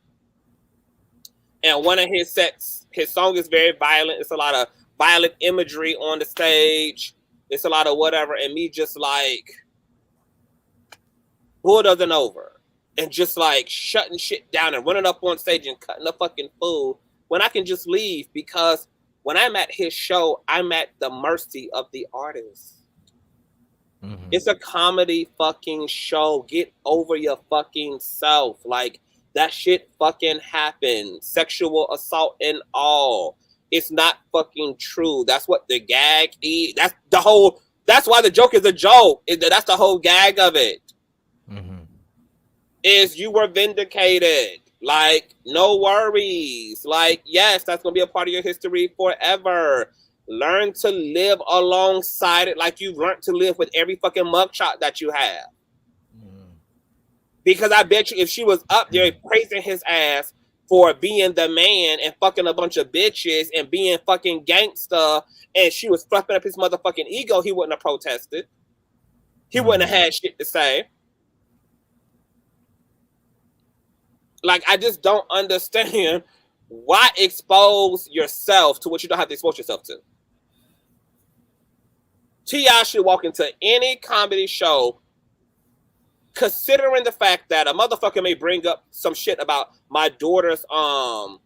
B: and one of his sets, his song is very violent. It's a lot of violent imagery on the stage. It's a lot of whatever, and me just like bulldozing over and just like shutting shit down and running up on stage and cutting a fucking fool when I can just leave, because when I'm at his show, I'm at the mercy of the artist. It's a comedy fucking show. Get over your fucking self. Like, that shit fucking happened. Sexual assault and all. It's not fucking true. That's what the gag is. That's why the joke is a joke. That's the whole gag of it. Is you were vindicated. Like, no worries. Like, yes, that's going to be a part of your history forever. Learn to live alongside it like you've learned to live with every fucking mugshot that you have. Because I bet you if she was up there praising his ass for being the man and fucking a bunch of bitches and being fucking gangster, and she was fluffing up his motherfucking ego, he wouldn't have protested. He wouldn't have had shit to say. Like, I just don't understand why expose yourself to what you don't have to expose yourself to. T.I. should walk into any comedy show considering the fact that a motherfucker may bring up some shit about my daughter's hymen,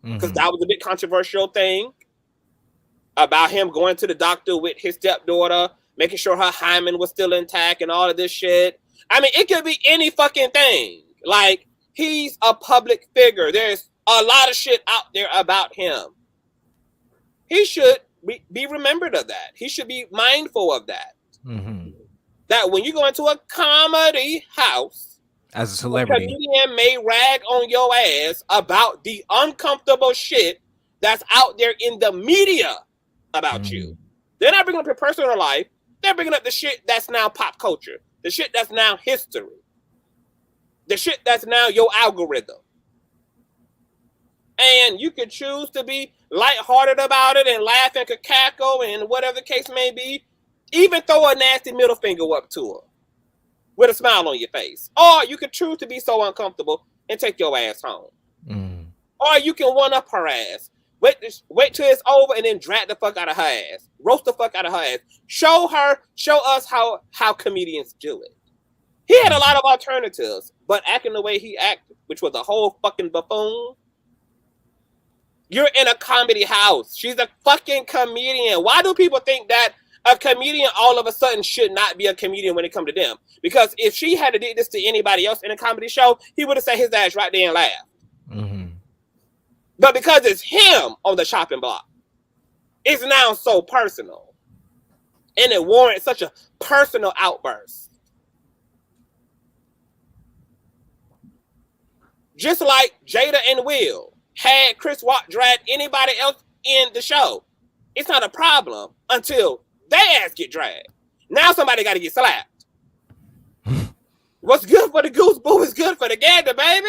B: because that was a big controversial thing about him going to the doctor with his stepdaughter, making sure her hymen was still intact and all of this shit. I mean, it could be any fucking thing. Like, he's a public figure. There's a lot of shit out there about him. He should be remembered of that. He should be mindful of that. That when you go into a comedy house,
C: as a celebrity,
B: a comedian may rag on your ass about the uncomfortable shit that's out there in the media about you. They're not bringing up your personal life. They're bringing up the shit that's now pop culture. The shit that's now history. The shit that's now your algorithm. And you could choose to be lighthearted about it and laugh and cackle and whatever the case may be. Even throw a nasty middle finger up to her with a smile on your face. Or you could choose to be so uncomfortable and take your ass home. Or you can one-up her ass. Wait till it's over and then drag the fuck out of her ass. Roast the fuck out of her ass. Show us how comedians do it. He had a lot of alternatives, but acting the way he acted, which was a whole fucking buffoon. You're in a comedy house. She's a fucking comedian. Why do people think that a comedian all of a sudden should not be a comedian when it comes to them? Because if she had to do this to anybody else in a comedy show, he would have said his ass right there and laughed. But because it's him on the chopping block, it's now so personal. And it warrants such a personal outburst. Just like Jada and Will had Chris Rock drag anybody else in the show. It's not a problem until their ass get dragged. Now somebody got to get slapped. What's good for the goose boo is good for the gander, baby.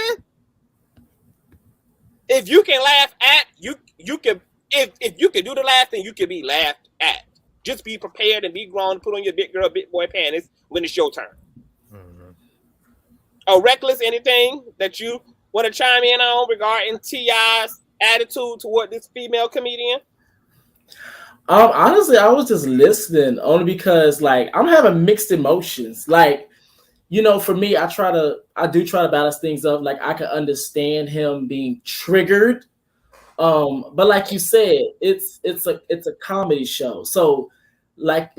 B: If you can laugh at, you can. If you can do the laughing, you can be laughed at. Just be prepared and be grown. Put on your big girl, big boy panties when it's your turn. Reckless, anything that you want to chime in on regarding T.I.'s attitude toward this female comedian?
A: Honestly, I was just listening only because, like, I'm having mixed emotions. Like, you know, for me, I do try to balance things up. Like, I can understand him being triggered, but like you said, it's a comedy show, so like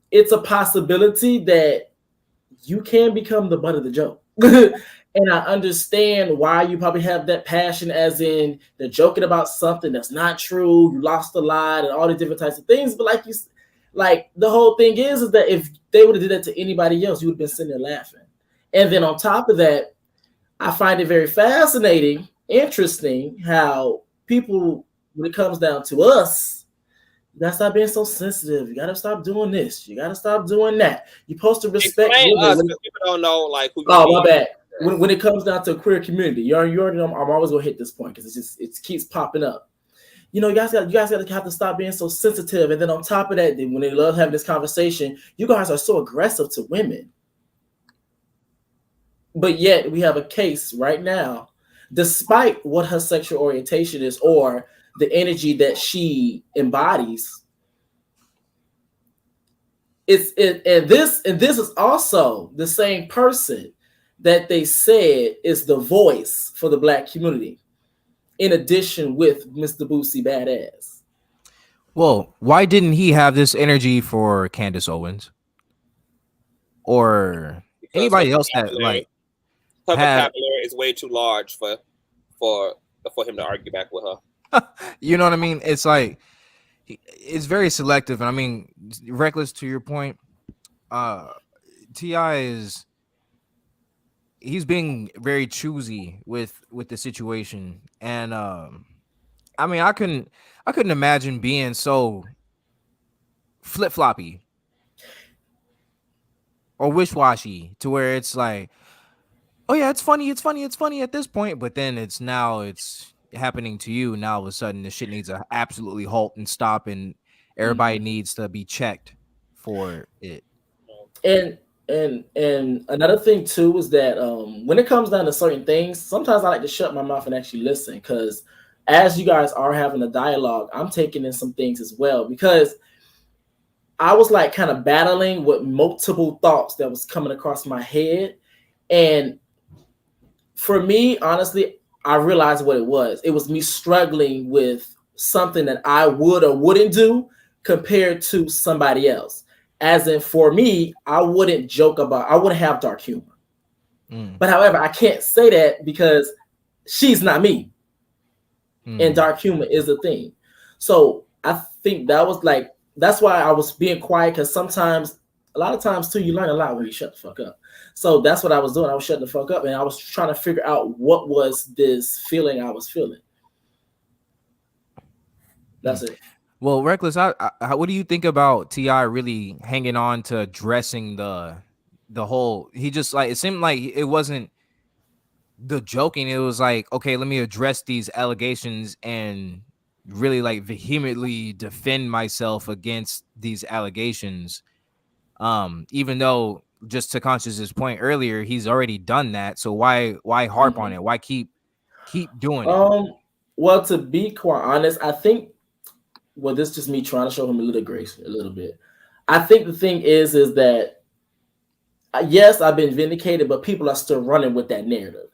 A: it's a possibility that you can become the butt of the joke. And I understand why you probably have that passion, as in they're joking about something that's not true. You lost a lot and all these different types of things. But like the whole thing is that if they would have did that to anybody else, you would have been sitting there laughing. And then on top of that, I find it very fascinating, interesting how people, when it comes down to us, you gotta stop being so sensitive. You gotta stop doing this. You gotta stop doing that. You're supposed to respect
B: us, because people don't know like who.
A: Oh, my bad. When it comes down to a queer community, you already know I'm always gonna hit this point because it keeps popping up. You know, you guys have to stop being so sensitive. And then on top of that, when they love having this conversation, you guys are so aggressive to women. But yet we have a case right now, despite what her sexual orientation is or the energy that she embodies. And this is also the same person that they said is the voice for the Black community, in addition with Mr. Boosie Badass.
C: Well, why didn't he have this energy for Candace Owens or anybody else that like
B: her vocabulary is way too large for him to argue back with her?
C: You know what I mean? It's like it's very selective, and I mean, Reckless, to your point, T.I. he's being very choosy with the situation, and I mean, I couldn't imagine being so flip-floppy or wish-washy to where it's like, oh yeah, it's funny at this point, but then it's happening to you. Now all of a sudden, the shit needs to absolutely halt and stop, and everybody needs to be checked for it.
A: And another thing too is that when it comes down to certain things, sometimes I like to shut my mouth and actually listen, because as you guys are having a dialogue, I'm taking in some things as well, because I was like kind of battling with multiple thoughts that was coming across my head. And for me, honestly, I realized what it was. It was me struggling with something that I would or wouldn't do compared to somebody else. As in, for me, I wouldn't have dark humor. But however, I can't say that because she's not me. And dark humor is a thing. So I think that's why I was being quiet, because a lot of times too, you learn a lot when you shut the fuck up. So that's what I was doing. I was shutting the fuck up, and I was trying to figure out what was this feeling I was feeling. That's it.
C: Well, Reckless, what do you think about T.I. really hanging on to addressing the whole? He just it seemed like it wasn't the joking. It was like, okay, let me address these allegations and really vehemently defend myself against these allegations. Even though, just to Consciouz's point earlier, he's already done that. So why harp on it? Why keep doing it?
A: Well, to be quite honest, I think, this is just me trying to show him a little grace, a little bit. I think the thing is that yes, I've been vindicated, but people are still running with that narrative.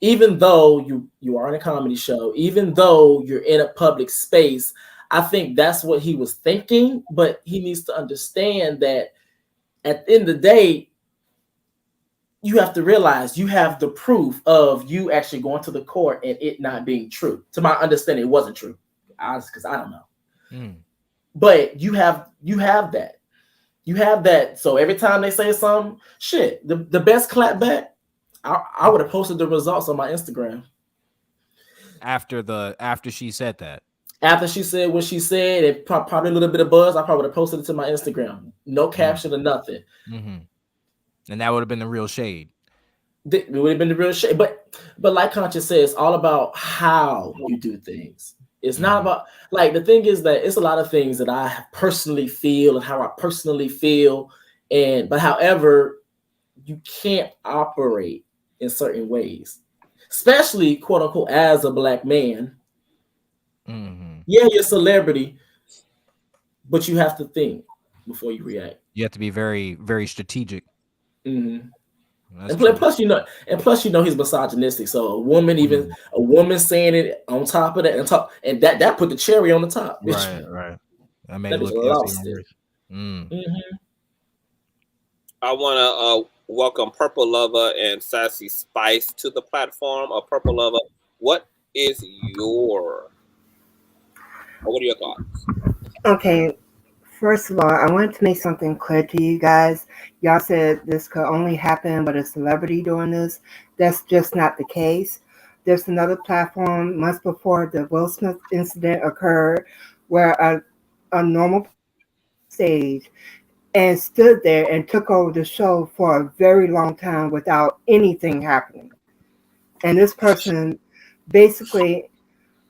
A: Even though you are in a comedy show, even though you're in a public space, I think that's what he was thinking. But he needs to understand that at the end of the day, you have to realize you have the proof of you actually going to the court and it not being true. To my understanding, it wasn't true. Because I don't know. But you have that. You have that. So every time they say something, shit, the best clap back, I would have posted the results on my Instagram.
C: After she said that.
A: After she said what she said, and probably a little bit of buzz, I probably would have posted it to my Instagram. No caption or nothing.
C: And that would have been the real shade.
A: It would have been the real shade. But like Conscious says, it's all about how you do things. It's not about, the thing is that it's a lot of things that I personally feel and how I personally feel. But however, you can't operate in certain ways, especially quote unquote as a black man. Yeah, you're a celebrity, but you have to think before you react.
C: You have to be very, very strategic.
A: And plus, he's misogynistic. So a woman saying it on top of that, and that put the cherry on the top.
C: Right. I made it look lost it.
B: I want to welcome Purple Lover and Sassy Spice to the platform. Purple Lover, what are your thoughts?
E: Okay, first of all, I wanted to make something clear to you guys. Y'all said this could only happen with a celebrity doing this. That's just not the case. There's another platform months before the Will Smith incident occurred where a normal stage and stood there and took over the show for a very long time without anything happening. And this person basically,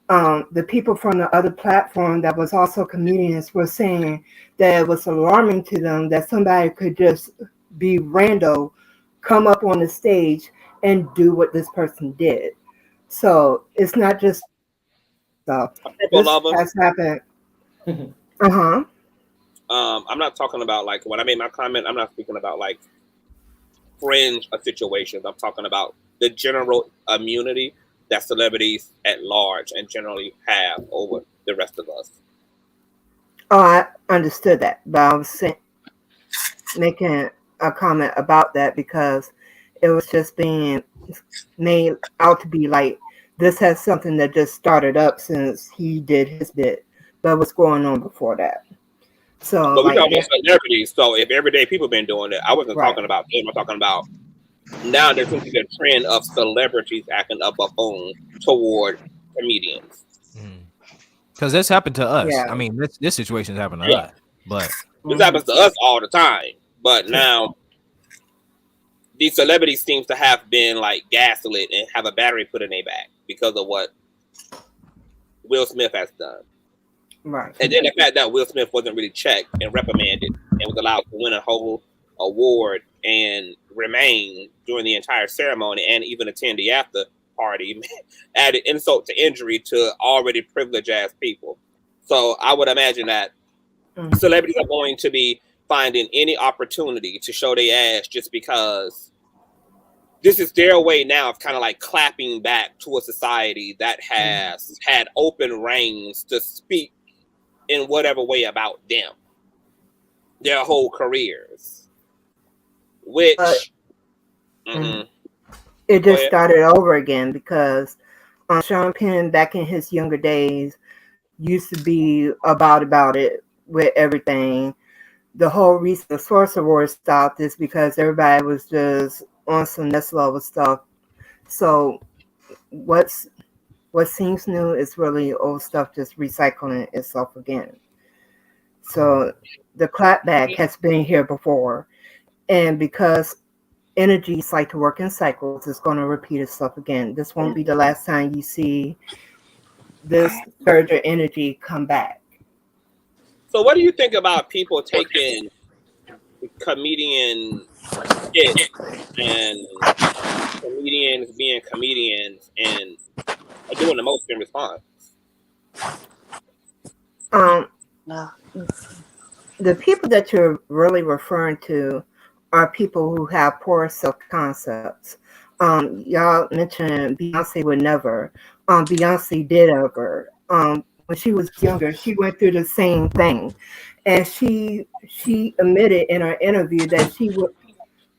E: the people from the other platform that was also comedians were saying that it was alarming to them that somebody could just be rando, come up on the stage and do what this person did. So it's not just stuff. This has happened.
B: I'm not talking about when I made my comment, I'm not speaking about fringe situations. I'm talking about the general immunity that celebrities at large and generally have over the rest of us.
E: Oh, I understood that, but I was making a comment about that because it was just being made out to be like this has something that just started up since he did his bit, but what's going on before that? So,
B: but we're talking about celebrities. So if everyday people been doing it, I wasn't talking about them. I'm talking about now there seems to be a trend of celebrities acting up a bone toward comedians.
C: Because this happened to us. Yeah. I mean, this situation has happened to us, but
B: this happens to us all the time. But now these celebrities seems to have been like gaslit and have a battery put in their back because of what Will Smith has done.
E: Right.
B: And then the fact that Will Smith wasn't really checked and reprimanded and was allowed to win a whole award and remain during the entire ceremony and even attend the after party added insult to injury to already privileged ass people. So I would imagine that celebrities are going to be finding any opportunity to show their ass just because this is their way now of kind of like clapping back to a society that has had open reins to speak in whatever way about them their whole careers, which
E: it just started over again because Sean Penn back in his younger days used to be about it with everything. The whole reason the Source Awards stopped is because everybody was just on some next level stuff. So what seems new is really old stuff just recycling itself again. So the clapback has been here before, and because energies like to work in cycles, it's going to repeat itself again. This won't be the last time you see this surge of energy come back.
B: So what do you think about people taking comedian skits and comedians being comedians and doing the most in response?
E: The people that you're really referring to are people who have poor self-concepts. Y'all mentioned Beyonce would never. Beyonce did ever. When she was younger, she went through the same thing. And she admitted in her interview that she would,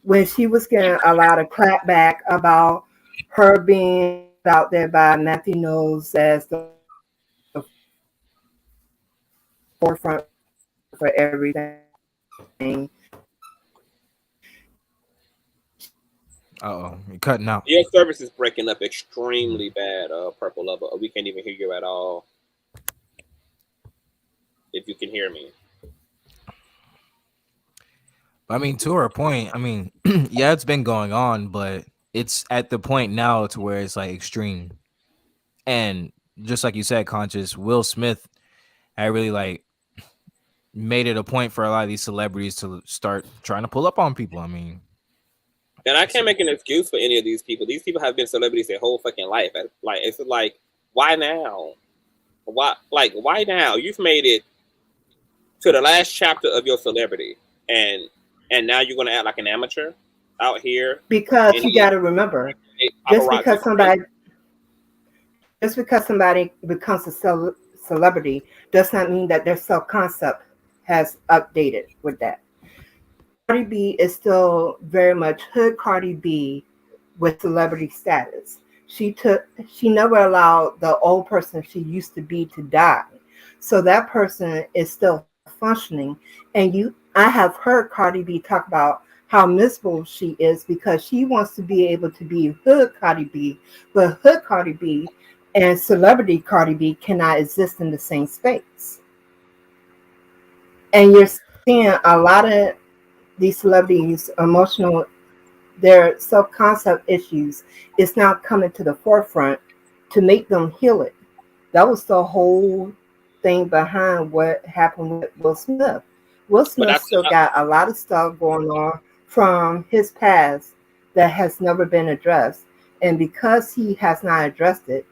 E: when she was getting a lot of clapback about her being out there by Matthew Knowles as the forefront for everything.
C: You're cutting out.
B: Your service is breaking up extremely bad, Purple Lover. We can't even hear you at all. If you can hear me.
C: I mean, to her point, I mean, yeah, it's been going on, but it's at the point now to where it's like extreme. And just like you said, Conscious, Will Smith had really like made it a point for a lot of these celebrities to start trying to pull up on people. I mean,
B: and I can't make an excuse for any of these people. These people have been celebrities their whole fucking life. Like, it's like, why now? Why now? You've made it to the last chapter of your celebrity, and now you're gonna act like an amateur out here.
E: Because you got to remember, just because somebody becomes a celebrity does not mean that their self-concept has updated with that. Cardi B is still very much hood Cardi B with celebrity status. She never allowed the old person she used to be to die. So that person is still functioning. And I have heard Cardi B talk about how miserable she is because she wants to be able to be hood Cardi B, but hood Cardi B and celebrity Cardi B cannot exist in the same space. And you're seeing a lot of these celebrities' their self-concept issues is now coming to the forefront to make them heal it. That was the whole thing behind what happened with Will Smith. Will Smith still got a lot of stuff going on from his past that has never been addressed. And because he has not addressed it,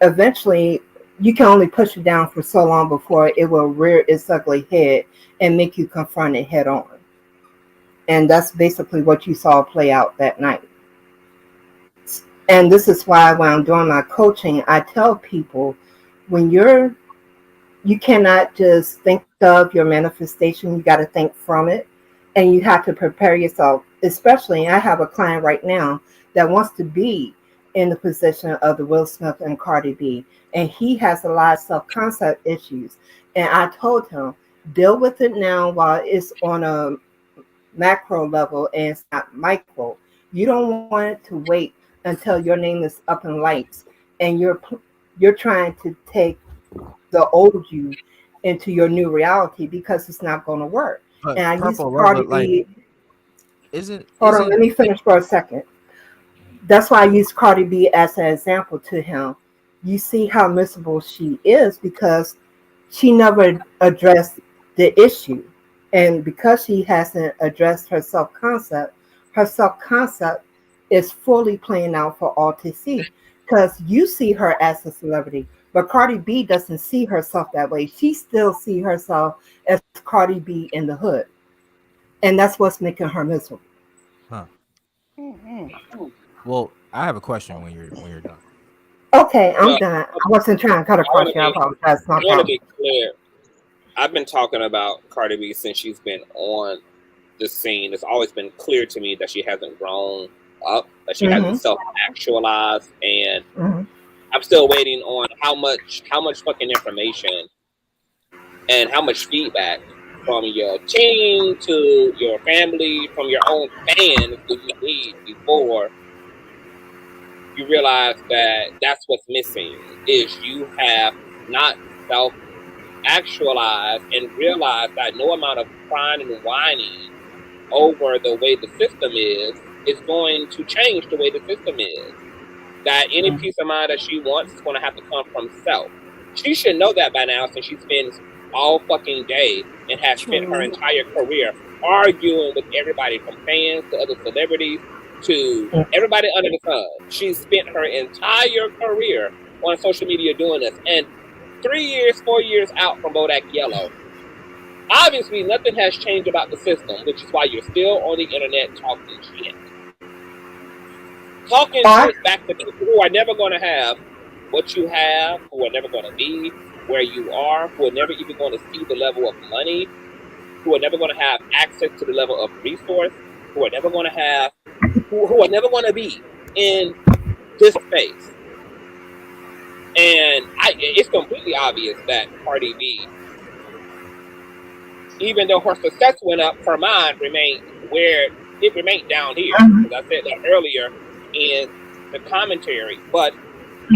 E: eventually you can only push it down for so long before it will rear its ugly head and make you confront it head on. And that's basically what you saw play out that night. And this is why when I'm doing my coaching, I tell people when you cannot just think of your manifestation, you got to think from it. And you have to prepare yourself. Especially, I have a client right now that wants to be in the position of the Will Smith and Cardi B. And he has a lot of self-concept issues. And I told him, deal with it now while it's on a macro level and it's not micro. You don't want to wait until your name is up in lights and you're trying to take the old you into your new reality because it's not going to work.
C: But
E: and I use
C: Purple
E: Cardi
C: Lover,
E: B. Hold on, let me finish for a second. That's why I use Cardi B as an example to him. You see how miserable she is because she never addressed the issue. And because she hasn't addressed her self concept is fully playing out for all to see. Because you see her as a celebrity, but Cardi B doesn't see herself that way. She still see herself as Cardi B in the hood. And that's what's making her miserable.
C: Huh. Well, I have a question when you're done.
E: Okay, I'm
B: Well,
E: done. I wasn't trying to cut across you. I apologize. My
B: I want to
E: problem.
B: be clear. I've been talking about Cardi B since she's been on the scene. It's always been clear to me that she hasn't grown up, that she hasn't self-actualized, and I'm still waiting on how much fucking information and how much feedback from your team to your family, from your own fans do you need before you realize that that's what's missing, is you have not self-actualized and realized that no amount of crying and whining over the way the system is going to change the way the system is. That any peace of mind that she wants is going to have to come from self. She should know that by now, since she spends all fucking day and has spent her entire career arguing with everybody from fans to other celebrities to everybody under the sun. She's spent her entire career on social media doing this. And 3 years, 4 years out from Bodak Yellow, obviously nothing has changed about the system, which is why you're still on the internet talking shit. Talking shit back to people who are never going to have what you have, who are never going to be where you are, who are never even going to see the level of money, who are never going to have access to the level of resource, who are never going to have, who are never going to be in this space. And it's completely obvious that Cardi B, even though her success went up, her mind remained down here. As I said that earlier in the commentary, but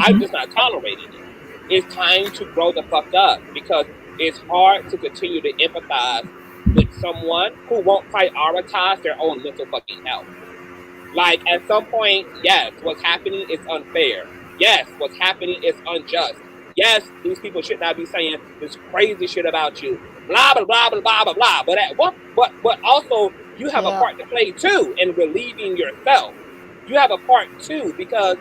B: I'm just not tolerating it. It's time to grow the fuck up, because it's hard to continue to empathize with someone who won't prioritize their own mental fucking health. Like, at some point, yes, what's happening is unfair. Yes, what's happening is unjust. Yes, these people should not be saying this crazy shit about you. Blah, blah, blah, blah, blah, blah, blah. But also, you have a part to play, too, in relieving yourself. You have a part, too, because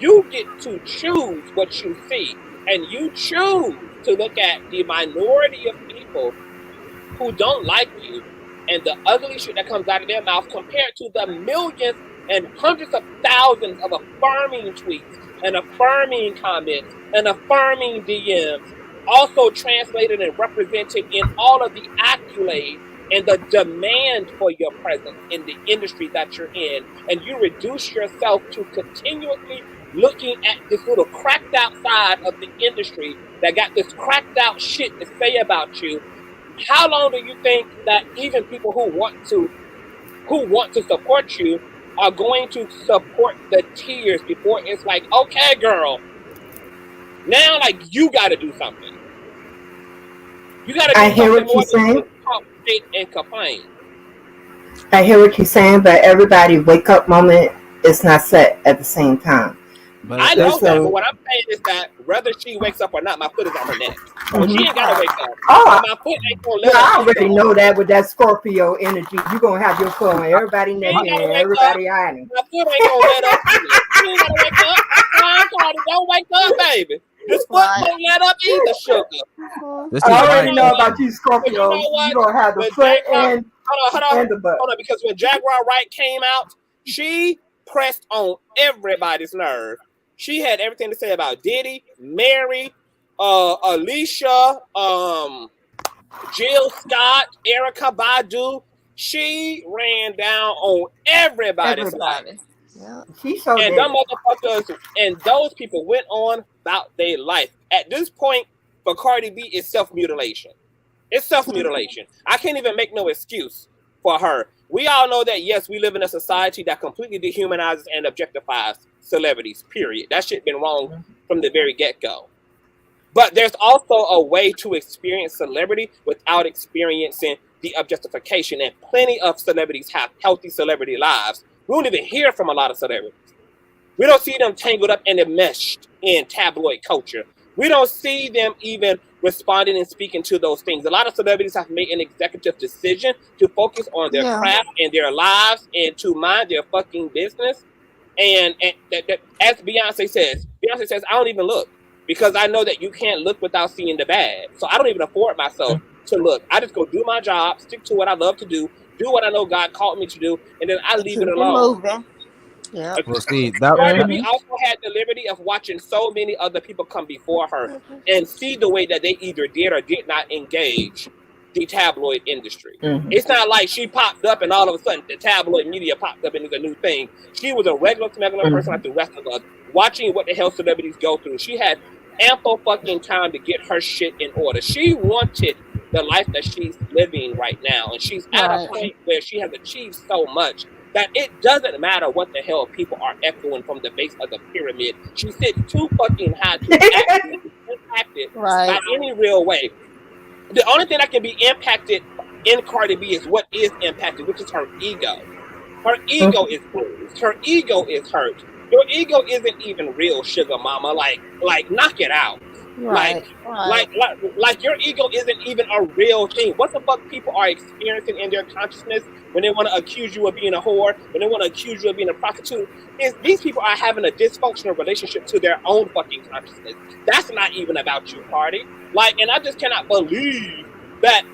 B: you get to choose what you see. And you choose to look at the minority of people who don't like you and the ugly shit that comes out of their mouth compared to the millions and hundreds of thousands of affirming tweets and affirming comments and affirming DMs, also translated and represented in all of the accolades and the demand for your presence in the industry that you're in. And you reduce yourself to continuously looking at this little cracked out side of the industry that got this cracked out shit to say about you. How long do you think that even people who want to support you are going to support the tears before it's like, okay, girl, now like you got to do something. You got to do something more than just talk shit and complain.
E: I hear what you're saying, but everybody's wake up moment is not set at the same time.
B: But I know that, but what I'm saying is that whether she wakes up or not, my foot is on her neck. So she ain't gotta wake up. My foot ain't gonna let her.
E: I already know that with that Scorpio energy, you're gonna have your foot on everybody's neck and everybody hiding.
B: My foot ain't gonna let up. She ain't gotta wake up. Cardi, don't wake up, baby. This foot won't let up either, sugar.
E: I already know about you, Scorpio. You're gonna have the foot and the butt.
B: Hold on, because when Jaguar Wright came out, she pressed on everybody's nerve. She had everything to say about Diddy, Mary, Alicia, Jill Scott, Erykah Badu. She ran down on everybody's life.
E: Yeah.
B: And them motherfuckers and those people went on about their life. At this point, for Cardi B, it's self-mutilation. It's self-mutilation. I can't even make no excuse for her. We all know that, yes, we live in a society that completely dehumanizes and objectifies celebrities, period. That shit been wrong from the very get-go. But there's also a way to experience celebrity without experiencing the objectification, and plenty of celebrities have healthy celebrity lives. We don't even hear from a lot of celebrities. We don't see them tangled up and enmeshed in tabloid culture. We don't see them even responding and speaking to those things. A lot of celebrities have made an executive decision to focus on their craft and their lives and to mind their fucking business. And as Beyonce says, I don't even look because I know that you can't look without seeing the bad. So I don't even afford myself to look. I just go do my job, stick to what I love to do what I know God called me to do, and then I leave it alone.
A: Yeah.
C: We'll see.
B: Cardi B also had the liberty of watching so many other people come before her and see the way that they either did or did not engage the tabloid industry. It's not like she popped up and all of a sudden the tabloid media popped up and it's a new thing. She was a regular person like the rest of us, watching what the hell celebrities go through. She had ample fucking time to get her shit in order. She wanted the life that she's living right now, and she's at a point where she has achieved so much that it doesn't matter what the hell people are echoing from the base of the pyramid. She sits too fucking high to actually be impacted by any real way. The only thing that can be impacted in Cardi B is what is impacted, which is her ego. Her ego is bruised. Her ego is hurt. Your ego isn't even real, sugar mama. Like knock it out. Like your ego isn't even a real thing. What the fuck people are experiencing in their consciousness when they want to accuse you of being a whore, when they want to accuse you of being a prostitute, is these people are having a dysfunctional relationship to their own fucking consciousness. That's not even about you, Cardi. And I just cannot believe that.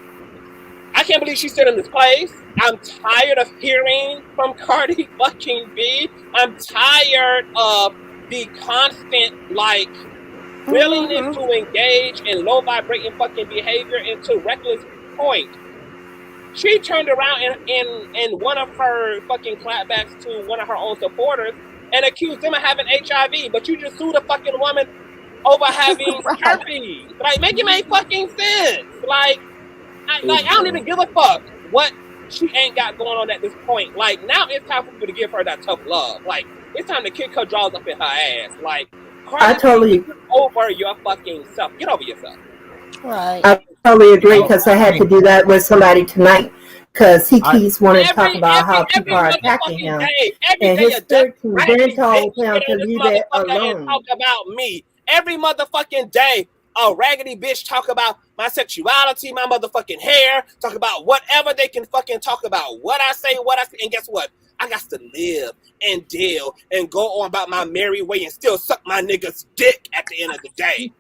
B: I can't believe she's still in this place. I'm tired of hearing from Cardi fucking B. I'm tired of the constant, willingness to engage in low vibrating fucking behavior and to reckless point. She turned around in one of her fucking clapbacks to one of her own supporters and accused them of having HIV, but you just sued a fucking woman over having herpes. Make it make fucking sense. I don't even give a fuck what she ain't got going on at this point. Now it's time for people to give her that tough love. It's time to kick her jaws up in her ass. Cardi,
E: I totally
B: get over your fucking self. Get over yourself.
A: Right.
E: I totally agree because I had to do that with somebody tonight because he keeps wanting to talk about how people are attacking him. And his spirit team then told him to leave it alone.
B: Talk about me every motherfucking day. A raggedy bitch talk about my sexuality, my motherfucking hair, talk about whatever they can fucking talk about. What I say, and guess what? I got to live and deal and go on about my merry way and still suck my nigga's dick at the end of the day.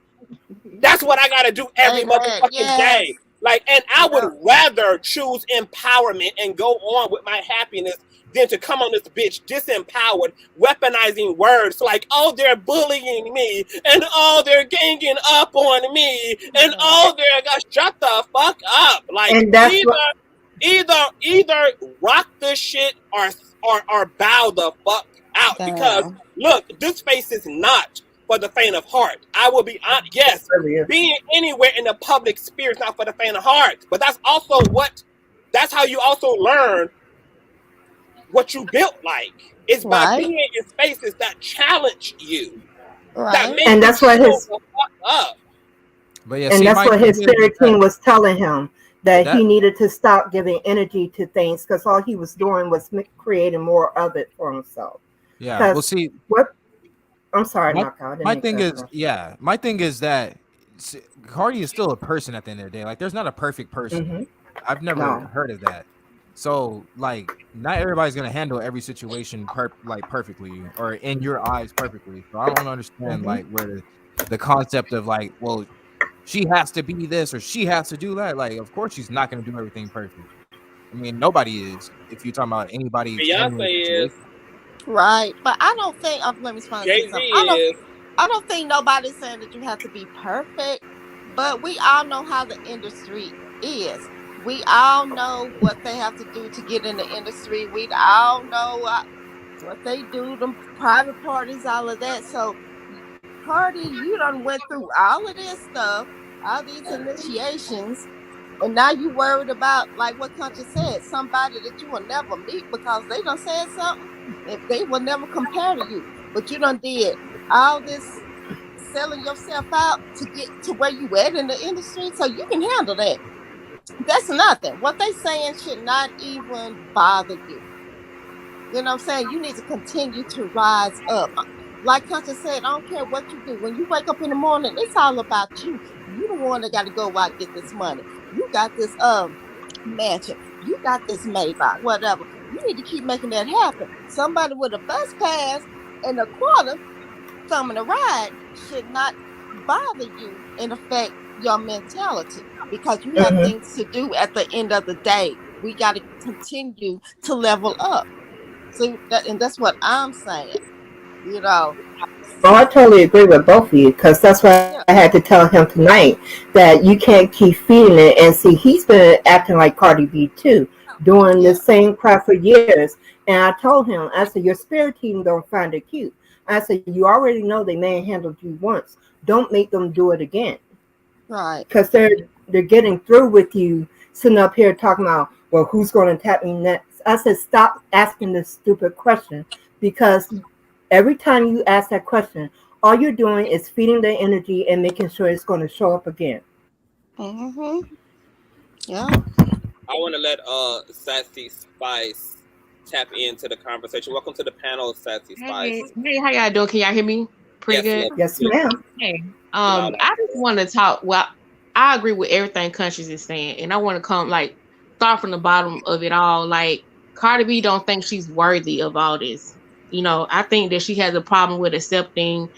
B: That's what I gotta do every motherfucking day. And I would rather choose empowerment and go on with my happiness than to come on this bitch disempowered, weaponizing words oh, they're bullying me, and oh, they're ganging up on me, and oh, shut the fuck up. Either rock the shit or bow the fuck out. Because look, this space is not for the faint of heart. I will be honest. Yes, being anywhere in the public sphere is not for the faint of heart. But that's how you also learn what you built it's by being in spaces that challenge you. That make
E: and that's what his
B: up.
C: But yeah,
E: and that's what his spirit team was telling him, that he needed to stop giving energy to things because all he was doing was creating more of it for himself.
C: Yeah, we'll see.
E: What? I'm sorry,
C: my thing is that Cardi is still a person at the end of the day. There's not a perfect person. I've never heard of that. So not everybody's gonna handle every situation perfectly or in your eyes perfectly. So I don't understand where the concept of well, she has to be this or she has to do that. Of course she's not gonna do everything perfect. I mean, nobody is. If you're talking about anybody,
B: Beyonce is
A: right, but I don't think. Let me explain. I don't think nobody's saying that you have to be perfect, but we all know how the industry is. We all know what they have to do to get in the industry. We all know what they do, them private parties, all of that. So, Cardi, you done went through all of this stuff, all these initiations, and now you worried about, what Conscious said, somebody that you will never meet because they done said something, if they will never compare to you. But you done did all this selling yourself out to get to where you at in the industry, so you can handle that. That's nothing. What they saying should not even bother you. You know what I'm saying? You need to continue to rise up. Like Conscious said, I don't care what you do. When you wake up in the morning, it's all about you. You the one that got to go out and get this money. You got this mansion. You got this Maybach, whatever. You need to keep making that happen. Somebody with a bus pass and a quarter coming to ride should not bother you and affect your mentality, because you have things to do at the end of the day. We got to continue to level up. So and that's what I'm saying. You know.
E: Oh, I totally agree with both of you, because that's why
A: Yeah.
E: I had to tell him tonight that you can't keep feeding it. And see, he's been acting like Cardi B too, doing the same crap for years. And I told him, I said, your spirit team don't find it cute. I said, you already know they manhandled you once. Don't make them do it again.
A: Right.
E: Because they're getting through with you, sitting up here talking about, well, who's going to tap me next? I said, stop asking this stupid question, because every time you ask that question, all you're doing is feeding their energy and making sure it's going to show up again.
A: Mm-hmm. Yeah.
B: I want to let Sassy Spice tap into the conversation. Welcome to the panel, Sassy Spice.
F: Hey, how y'all doing? Can y'all hear me pretty good?
E: Yes, ma'am.
F: Hey, I just want to talk. Well, I agree with everything Conscious is saying, and I want to start from the bottom of it all. Like, Cardi B don't think she's worthy of all this. You know, I think that she has a problem with accepting,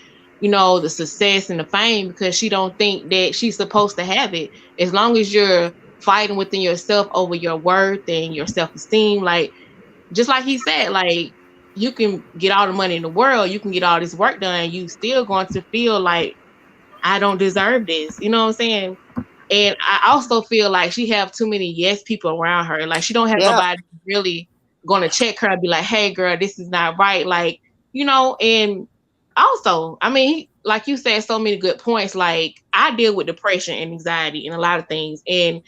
F: the success and the fame, because she don't think that she's supposed to have it. As long as you're fighting within yourself over your worth and your self-esteem, like, just like he said, like, you can get all the money in the world, you can get all this work done, you still going to feel like, I don't deserve this. You know what I'm saying? And I also feel like she have too many yes people around her. Like, she don't have nobody really going to check her and be like, hey girl, this is not right. Like, and also, I mean, like you said, so many good points. Like, I deal with depression and anxiety and a lot of things. And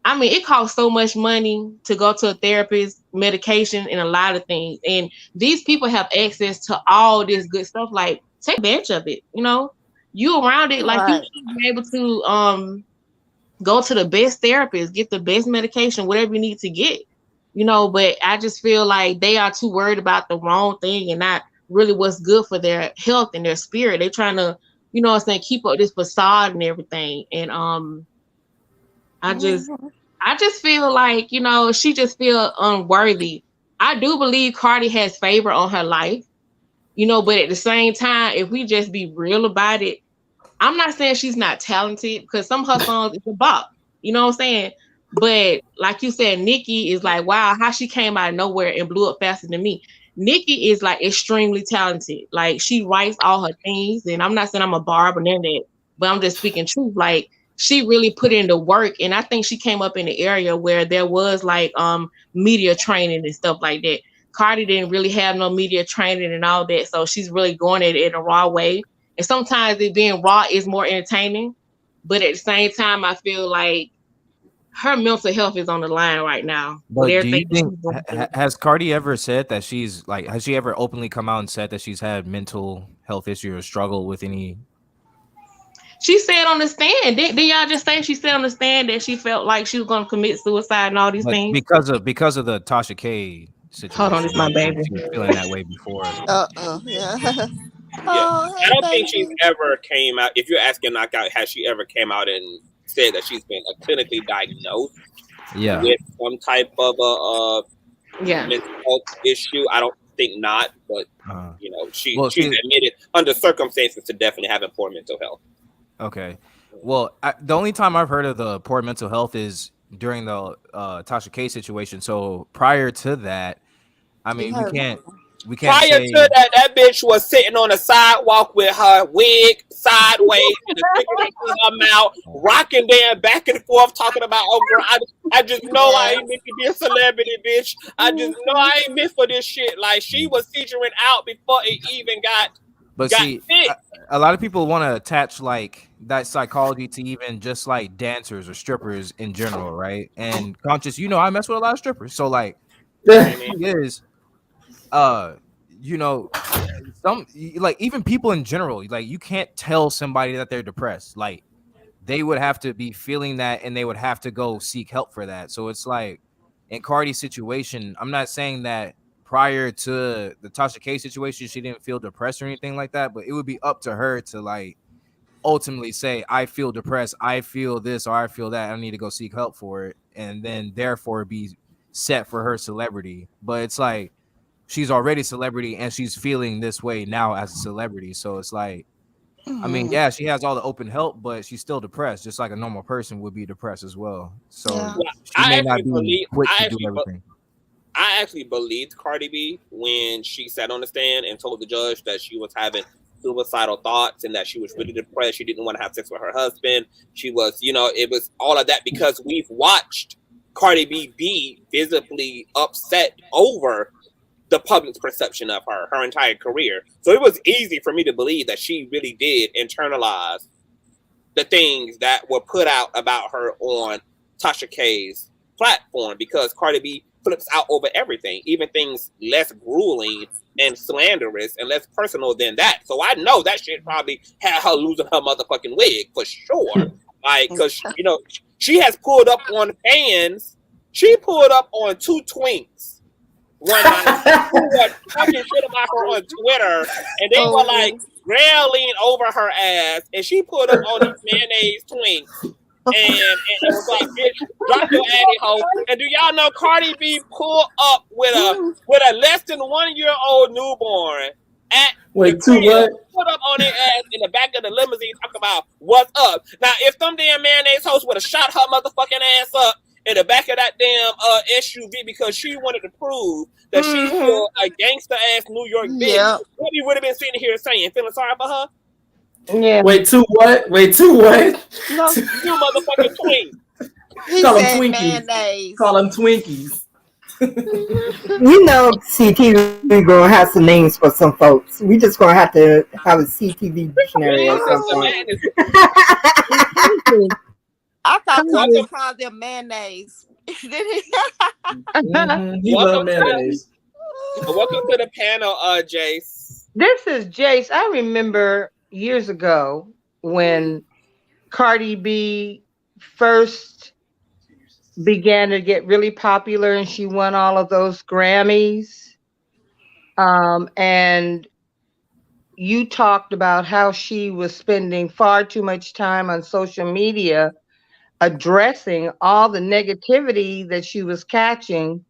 F: I mean, it costs so much money to go to a therapist, medication, and a lot of things. And these people have access to all this good stuff. Like, take advantage of it. You around it, like, you should be able to go to the best therapist, get the best medication, whatever you need to get. But I just feel like they are too worried about the wrong thing and not really what's good for their health and their spirit. They're trying to, keep up this facade and everything. And I just feel like, she just feel unworthy. I do believe Cardi has favor on her life, but at the same time, if we just be real about it, I'm not saying she's not talented, because some of her songs is a bop. You know what I'm saying? But like you said, Nicki is like, wow, how she came out of nowhere and blew up faster than me. Nicki is like extremely talented. Like, she writes all her things, and I'm not saying I'm a barb or none of that, but I'm just speaking truth. Like, she really put in the work, and I think she came up in the area where there was like media training and stuff like that. Cardi didn't really have no media training and all that, so she's really going at it in a raw way. And sometimes it being raw is more entertaining, but at the same time, I feel like her mental health is on the line right now.
C: But do you think, has Cardi ever said that she's like, has she ever openly come out and said that she's had mental health issues or struggle with any?
F: She said on the stand. Did y'all just say she said on the stand that she felt like she was going to commit suicide and all these things?
C: Because of the Tasha K situation.
F: Hold on, this is my baby.
C: She was feeling that way before.
A: Yeah.
B: I don't think she's ever came out. If you're asking Knockout, has she ever came out and said that she's been clinically diagnosed with some type of mental health issue? I don't think not, but she's admitted under circumstances to definitely having poor mental health. Okay.
C: Well, the only time I've heard of the poor mental health is during the Tasha K situation. So prior to that, I mean, we can't.
B: Prior to that bitch was sitting on the sidewalk with her wig sideways and a cigarette in her mouth, rocking there back and forth, talking about, oh girl, I just know I ain't meant to be a celebrity, bitch. I just know I ain't meant for this shit. Like, she was featuring out before it even got fit.
C: A lot of people want to attach like that psychology to even just like dancers or strippers in general, right? And Conscious, I mess with a lot of strippers, so like, is some like even people in general, like, you can't tell somebody that they're depressed. Like, they would have to be feeling that and they would have to go seek help for that. So it's like in Cardi's situation, I'm not saying that prior to the Tasha K situation, she didn't feel depressed or anything like that, but it would be up to her to like ultimately say, I feel depressed, I feel this, or I feel that, I need to go seek help for it, and then therefore be set for her celebrity. But it's like she's already celebrity and she's feeling this way now as a celebrity. So it's like, I mean, yeah, she has all the open help, but she's still depressed, just like a normal person would be depressed as well. So
A: Yeah.
C: she may not be quick to do everything.
B: I actually believed Cardi B when she sat on the stand and told the judge that she was having suicidal thoughts and that she was really depressed. She didn't want to have sex with her husband. She was, it was all of that because we've watched Cardi B be visibly upset over the public's perception of her entire career. So it was easy for me to believe that she really did internalize the things that were put out about her on Tasha K's platform, because Cardi B flips out over everything, even things less grueling and slanderous and less personal than that. So I know that shit probably had her losing her motherfucking wig for sure. Like, because, she has pulled up on fans. She pulled up on 2 twinks one night who were talking shit about her on Twitter, and they were like railing over her ass, and she pulled up on these mayonnaise twinks, and it was like, bitch, drop your addy hoe. And do y'all know Cardi B pulled up with a less than 1 year old newborn at
G: Wait, two what?
B: Put up on their ass in the back of the limousine, talking about what's up. Now, if them damn mayonnaise hoes would have shot her motherfucking ass up in the back of that damn SUV because she wanted to prove that she's still a gangster ass New York bitch, what we would have been sitting here saying, feeling sorry for her?
F: Yeah.
G: Wait, two what?
A: No.
B: 2 motherfucking twins.
A: He
G: Call them
A: said
G: Twinkies.
A: mayonnaise.
G: Call them Twinkies.
E: CTV gonna have some names for some folks. We just gonna have to have a CTV dictionary at some point.
A: I thought Cardi called them mayonnaise.
G: He love mayonnaise.
B: Welcome to the panel, Jace.
H: This is Jace. I remember years ago when Cardi B first began to get really popular and she won all of those Grammys. And you talked about how she was spending far too much time on social media addressing all the negativity that she was catching.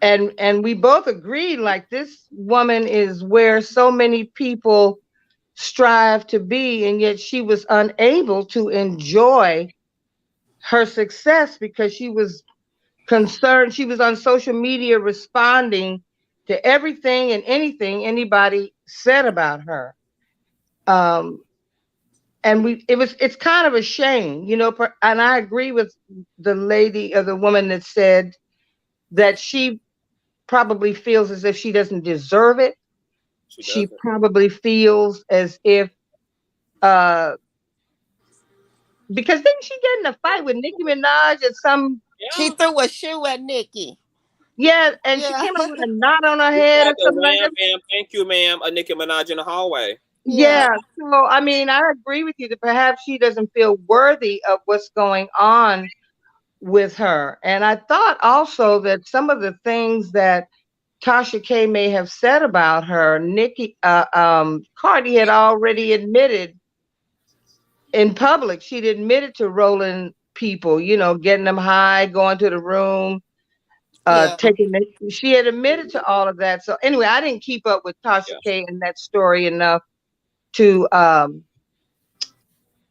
H: And we both agreed, like, this woman is where so many people strive to be, and yet she was unable to enjoy her success because she was concerned. She was on social media responding to everything and anything anybody said about her. And it's kind of a shame, and I agree with the lady or the woman that said that she probably feels as if she doesn't deserve it. She probably feels as if, because didn't she get in a fight with Nicki Minaj at some?
A: She threw a shoe at Nicki.
H: Yeah, and she came up with a knot on her head or something like that.
B: Ma'am, thank you, ma'am. A Nicki Minaj in the hallway.
H: Yeah. So, I mean, I agree with you that perhaps she doesn't feel worthy of what's going on with her. And I thought also that some of the things that Tasha K may have said about her, Cardi had already admitted in public. She'd admitted to rolling people, getting them high, going to the room, she had admitted to all of that. So anyway, I didn't keep up with Tasha K and that story enough to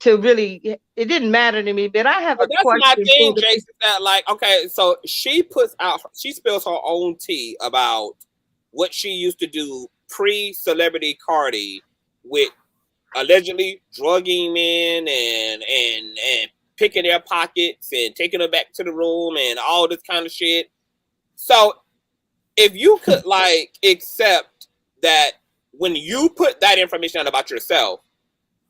H: really, it didn't matter to me. But I have a question.
B: That's my thing, Jason. That okay, so she spills her own tea about what she used to do pre-celebrity Cardi with allegedly drugging men and picking their pockets and taking them back to the room and all this kind of shit. So if you could accept that when you put that information out about yourself,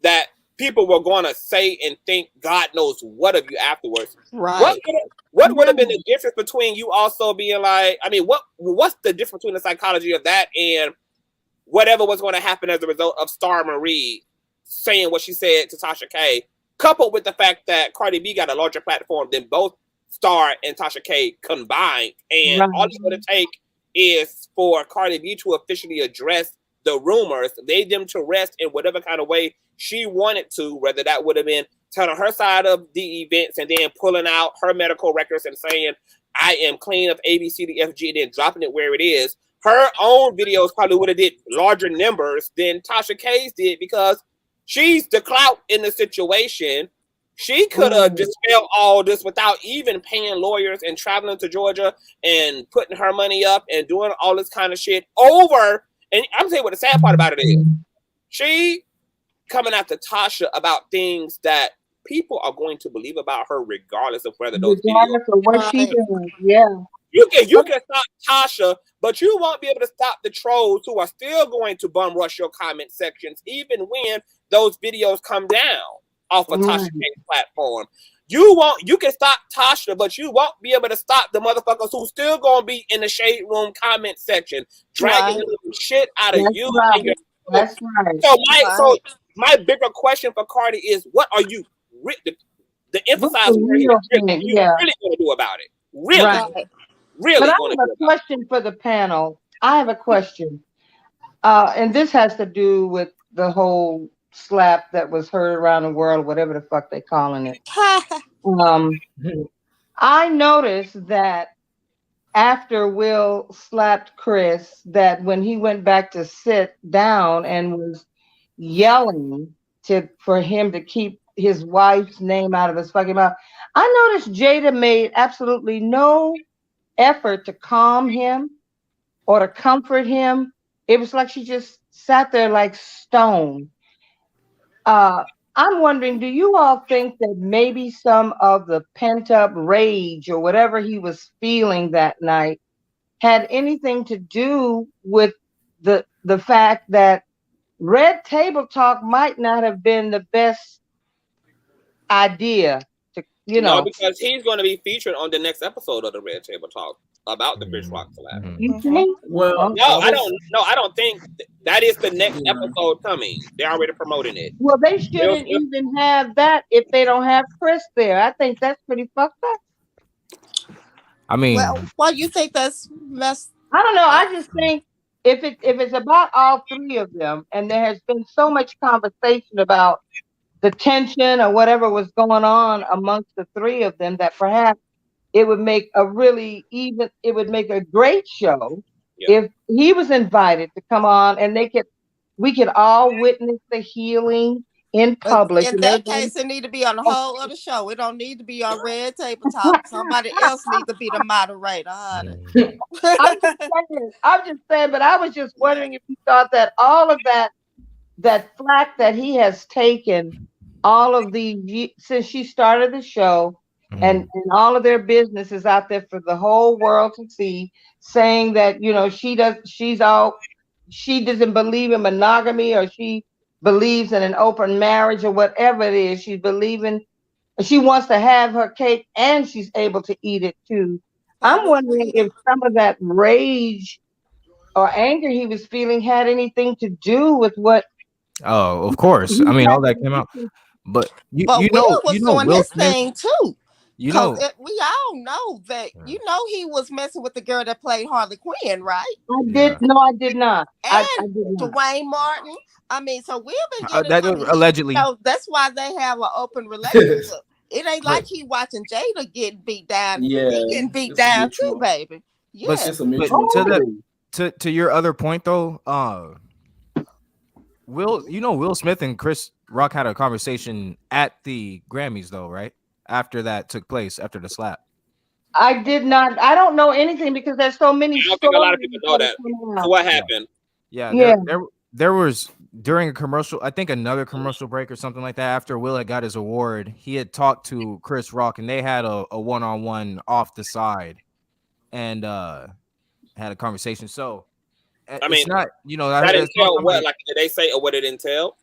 B: that people were going to say and think God knows what of you afterwards.
A: Right.
B: What would have been the difference between you also being what's the difference between the psychology of that and whatever was going to happen as a result of Star Marie saying what she said to Tasha K coupled with the fact that Cardi B got a larger platform than both Star and Tasha K combined, and all it's going to take is for Cardi B to officially address the rumors, lay them to rest in whatever kind of way she wanted to, whether that would have been telling her side of the events and then pulling out her medical records and saying, I am clean of A, B, C, D, F, G, and then dropping it where it is. Her own videos probably would have did larger numbers than Tasha K's did because she's the clout in the situation. She could have dispelled all this without even paying lawyers and traveling to Georgia and putting her money up and doing all this kind of shit over. And I'm saying what the sad part about it is. She coming after Tasha about things that people are going to believe about her regardless of whether those
H: regardless of what she does. Yeah.
B: You can stop Tasha, but you won't be able to stop the trolls who are still going to bum rush your comment sections, even when those videos come down off of Tasha K's platform. You can stop Tasha, but you won't be able to stop the motherfuckers who still gonna be in the shade room comment section, dragging the shit out of you. And your
H: That's right.
B: So my bigger question for Cardi is, what are you the emphasize what you really gonna do about it? Really.
H: But I have a question for the panel. I have a question. And this has to do with the whole slap that was heard around the world, whatever the fuck they calling it. I noticed that after Will slapped Chris, that when he went back to sit down and was yelling for him to keep his wife's name out of his fucking mouth, I noticed Jada made absolutely no effort to calm him or to comfort him. It was like she just sat there like stone. I'm wondering, do you all think that maybe some of the pent-up rage or whatever he was feeling that night had anything to do with the fact that Red Table Talk might not have been the best idea to,
B: No, because he's going to be featured on the next episode of the Red Table Talk about the Chris Rock collab.
H: You think?
G: Well,
B: I don't think that is the next episode coming. They're already promoting it.
H: Well, they shouldn't even have that if they don't have Chris there. I think that's pretty fucked up.
C: I mean,
A: why you think that's messed?
H: I don't know. I just think if it's about all three of them, and there has been so much conversation about the tension or whatever was going on amongst the three of them, that perhaps it would make a great show if he was invited to come on and we could all witness the healing in public.
A: In that case, it need to be on the whole other show. It don't need to be on Red Table Talk. Somebody else needs to be the moderator, honey.
H: I'm just saying, but I was just wondering if you thought that all of that flack that he has taken all of since she started the show, and all of their business is out there for the whole world to see, saying that she doesn't believe in monogamy, or she believes in an open marriage, or whatever it is. She wants to have her cake and she's able to eat it too. I'm wondering if some of that rage or anger he was feeling had anything to do with what.
C: Oh, of course. I mean, all that came out, but Will
A: was doing
C: Will
A: his
C: Smith,
A: thing too.
C: we
A: all know that he was messing with the girl that played Harley Quinn, right?
H: I did not.
A: And
H: I did not.
A: Dwayne Martin. I mean, so we've been getting
C: that allegedly.
A: That's why they have an open relationship. It ain't like he watching Jada getting beat down.
G: Yeah,
A: he getting beat down too, baby. Yeah.
C: But to your other point though, Will Smith and Chris Rock had a conversation at the Grammys though, right? After that took place, after the slap.
H: I did not. I don't know anything because there's so many.
B: I don't think a lot of people know that. So what happened?
C: There was during a commercial, I think another commercial break or something like that. After Will had got his award, he had talked to Chris Rock and they had a one-on-one off the side, and had a conversation. So
B: I mean,
C: it's not
B: that entail what? Like, did they say or what it entailed?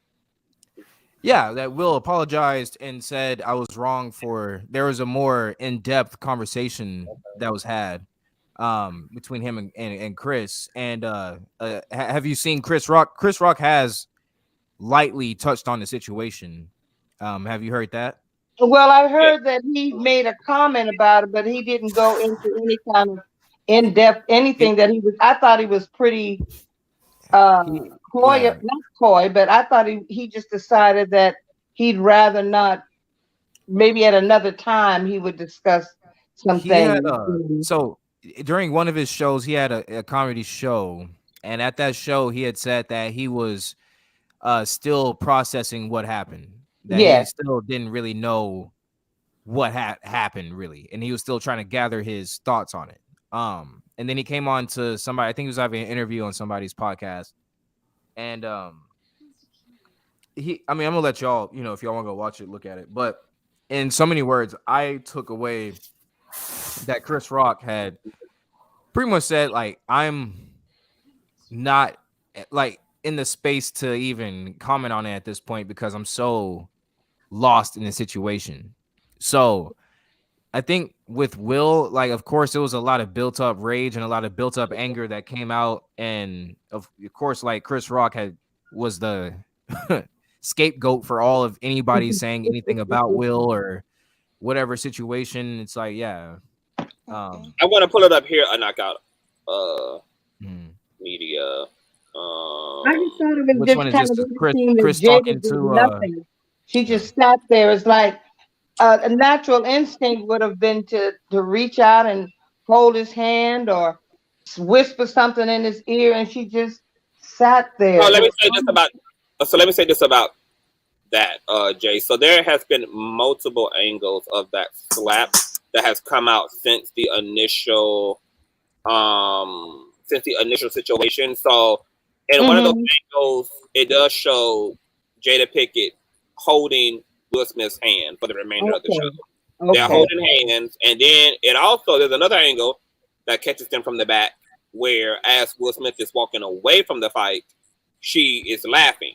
C: Yeah, that Will apologized and said I was wrong there was a more in-depth conversation that was had between him and Chris. And have you seen Chris Rock? Chris Rock has lightly touched on the situation Have you heard that?
H: Well, I heard that he made a comment about it, but he didn't go into any kind of in-depth
C: It,
H: anything that he was. I thought he was pretty uh coy,
C: yeah,
H: not coy, but I thought he just decided that he'd rather not. Maybe at another time he would discuss some
C: he had
H: things.
C: so during one of his shows, he had a comedy show, and at that show, he had said that he was still processing what happened, that he
H: Yes.
C: still didn't really know what happened really, and he was still trying to gather his thoughts on it. And then he came on to somebody, I think he was having an interview on somebody's podcast, and I'm gonna let y'all, if y'all want to go watch it, look at it. But in so many words, I took away that Chris Rock had pretty much said, like, I'm not like in the space to even comment on it at this point because I'm so lost in the situation. So I think with Will, like, of course, there was a lot of built up rage and a lot of built up anger that came out. And of course, like, Chris Rock was the scapegoat for all of anybody saying anything about Will or whatever situation. It's like, yeah.
B: I want to pull it up here. A knockout media.
H: I just thought it was
C: Which
H: just
C: one is
H: kind
C: this?
H: of interesting that
C: Chris
H: Jada
C: talking
H: did
C: to
H: nothing. She just sat there. It's like a natural instinct would have been to reach out and hold his hand or whisper something in his ear, and she just sat there.
B: Oh, let me say this about. So let me say this about that, Jay. So there has been multiple angles of that slap that has come out since the initial situation. So in one of those angles, it does show Jada Pinkett holding Will Smith's hand for the remainder of the show. They're holding hands, and then there's another angle that catches them from the back, where as Will Smith is walking away from the fight, she is laughing.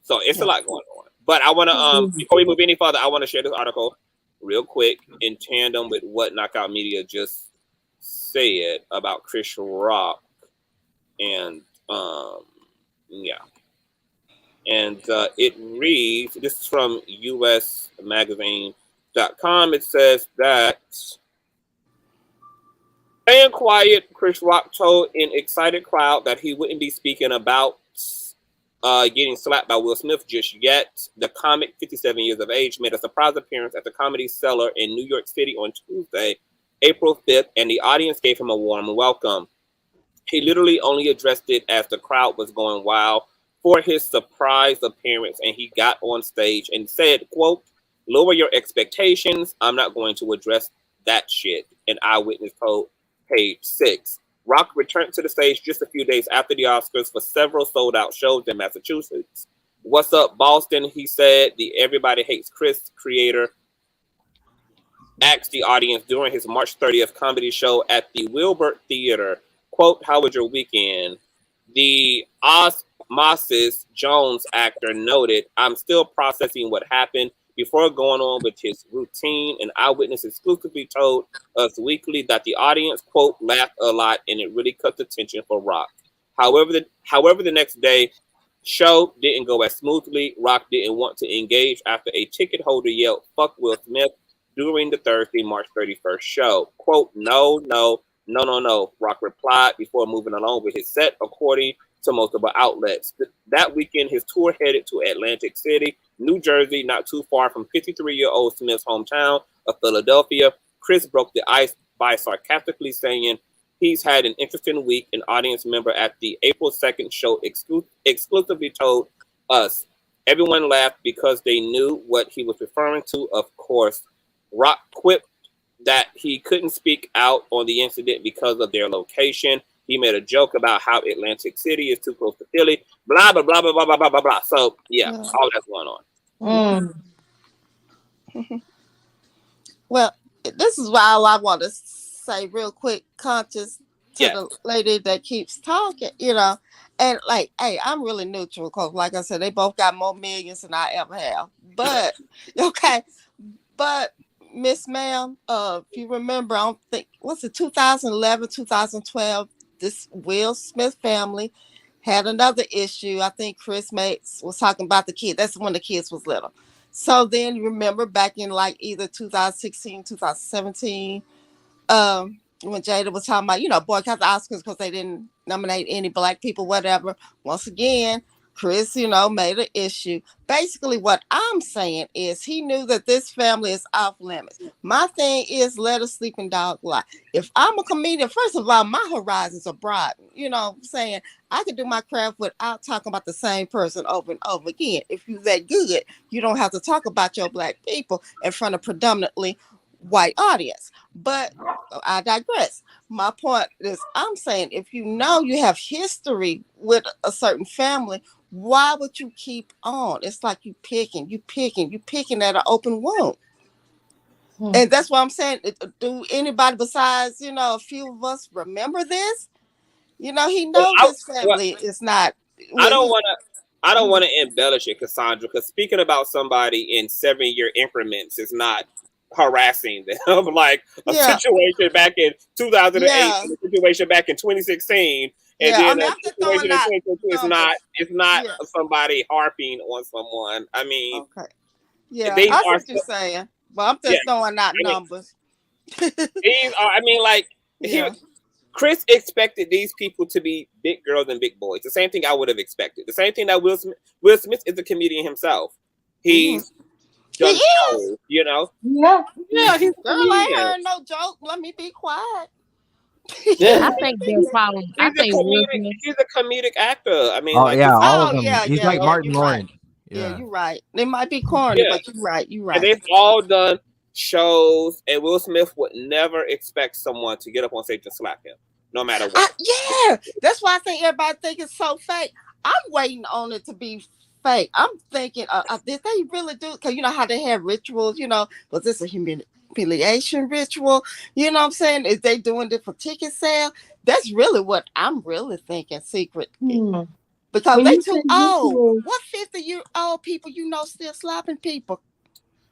B: So it's a lot going on. But I want to, before we move any further, I want to share this article real quick in tandem with what Knockout Media just said about Chris Rock. And yeah. And it reads, this is from usmagazine.com. It says that staying quiet, Chris Rock told an excited crowd that he wouldn't be speaking about getting slapped by Will Smith just yet. The comic, 57 years of age, made a surprise appearance at the Comedy Cellar in New York City on Tuesday, April 5th, and the audience gave him a warm welcome. He literally only addressed it as the crowd was going wild for his surprise appearance, and he got on stage and said, quote, "Lower your expectations. I'm not going to address that shit," an eyewitness told Page 6. Rock returned to the stage just a few days after the Oscars for several sold-out shows in Massachusetts. "What's up, Boston?" he said. The Everybody Hates Chris creator asked the audience during his March 30th comedy show at the Wilbur Theater. Quote, "How was your weekend?" The Osmosis Jones actor noted, "I'm still processing what happened," before going on with his routine. An eyewitness exclusively told Us Weekly that the audience, quote, "laughed a lot and it really cut the tension for Rock." However, the next day, show didn't go as smoothly. Rock didn't want to engage after a ticket holder yelled, "Fuck Will Smith," during the Thursday, March 31st show. Quote, no, Rock replied before moving along with his set, according to multiple outlets. That weekend, his tour headed to Atlantic City, New Jersey, not too far from 53-year-old Smith's hometown of Philadelphia. Chris broke the ice by sarcastically saying he's had an interesting week. An audience member at the April 2nd show exclusively told Us. Everyone laughed because they knew what he was referring to, of course. Rock quipped that he couldn't speak out on the incident because of their location. He made a joke about how Atlantic City is too close to Philly, blah, blah, blah, blah, blah, blah, blah, blah. So, yeah, all that's going on.
I: Well, this is why I want to say real quick, Conscious, to the lady that keeps talking, and like, hey, I'm really neutral because, like I said, they both got more millions than I ever have. But, okay, but Miss Ma'am, if you remember, I don't think, was it 2011, 2012, this Will Smith family Had another issue. I think Chris Mates was talking about the kid. That's when the kids was little. So then you remember back in like either 2016, 2017, when Jada was talking about, boycott the Oscars because they didn't nominate any black people, whatever. Once again, Chris, made an issue. Basically, what I'm saying is he knew that this family is off limits. My thing is let a sleeping dog lie. If I'm a comedian, first of all, my horizons are broad. You know what I'm saying? I can do my craft without talking about the same person over and over again. If you're that good, you don't have to talk about your black people in front of predominantly white audience. But I digress. My point is, I'm saying if you know you have history with a certain family, why would you keep on? It's like you picking at an open wound. And that's what I'm saying. Do anybody besides, a few of us remember this? He knows his family is not.
B: I don't want to embellish it, Cassandra, because speaking about somebody in 7-year increments is not harassing them. Like a situation back in 2008, a situation back in 2016, and then a situation in 2022 is not somebody harping on someone. I mean,
I: I see what you're saying, but I'm just throwing out numbers.
B: These are, Chris expected these people to be big girls and big boys. The same thing I would have expected. The same thing that Will Smith is a comedian himself. He's done shows,
H: Yeah.
I: Yeah, he's Girl, I ain't heard no joke. Let me be quiet.
F: I think their problem.
B: He's a comedic actor. I mean,
C: all of them. He's like Martin Lawrence.
I: Yeah, you're right. They might be corny, but you're right.
B: And they've all done shows, and Will Smith would never expect someone to get up on stage and slap him, no matter what.
I: That's why I think everybody think it's so fake. I'm waiting on it to be fake. I'm thinking, did they really do? Because you know how they have rituals. Was this a humiliation ritual? You know what I'm saying? Is they doing it for ticket sale? That's really what I'm really thinking. Secret. Because they too old. What 50-year-old people still slapping people?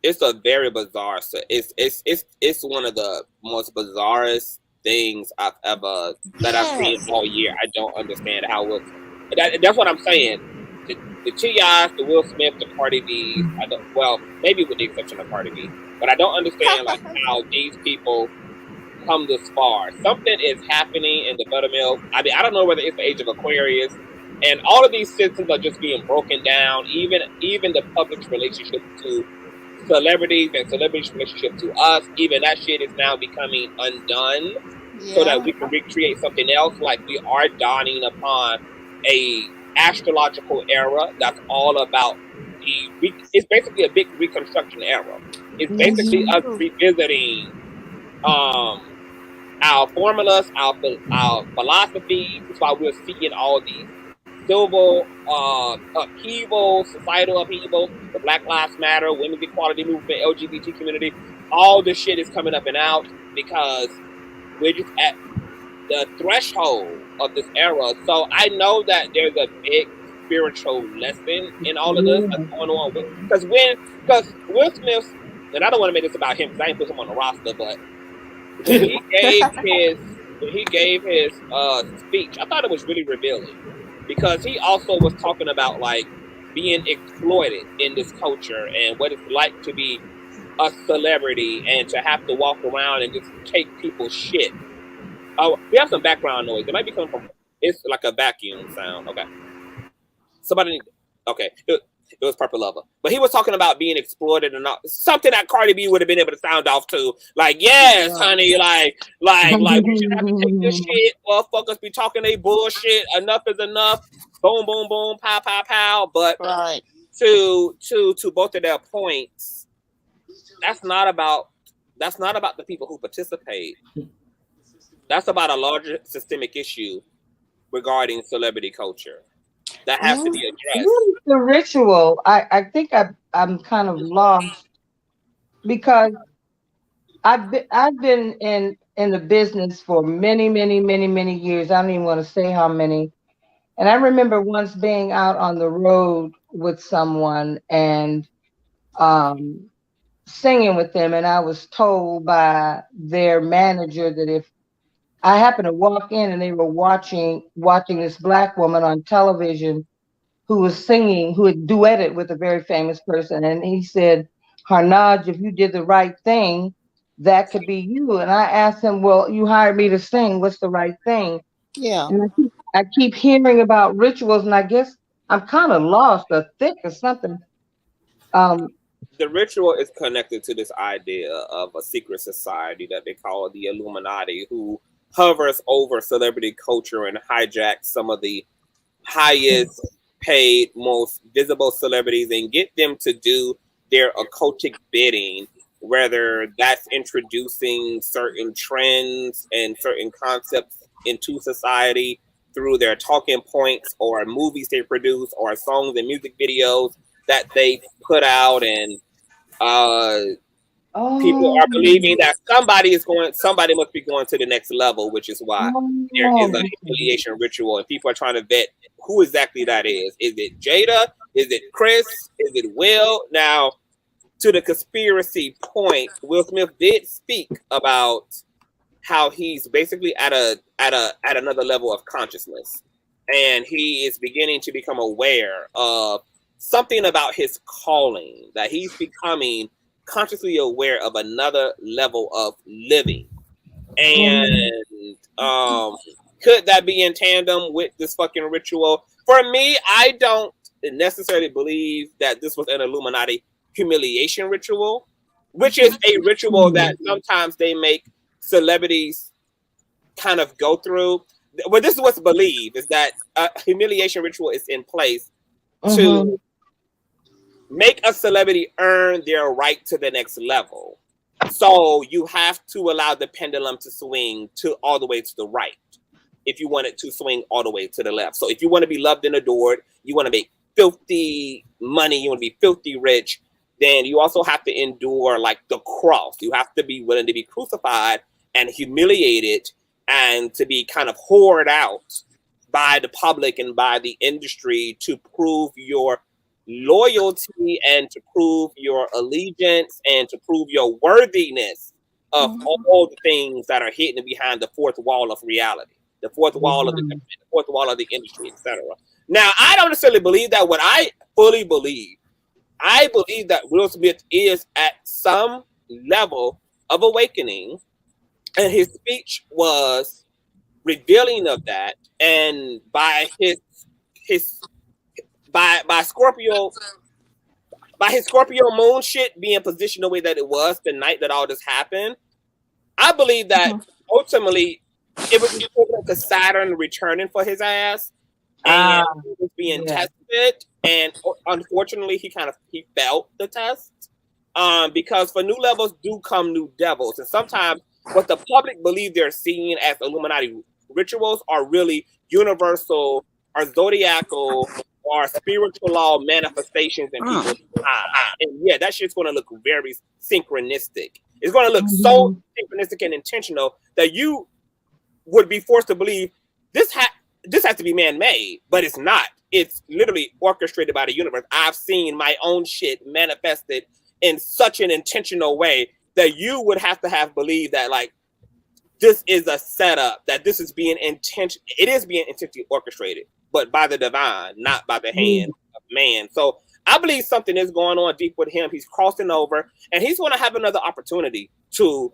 B: It's a very bizarre. It's one of the most bizarrest things I've seen all year. I don't understand how that's what I'm saying. The T.I.s, the Will Smith, the Cardi B. Maybe with the exception of Cardi B, but I don't understand how these people come this far. Something is happening in the buttermilk. I don't know whether it's the age of Aquarius, and all of these systems are just being broken down. Even the public's relationship to celebrities and celebrities' relationship to us, even that shit is now becoming undone, so that we can recreate something else. Like we are dawning upon a astrological era that's all about it's basically a big reconstruction era. It's basically us revisiting our formulas, our philosophies. That's why we're seeing all these civil upheaval, societal upheaval, the Black Lives Matter, women's equality movement, LGBT community. All this shit is coming up and out because we're just at the threshold of this era. So I know that there's a big spiritual lesson in all of this that's going on. Because Will Smith, and I don't want to make this about him because I ain't put him on the roster, but when he gave his speech, I thought it was really revealing. Because he also was talking about like being exploited in this culture and what it's like to be a celebrity and to have to walk around and just take people's shit. Oh, we have some background noise. It might be coming from. It's like a vacuum sound. Okay. Okay. It was Purple Lover, but he was talking about being exploited and not something that Cardi B would have been able to sound off to. Like, yes, honey, like we should have to take this shit. Motherfuckers be talking they bullshit. Enough is enough. Boom, boom, boom. Pow, pow, pow. But to both of their points, that's not about the people who participate. That's about a larger systemic issue regarding celebrity culture that has to be addressed.
H: What is the ritual? I think I'm kind of lost because I've been in the business for many years. I don't even want to say how many. And I remember once being out on the road with someone and singing with them, and I was told by their manager that if I happened to walk in and they were watching this black woman on television who was singing, who had duetted with a very famous person. And he said, Harnaj, if you did the right thing, that could be you. And I asked him, well, you hired me to sing. What's the right thing?
I: Yeah.
H: And I keep hearing about rituals, and I guess I'm kind of lost or thick or something.
B: The ritual is connected to this idea of a secret society that they call the Illuminati, who hovers over celebrity culture and hijacks some of the highest paid, most visible celebrities and get them to do their occultic bidding, whether that's introducing certain trends and certain concepts into society through their talking points or movies they produce or songs and music videos that they put out. And people are believing that somebody must be going to the next level, which is why there is a humiliation ritual, and people are trying to vet who exactly that is. Is it Jada? Is it Chris? Is it Will? Now, to the conspiracy point, Will Smith did speak about how he's basically at another level of consciousness, and he is beginning to become aware of something about his calling, that he's becoming consciously aware of another level of living. And could that be in tandem with this fucking ritual? For me, I don't necessarily believe that this was an Illuminati humiliation ritual, which is a ritual that sometimes they make celebrities kind of go through. Well, this is what's believed, is that a humiliation ritual is in place to make a celebrity earn their right to the next level. So you have to allow the pendulum to swing all the way to the right if you want it to swing all the way to the left. So if you want to be loved and adored, you want to make filthy money, you want to be filthy rich, then you also have to endure like the cross. You have to be willing to be crucified and humiliated and to be kind of whored out by the public and by the industry to prove your loyalty and to prove your allegiance and to prove your worthiness of all the things that are hidden behind the fourth wall of reality, the fourth wall of the fourth wall of the industry, etc. Now, I don't necessarily believe that. What I fully believe, I believe that Will Smith is at some level of awakening, and his speech was revealing of that. And by his by Scorpio, by his Scorpio moon shit being positioned the way that it was the night that all this happened, I believe that ultimately it was equivalent to Saturn returning for his ass, and he was being tested. And unfortunately, he felt the test, because for new levels do come new devils, and sometimes what the public believe they're seeing as Illuminati rituals are really universal or zodiacal or spiritual law manifestations in people's lives. And yeah, that shit's going to look very synchronistic. It's going to look so synchronistic and intentional that you would be forced to believe this has to be man-made, but it's not. It's literally orchestrated by the universe. I've seen my own shit manifested in such an intentional way that you would have to have believed that like this is a setup, that this is being it is being intentionally orchestrated, but by the divine, not by the hand of man. So I believe something is going on deep with him. He's crossing over, and he's going to have another opportunity to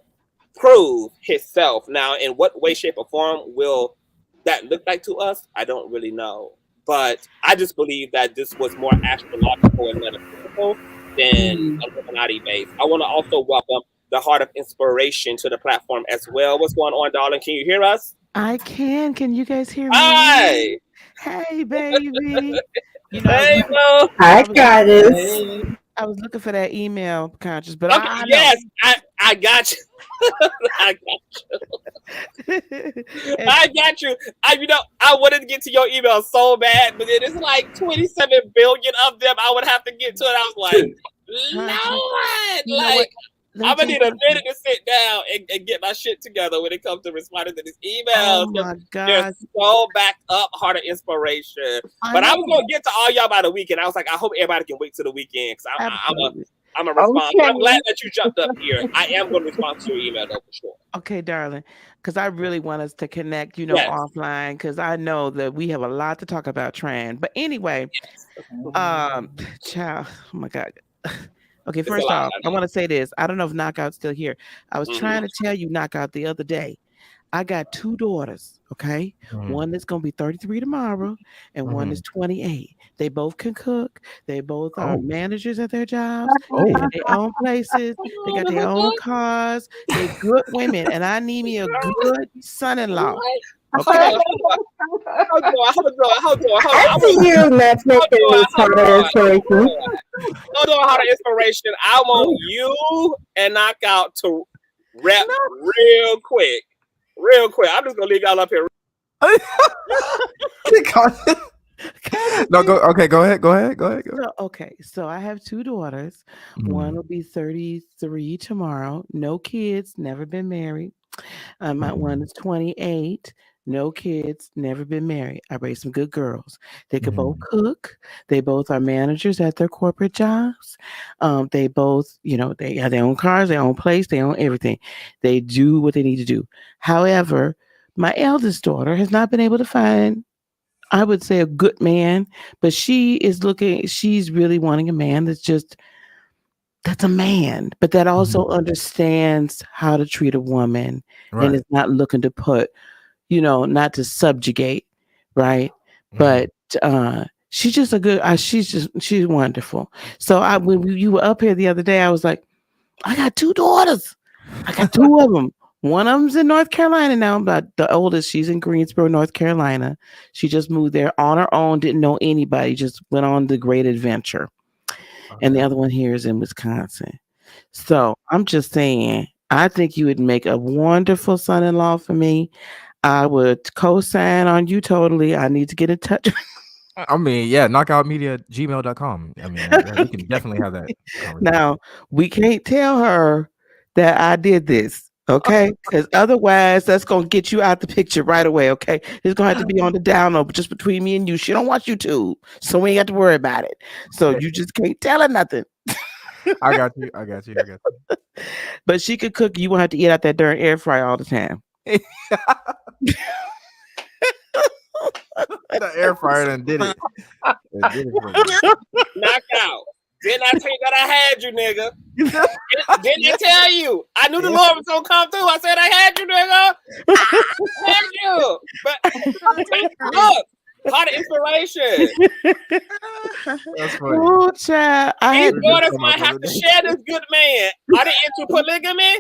B: prove himself. Now, in what way, shape, or form will that look like to us? I don't really know. But I just believe that this was more astrological and metaphysical than Illuminati based. I want to also welcome the Heart of Inspiration to the platform as well. What's going on, darling? Can you hear us?
J: I can. Can you guys hear me?
B: Hi.
J: Hey, baby.
B: Hey, Will.
E: I got it.
J: I was looking for that email, Conscious, but
B: okay, I got you. I got you. I got you. I wanted to get to your email so bad, but it's like 27 billion of them I would have to get to it. I was like, Lord, I'm gonna need a minute to sit down and get my shit together when it comes to responding to these emails.
J: Oh my God.
B: They're so backed up, Heart of Inspiration. But I was gonna get to all y'all by the weekend. I was like, I hope everybody can wait till the weekend because I'm a respond. Okay. I'm glad that you jumped up here. I am gonna respond to your email though for sure.
J: Okay, darling. because I really want us to connect, you know,
B: Yes.
J: offline, because I know that we have a lot to talk about, Tran. But anyway, child, oh my God. Okay,
B: It's a
J: first
B: lot,
J: off, I want to say this. I don't know if Knockout's still here. I was trying to tell you, Knockout, the other day. I got 2 daughters, okay? One is going to be 33 tomorrow, and one is 28. They both can cook. They both are managers at their jobs. They have their own places. They got their own cars. They're good women, and I need me a good son-in-law. Okay.
B: Hold on.
E: I see you matchmaking this part of inspiration.
B: Hold on, how the inspiration. I want you and Knockout to rap real quick. I'm just gonna leave y'all up here.
C: No, go. Okay, go ahead.
J: So, okay, so I have 2 daughters. One will be 33 tomorrow. No kids, never been married. My one is 28. No kids, never been married. I raised some good girls. They could both cook. They both are managers at their corporate jobs. They both, you know, they have their own cars, their own place, they own everything. They do what they need to do. However, my eldest daughter has not been able to find, I would say, a good man, but she's really wanting a man that's a man, but that also understands how to treat a woman and is not looking to put, you know, not to subjugate, right? But she's just a good, she's wonderful. So when you were up here the other day, I was like, I got 2 daughters. I got 2 of them. One of them's in North Carolina now, but the oldest, she's in Greensboro, North Carolina. She just moved there on her own, didn't know anybody, just went on the great adventure. And the other one here is in Wisconsin. So I'm just saying, I think you would make a wonderful son-in-law for me. I would co-sign on you totally. I need to get in touch.
C: I mean, yeah, knockoutmedia@gmail.com. I mean, we can definitely have that conversation.
J: Now, we can't tell her that I did this, okay? Because otherwise, that's going to get you out the picture right away, okay? It's going to have to be on the down low, but just between me and you. She don't want you to, so we ain't got to worry about it. So you just can't tell her nothing.
C: I got you.
J: But she could cook. You won't have to eat out that darn air fryer all the time.
C: The air fryer done did it.
B: Knockout. Didn't I tell you that I had you, nigga? Didn't I tell you? I knew the Lord was gonna come through. I said I had you, nigga. I had you. But look, part of inspiration.
C: That's funny.
J: Oh, child.
B: These daughters might have to share this good man. Are they into polygamy?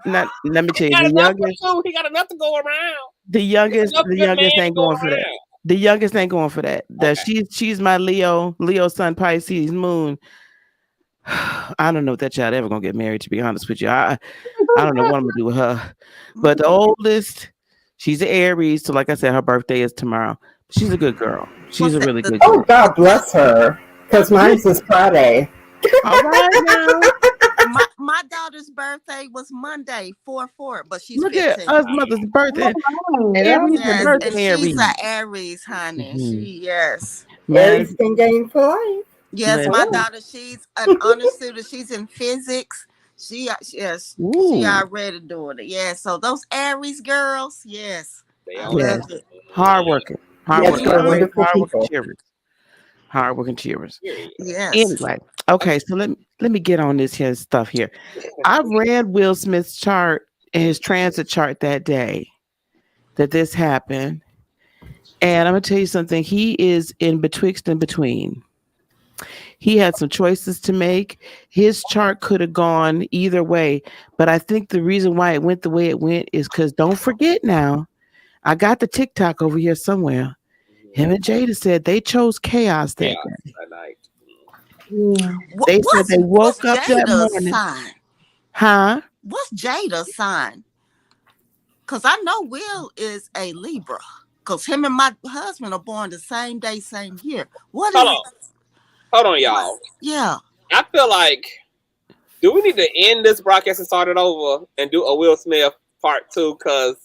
J: Let me tell you,
B: He got enough to go around.
J: The youngest ain't going for that. The youngest ain't going for that. She's my Leo sun, Pisces moon. I don't know if that child ever gonna get married, to be honest with you. I don't know what I'm gonna do with her. But the oldest, she's an Aries, so like I said, her birthday is tomorrow. She's a good girl. She's a really good girl.
E: Oh, God bless her. Because mine's is Friday.
J: All right now.
I: My daughter's birthday was Monday, 4/4, but she's
J: Look
I: 15.
J: at us mother's birthday.
I: Yes, and she's an Aries, honey. Yes.
E: Aries can gain for life.
I: Yes, my daughter, she's an honor student. She's in physics. She already doing it. Yeah, so those Aries girls, yes. I love it.
J: Hardworking cheerers.
I: Yes.
J: Anyway, okay, so let me get on this here stuff here. I read Will Smith's chart and his transit chart that day that this happened. And I'm gonna tell you something. He is in betwixt and between. He had some choices to make. His chart could have gone either way, but I think the reason why it went the way it went is because, don't forget now, I got the TikTok over here somewhere. Him and Jada said they chose chaos that day. They said they woke up that morning.
I: Sign?
J: Huh?
I: What's Jada's sign? Because I know Will is a Libra. Because him and my husband are born the same day, same year. Hold
B: on, y'all.
I: Yeah.
B: I feel like, do we need to end this broadcast and start it over and do a Will Smith part 2? Because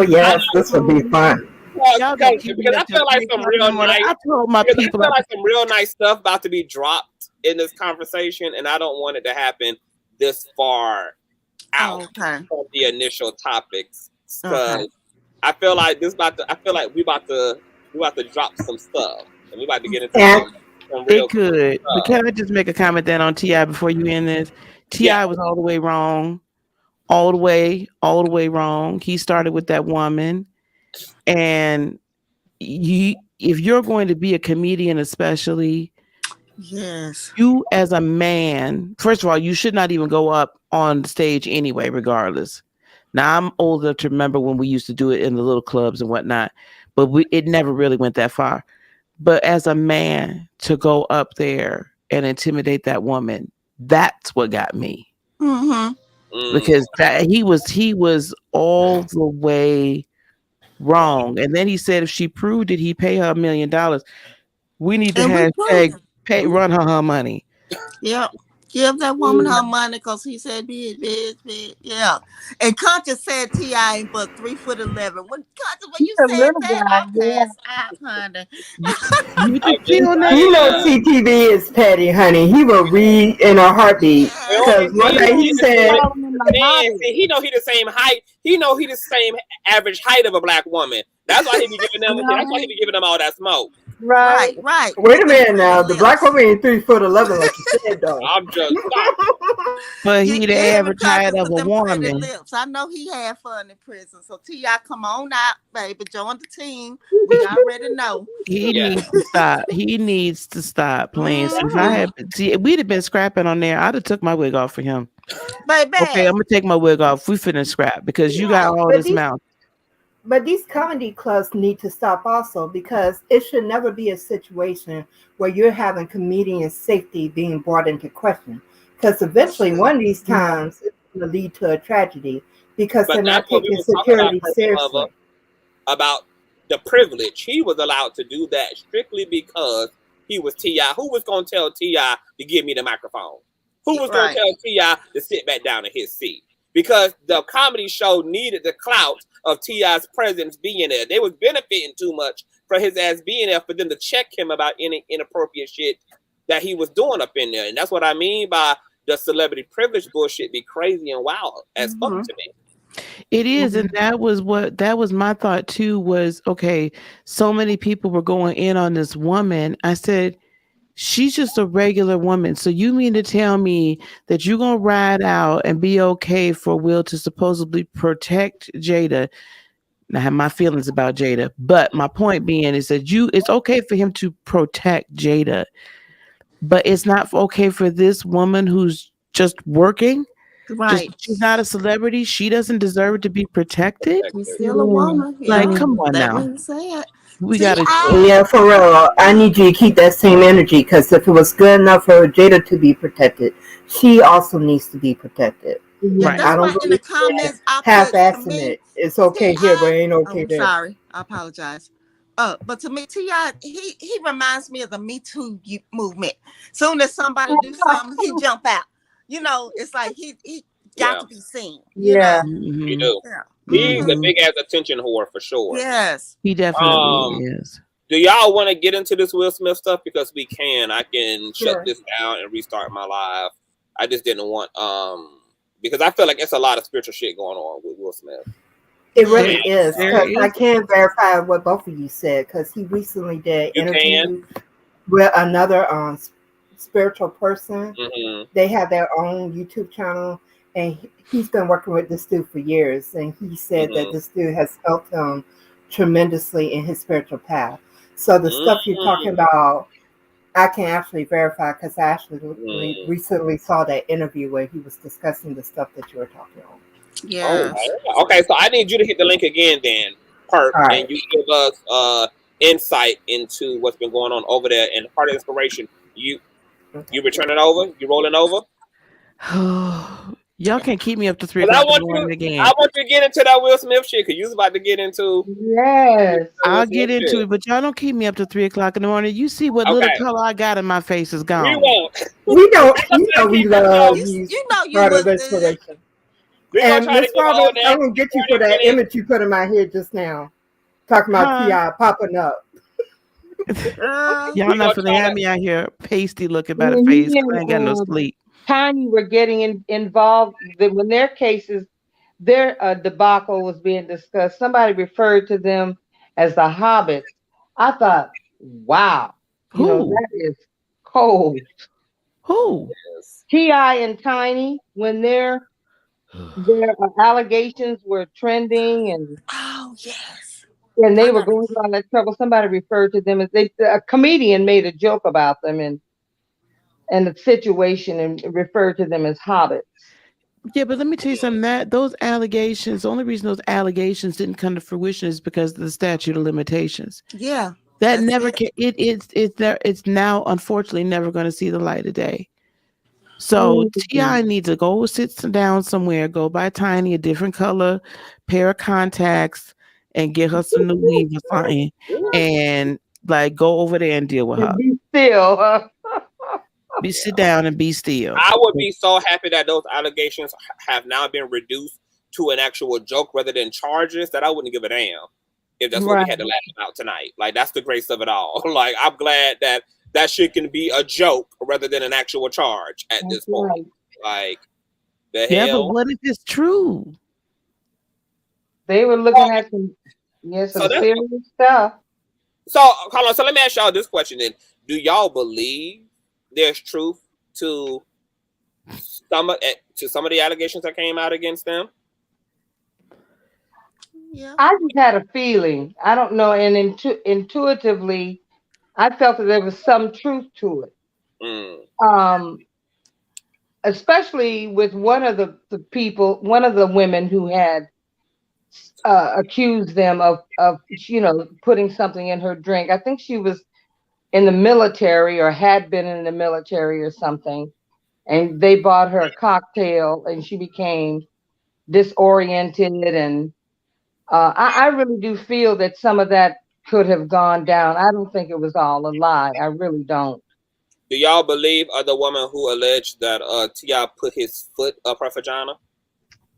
E: yes, this would be fun.
B: Because I feel like some real nice.
J: I told my people,
B: I feel like some real nice stuff about to be dropped in this conversation, and I don't want it to happen this far out
I: Okay.
B: from the initial topics because
I: Okay.
B: I feel like we about to drop some stuff and we about to get into
E: And
B: some real
J: It could, but
B: stuff.
J: can I just make a comment then on Ti before you end this? Ti
B: Yeah.
J: was all the way wrong, all the way wrong. He started with that woman, and if you're going to be a comedian, especially,
I: Yes.
J: you as a man, first of all, you should not even go up on stage anyway, regardless. Now I'm older to remember when we used to do it in the little clubs and whatnot, but it never really went that far. But as a man to go up there and intimidate that woman, that's what got me.
I: Mm-hmm.
J: Because that he was all the way wrong. And then he said if she proved it, he'd pay her $1 million. We need to
I: And we
J: hashtag
I: proved
J: run her money.
I: Yep. Give that woman her money because he said bitch. Yeah. And Conscious said T.I. ain't but 3'11". When you
H: A
I: said
H: little
I: that,
H: guy,
I: I passed out, honey.
J: You can feel that.
E: you know CTV is petty, honey. He will read in a heartbeat. Because one day he said,
B: See, he know he the same height. He know he the same average height of a black woman. That's why he be giving them. That's why he be giving them all that smoke.
H: Right.
E: Wait a minute now. The black woman ain't 3'11" like you said though.
B: I'm just
J: But he the average height of a woman.
I: Lips. I know he had fun in prison. So T.I. come on out, baby. Join the team. We already know.
J: He needs to stop. He needs to stop playing. So if we'd have been scrapping on there, I'd have took my wig off for him.
I: Baby.
J: Okay, I'm gonna take my wig off. We finna scrap because you got all this mouth.
E: But these comedy clubs need to stop also because it should never be a situation where you're having comedian safety being brought into question. Because eventually, one of these times, it's going to lead to a tragedy because they're not taking security seriously.
B: About the privilege, he was allowed to do that strictly because he was T.I. Who was going to tell T.I. to give me the microphone? Who was going to tell T.I. to sit back down in his seat? Because the comedy show needed the clout of T.I.'s presence being there. They was benefiting too much for his ass being there for them to check him about any inappropriate shit that he was doing up in there. And that's what I mean by the celebrity privilege bullshit be crazy and wild as fuck to me.
J: It is, and that was my thought too, was okay, so many people were going in on this woman. I said, she's just a regular woman. So you mean to tell me that you're going to ride out and be okay for Will to supposedly protect Jada? And I have my feelings about Jada, but my point being is that it's okay for him to protect Jada, but it's not okay for this woman who's just working.
I: Right.
J: She's not a celebrity. She doesn't deserve to be protected.
I: She's still a woman.
J: Like, come on now. We gotta.
E: Yeah, for real. I need you to keep that same energy because if it was good enough for Jada to be protected, she also needs to be protected.
I: Right.
E: I don't really
I: in the comments
E: half-assing it. It's okay here, but it ain't okay there.
I: Sorry, I apologize. But to me, T.I., he reminds me of the Me Too movement. Soon as somebody do something, he jump out. You know, it's like he got to be seen. You know?
B: You do. Yeah. He's a big ass attention whore for sure.
I: Yes,
J: he definitely is.
B: Do y'all want to get into this Will Smith stuff? Because we can. I can shut this down and restart my live. I just didn't want because I feel like it's a lot of spiritual shit going on with Will Smith.
E: It really is. Because I can verify what both of you said because he recently did an interview with another spiritual person. They have their own YouTube channel, and he's been working with this dude for years. And he said that this dude has helped him tremendously in his spiritual path. So the stuff you're talking about, I can actually verify because I actually recently saw that interview where he was discussing the stuff that you were talking about.
I: Yeah.
B: Okay, so I need you to hit the link again, then, Perk, and you give us insight into what's been going on over there. And Heart of Inspiration, you returning over? You rolling over?
J: Y'all can't keep me up to 3 o'clock in the morning again.
B: I want you to get into that Will Smith shit because you was about to get into.
H: Yes.
J: I'll get into it, but y'all don't keep me up to 3 o'clock in the morning. You see what little color I got in my face is gone.
B: We won't.
E: We don't. You know we love you.
I: You know you
E: Heart
I: was
E: of Inspiration.
B: And
E: Miss Robert, I'm gonna get you for that image you put in my head just now, talking about T.I. popping up.
J: Y'all not finna have me out here pasty looking by the face. I ain't got no sleep.
H: Tiny were getting involved. When their cases, their debacle was being discussed, somebody referred to them as the Hobbits. I thought, wow,
J: Who?
H: that is cold.
J: Who?
B: Yes.
H: T.I. and Tiny, when their allegations were trending
I: Oh yes.
H: and
I: I
H: they were
I: got
H: going through all that trouble, somebody referred to them as a comedian made a joke about them and the situation and referred to them as hobbits.
J: Yeah, but let me tell you something. That those allegations, the only reason those allegations didn't come to fruition is because of the statute of limitations.
I: Yeah.
J: That
I: That's
J: never
I: it.
J: can. It's now unfortunately never going to see the light of day. So Ti needs to go sit down somewhere, go buy Tiny a different color pair of contacts, and get her some new weave or something, and like go over there and deal with her.
H: Be still.
J: Sit down and be still.
B: I would be so happy that those allegations have now been reduced to an actual joke rather than charges that I wouldn't give a damn if that's what we had to laugh about tonight. Like, that's the grace of it all. Like, I'm glad that shit can be a joke rather than an actual charge at this point. Like, the
J: Yeah,
B: hell?
J: but what if it's true?
H: They were looking at some serious stuff.
B: So, hold on. So let me ask y'all this question then. Do y'all believe there's truth to some of the allegations that came out against them?
I: Yeah.
H: I just had a feeling. I don't know, and intuitively, I felt that there was some truth to it. Especially with one of the women who had accused them of putting something in her drink. I think she was in the military or had been in the military or something, and they bought her a cocktail and she became disoriented, and I really do feel that some of that could have gone down. I don't think it was all a lie. I really don't.
B: Do y'all believe the woman who alleged that T.I. put his foot up her vagina?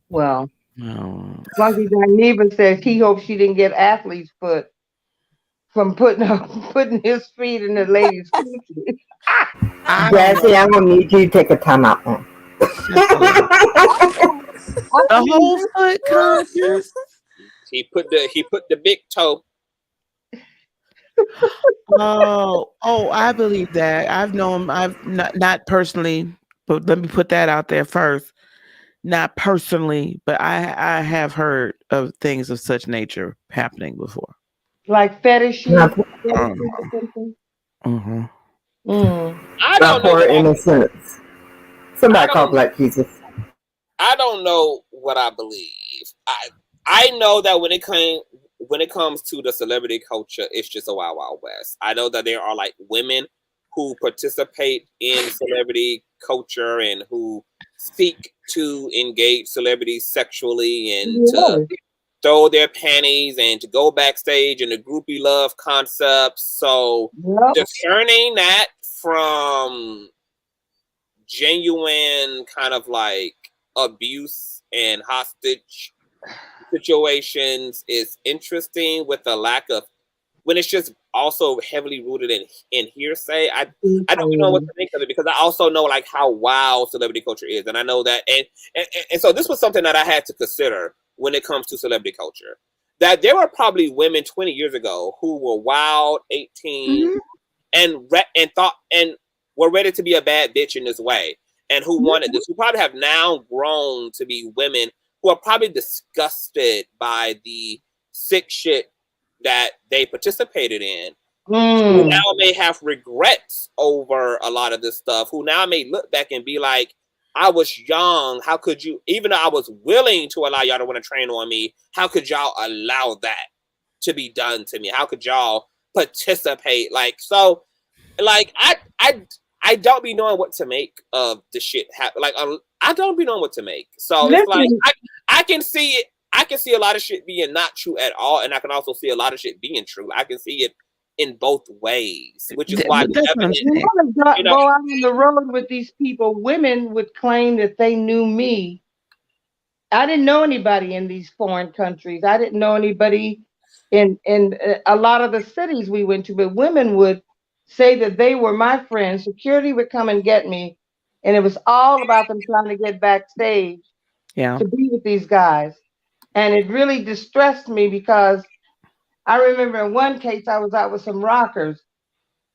H: Well,
J: no.
H: Funky Neva says he hopes she didn't get athlete's foot from putting his feet in the lady's coochie.
E: Jazzy, I'm gonna need you to take a time out now.
J: The whole foot, Conscious.
B: He put the big toe.
J: Oh, I believe that. I've not personally, but let me put that out there first. Not personally, but I have heard of things of such nature happening before.
H: Like fetish.
B: I don't know.
E: Innocence. Somebody call Black Jesus.
B: I don't know what I believe. I know that when it comes to the celebrity culture, it's just a wild, wild west. I know that there are like women who participate in celebrity culture and who seek to engage celebrities sexually and to throw their panties and to go backstage and the groupie love concepts. So discerning that from genuine kind of like abuse and hostage situations is interesting, with the lack of when it's just also heavily rooted in hearsay. I don't know what to think of it, because I also know like how wild celebrity culture is, and I know that and so this was something that I had to consider when it comes to celebrity culture, that there were probably women 20 years ago who were wild 18 and thought and were ready to be a bad bitch in this way, and who wanted this, who probably have now grown to be women who are probably disgusted by the sick shit that they participated in, who now may have regrets over a lot of this stuff, who now may look back and be like, I was young, how could you, even though I was willing to allow y'all to want to train on me, how could y'all allow that to be done to me? How could y'all participate? Like, so, like, I don't be knowing what to make of the shit happen. Like, I don't be knowing what to make. So it's like, I can see it. I can see a lot of shit being not true at all, and I can also see a lot of shit being true. I can see it in both ways, which is why
H: go out on the road with these people. Women would claim that they knew me. I didn't know anybody in these foreign countries. I didn't know anybody in a lot of the cities we went to, but women would say that they were my friends. Security would come and get me, and it was all about them trying to get backstage
J: Yeah.
H: to be with these guys. And it really distressed me because I remember in one case I was out with some rockers,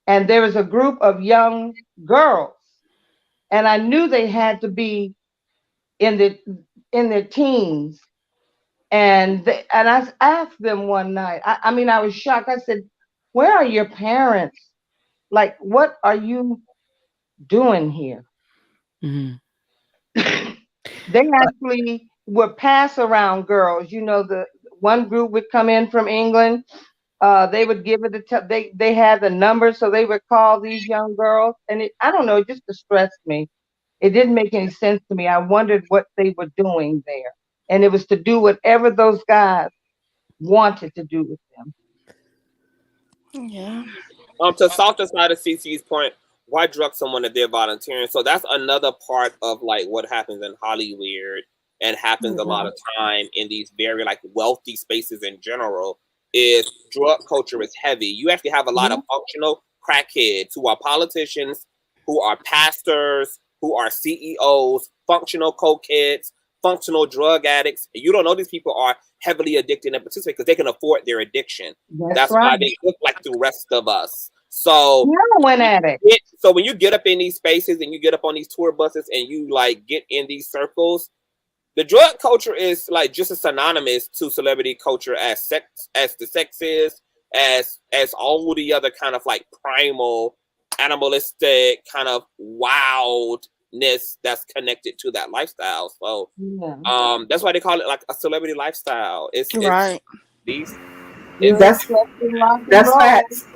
H: and there was a group of young girls, and I knew they had to be in the in their teens. And I asked them one night. I mean, I was shocked. I said, "Where are your parents? Like, what are you doing here?"
J: Mm-hmm.
H: They actually were pass around girls. You know, the one group would come in from England. They would give it they had the number, so they would call these young girls, and I don't know, it just distressed me. It didn't make any sense to me. I wondered what they were doing there, and it was to do whatever those guys wanted to do with them.
I: Yeah.
B: To softer side of CC's point, why drug someone if they're volunteering? So that's another part of like what happens in Hollywood and happens a lot of time in these very like wealthy spaces in general. Is drug culture is heavy. You actually have a lot of functional crackheads who are politicians, who are pastors, who are CEOs, functional cokeheads, functional drug addicts. You don't know these people are heavily addicted and participate because they can afford their addiction. That's
H: right.
B: why they look like the rest of us. So
H: heroin addict.
B: So when you get up in these spaces and you get up on these tour buses and you like get in these circles, the drug culture is like just as synonymous to celebrity culture as the sex is, as all the other kind of like primal, animalistic kind of wildness that's connected to that lifestyle. So that's why they call it like a celebrity lifestyle. It's
I: right.
E: That's facts.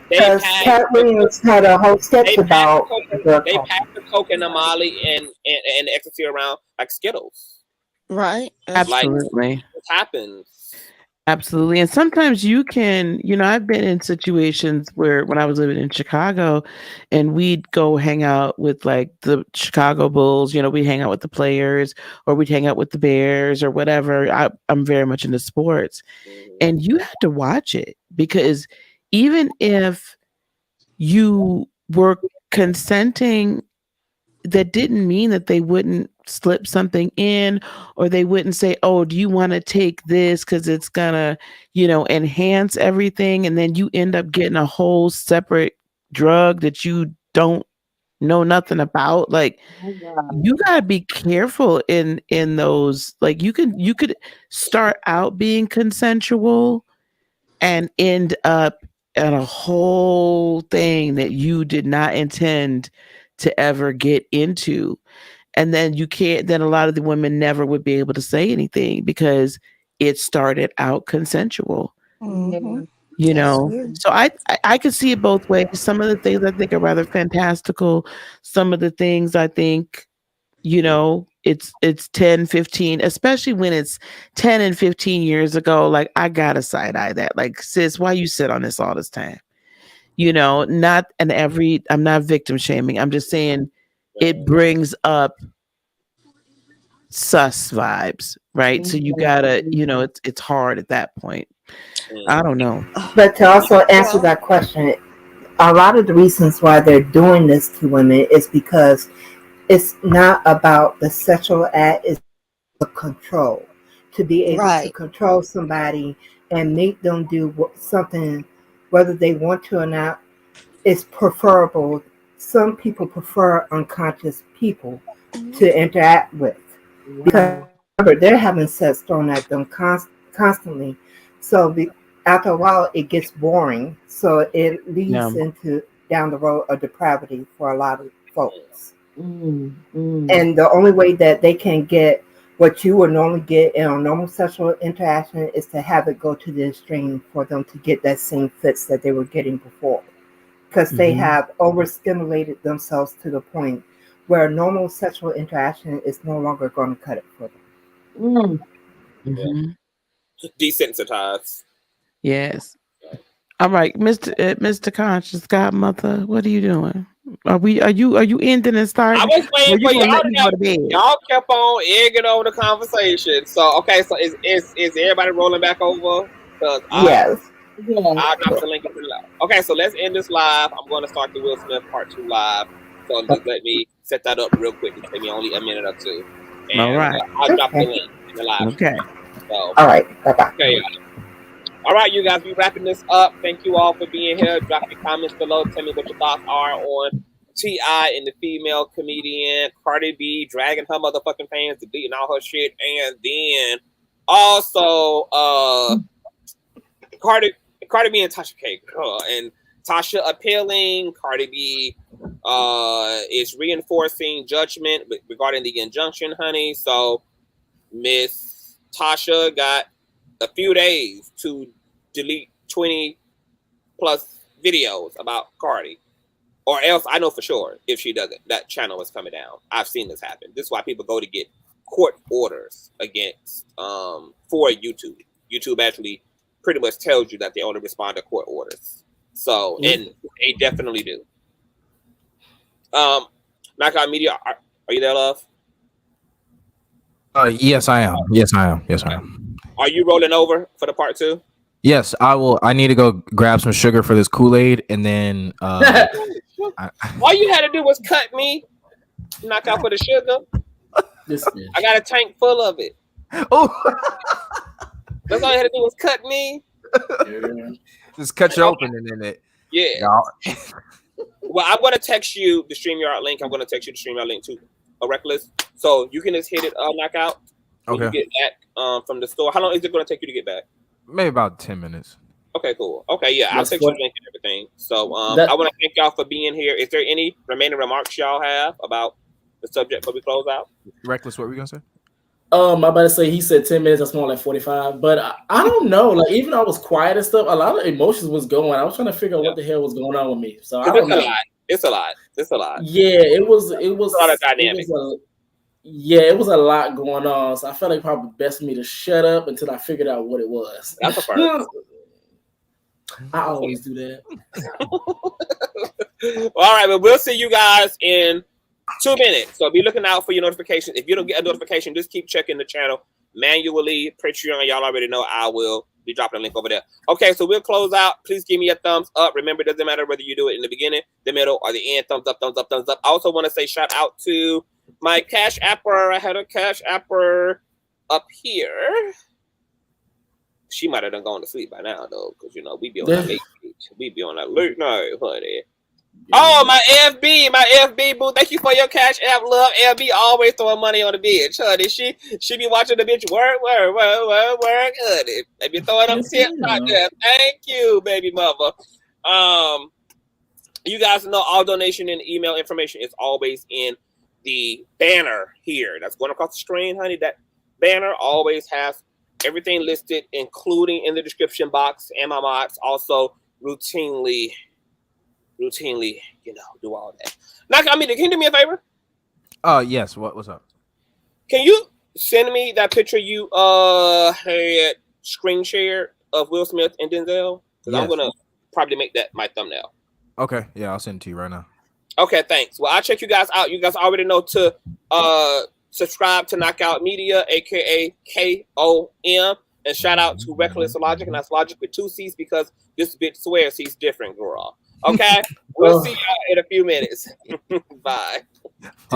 E: Because Cat Williams had a whole sketch about
B: they pass the coke and the Molly and the ecstasy around like Skittles.
I: Right.
J: Absolutely.
B: Like, it happens.
J: Absolutely. And sometimes you can, I've been in situations where when I was living in Chicago and we'd go hang out with like the Chicago Bulls, we'd hang out with the players or we'd hang out with the Bears or whatever. I'm very much into sports. And you had to watch it because even if you were consenting, that didn't mean that they wouldn't slip something in or they wouldn't say, oh, do you want to take this because it's gonna, enhance everything. And then you end up getting a whole separate drug that you don't know nothing about. Like you gotta be careful in those. Like you could start out being consensual and end up at a whole thing that you did not intend to ever get into. And then then a lot of the women never would be able to say anything because it started out consensual.
I: Mm-hmm.
J: So I could see it both ways. Some of the things I think are rather fantastical. Some of the things I think, it's 10, 15, especially when it's 10 and 15 years ago. Like I gotta side eye that. Like, sis, why you sit on this all this time? I'm not victim shaming. I'm just saying it brings up sus vibes, right? So you gotta, it's hard at that point. I don't know.
E: But to also answer that question, a lot of the reasons why they're doing this to women is because it's not about the sexual act, it's the control. To be able to control somebody and make them do something, whether they want to or not, is preferable. Some people prefer unconscious people to interact with because remember, they're having sex thrown at them constantly. So after a while, it gets boring. So it leads into down the road of depravity for a lot of folks. And the only way that they can get what you would normally get in a normal sexual interaction is to have it go to the extreme for them to get that same fix that they were getting before. Because they have overstimulated themselves to the point where normal sexual interaction is no longer going to cut it for them.
B: Desensitized.
J: Yes. All right, Mr. Conscious Godmother, what are you doing? Are you ending and starting?
B: I was waiting for y'all kept on egging over the conversation. So is everybody rolling back over?
E: Yes.
B: I'll drop the link into the live. Okay, so let's end this live. I'm going to start the Will Smith Part 2 live. So just let me set that up real quick. It'll take me only a minute or two. And
J: All right.
B: I'll drop the link in the live.
J: Okay.
B: So,
E: All right. Bye-bye.
B: okay. All right, you guys, we're wrapping this up. Thank you all for being here. Drop your comments below. Tell me what your thoughts are on T.I. and the female comedian Cardi B dragging her motherfucking fans, deleting all her shit, and then also Cardi B and Tasha K. And Tasha appealing. Cardi B is reinforcing judgment regarding the injunction, honey. So Miss Tasha got a few days to delete 20 plus videos about Cardi, or else I know for sure if she doesn't, that channel is coming down. I've seen this happen. This is why people go to get court orders against for YouTube. YouTube actually pretty much tells you that they only respond to court orders. So, and they definitely do. Knockout Media, are you there, love?
C: Yes, I am. Yes, I am. Yes, I am.
B: Are you rolling over for the part 2?
C: Yes, I will. I need to go grab some sugar for this Kool-Aid, and then
B: all you had to do was cut me, knock out for the sugar. I got a tank full of it.
C: Oh,
B: that's all you had to do was cut me.
C: Just cut you open, and then it.
B: Yeah. Well, I'm gonna text you the StreamYard link. I'm gonna text you the StreamYard link too, Reckless. So you can just hit it, knockout. When you get back from the store. How long is it gonna take you to get back?
C: Maybe about 10 minutes.
B: Okay, cool. Okay, yeah, I'll text you the link and everything. So I want to thank y'all for being here. Is there any remaining remarks y'all have about the subject before we close out?
C: Reckless, what were we gonna say?
G: I'm about to say he said 10 minutes. That's more like 45. But I don't know. Like even though I was quiet and stuff, a lot of emotions was going. I was trying to figure out what the hell was going on with me. So I don't know.
B: It's a lot.
G: Yeah, it was a lot of
B: dynamics.
G: It was a lot going on. So I felt like probably best for me to shut up until I figured out what it was.
B: That's a part.
G: I always do that.
B: All right, but we'll see you guys in 2 minutes. So be looking out for your notifications. If you don't get a notification, just keep checking the channel manually. Patreon, y'all already know I will be dropping a link over there. Okay, so we'll close out. Please give me a thumbs up. Remember, it doesn't matter whether you do it in the beginning, the middle, or the end. Thumbs up, thumbs up, thumbs up. I also want to say shout out to my Cash Apper. I had a Cash Apper up here. She might have done gone to sleep by now, though, because, you know, we be on that late night. We be on that late night, honey. Oh, my FB boo. Thank you for your Cash App, love. FB always throwing money on the bitch, honey. She be watching the bitch work, honey. They be throwing up tips right there. Thank you, baby mother. You guys know all donation and email information is always in the banner here. That's going across the screen, honey. That banner always has everything listed, including in the description box, and my mods also routinely, you know, do all that. Now, can you do me a favor?
C: Yes. What's up?
B: Can you send me that picture you had screen shared of Will Smith and Denzel? Because I'm gonna probably make that my thumbnail.
C: Okay. Yeah, I'll send it to you right now.
B: Okay, thanks. Well, I'll check you guys out. You guys already know to subscribe to Knockout Media, aka KOM, and shout out to Reckless Logic, and that's Logic with 2 C's because this bitch swears he's different, girl. Okay, we'll see y'all in a few minutes. Bye.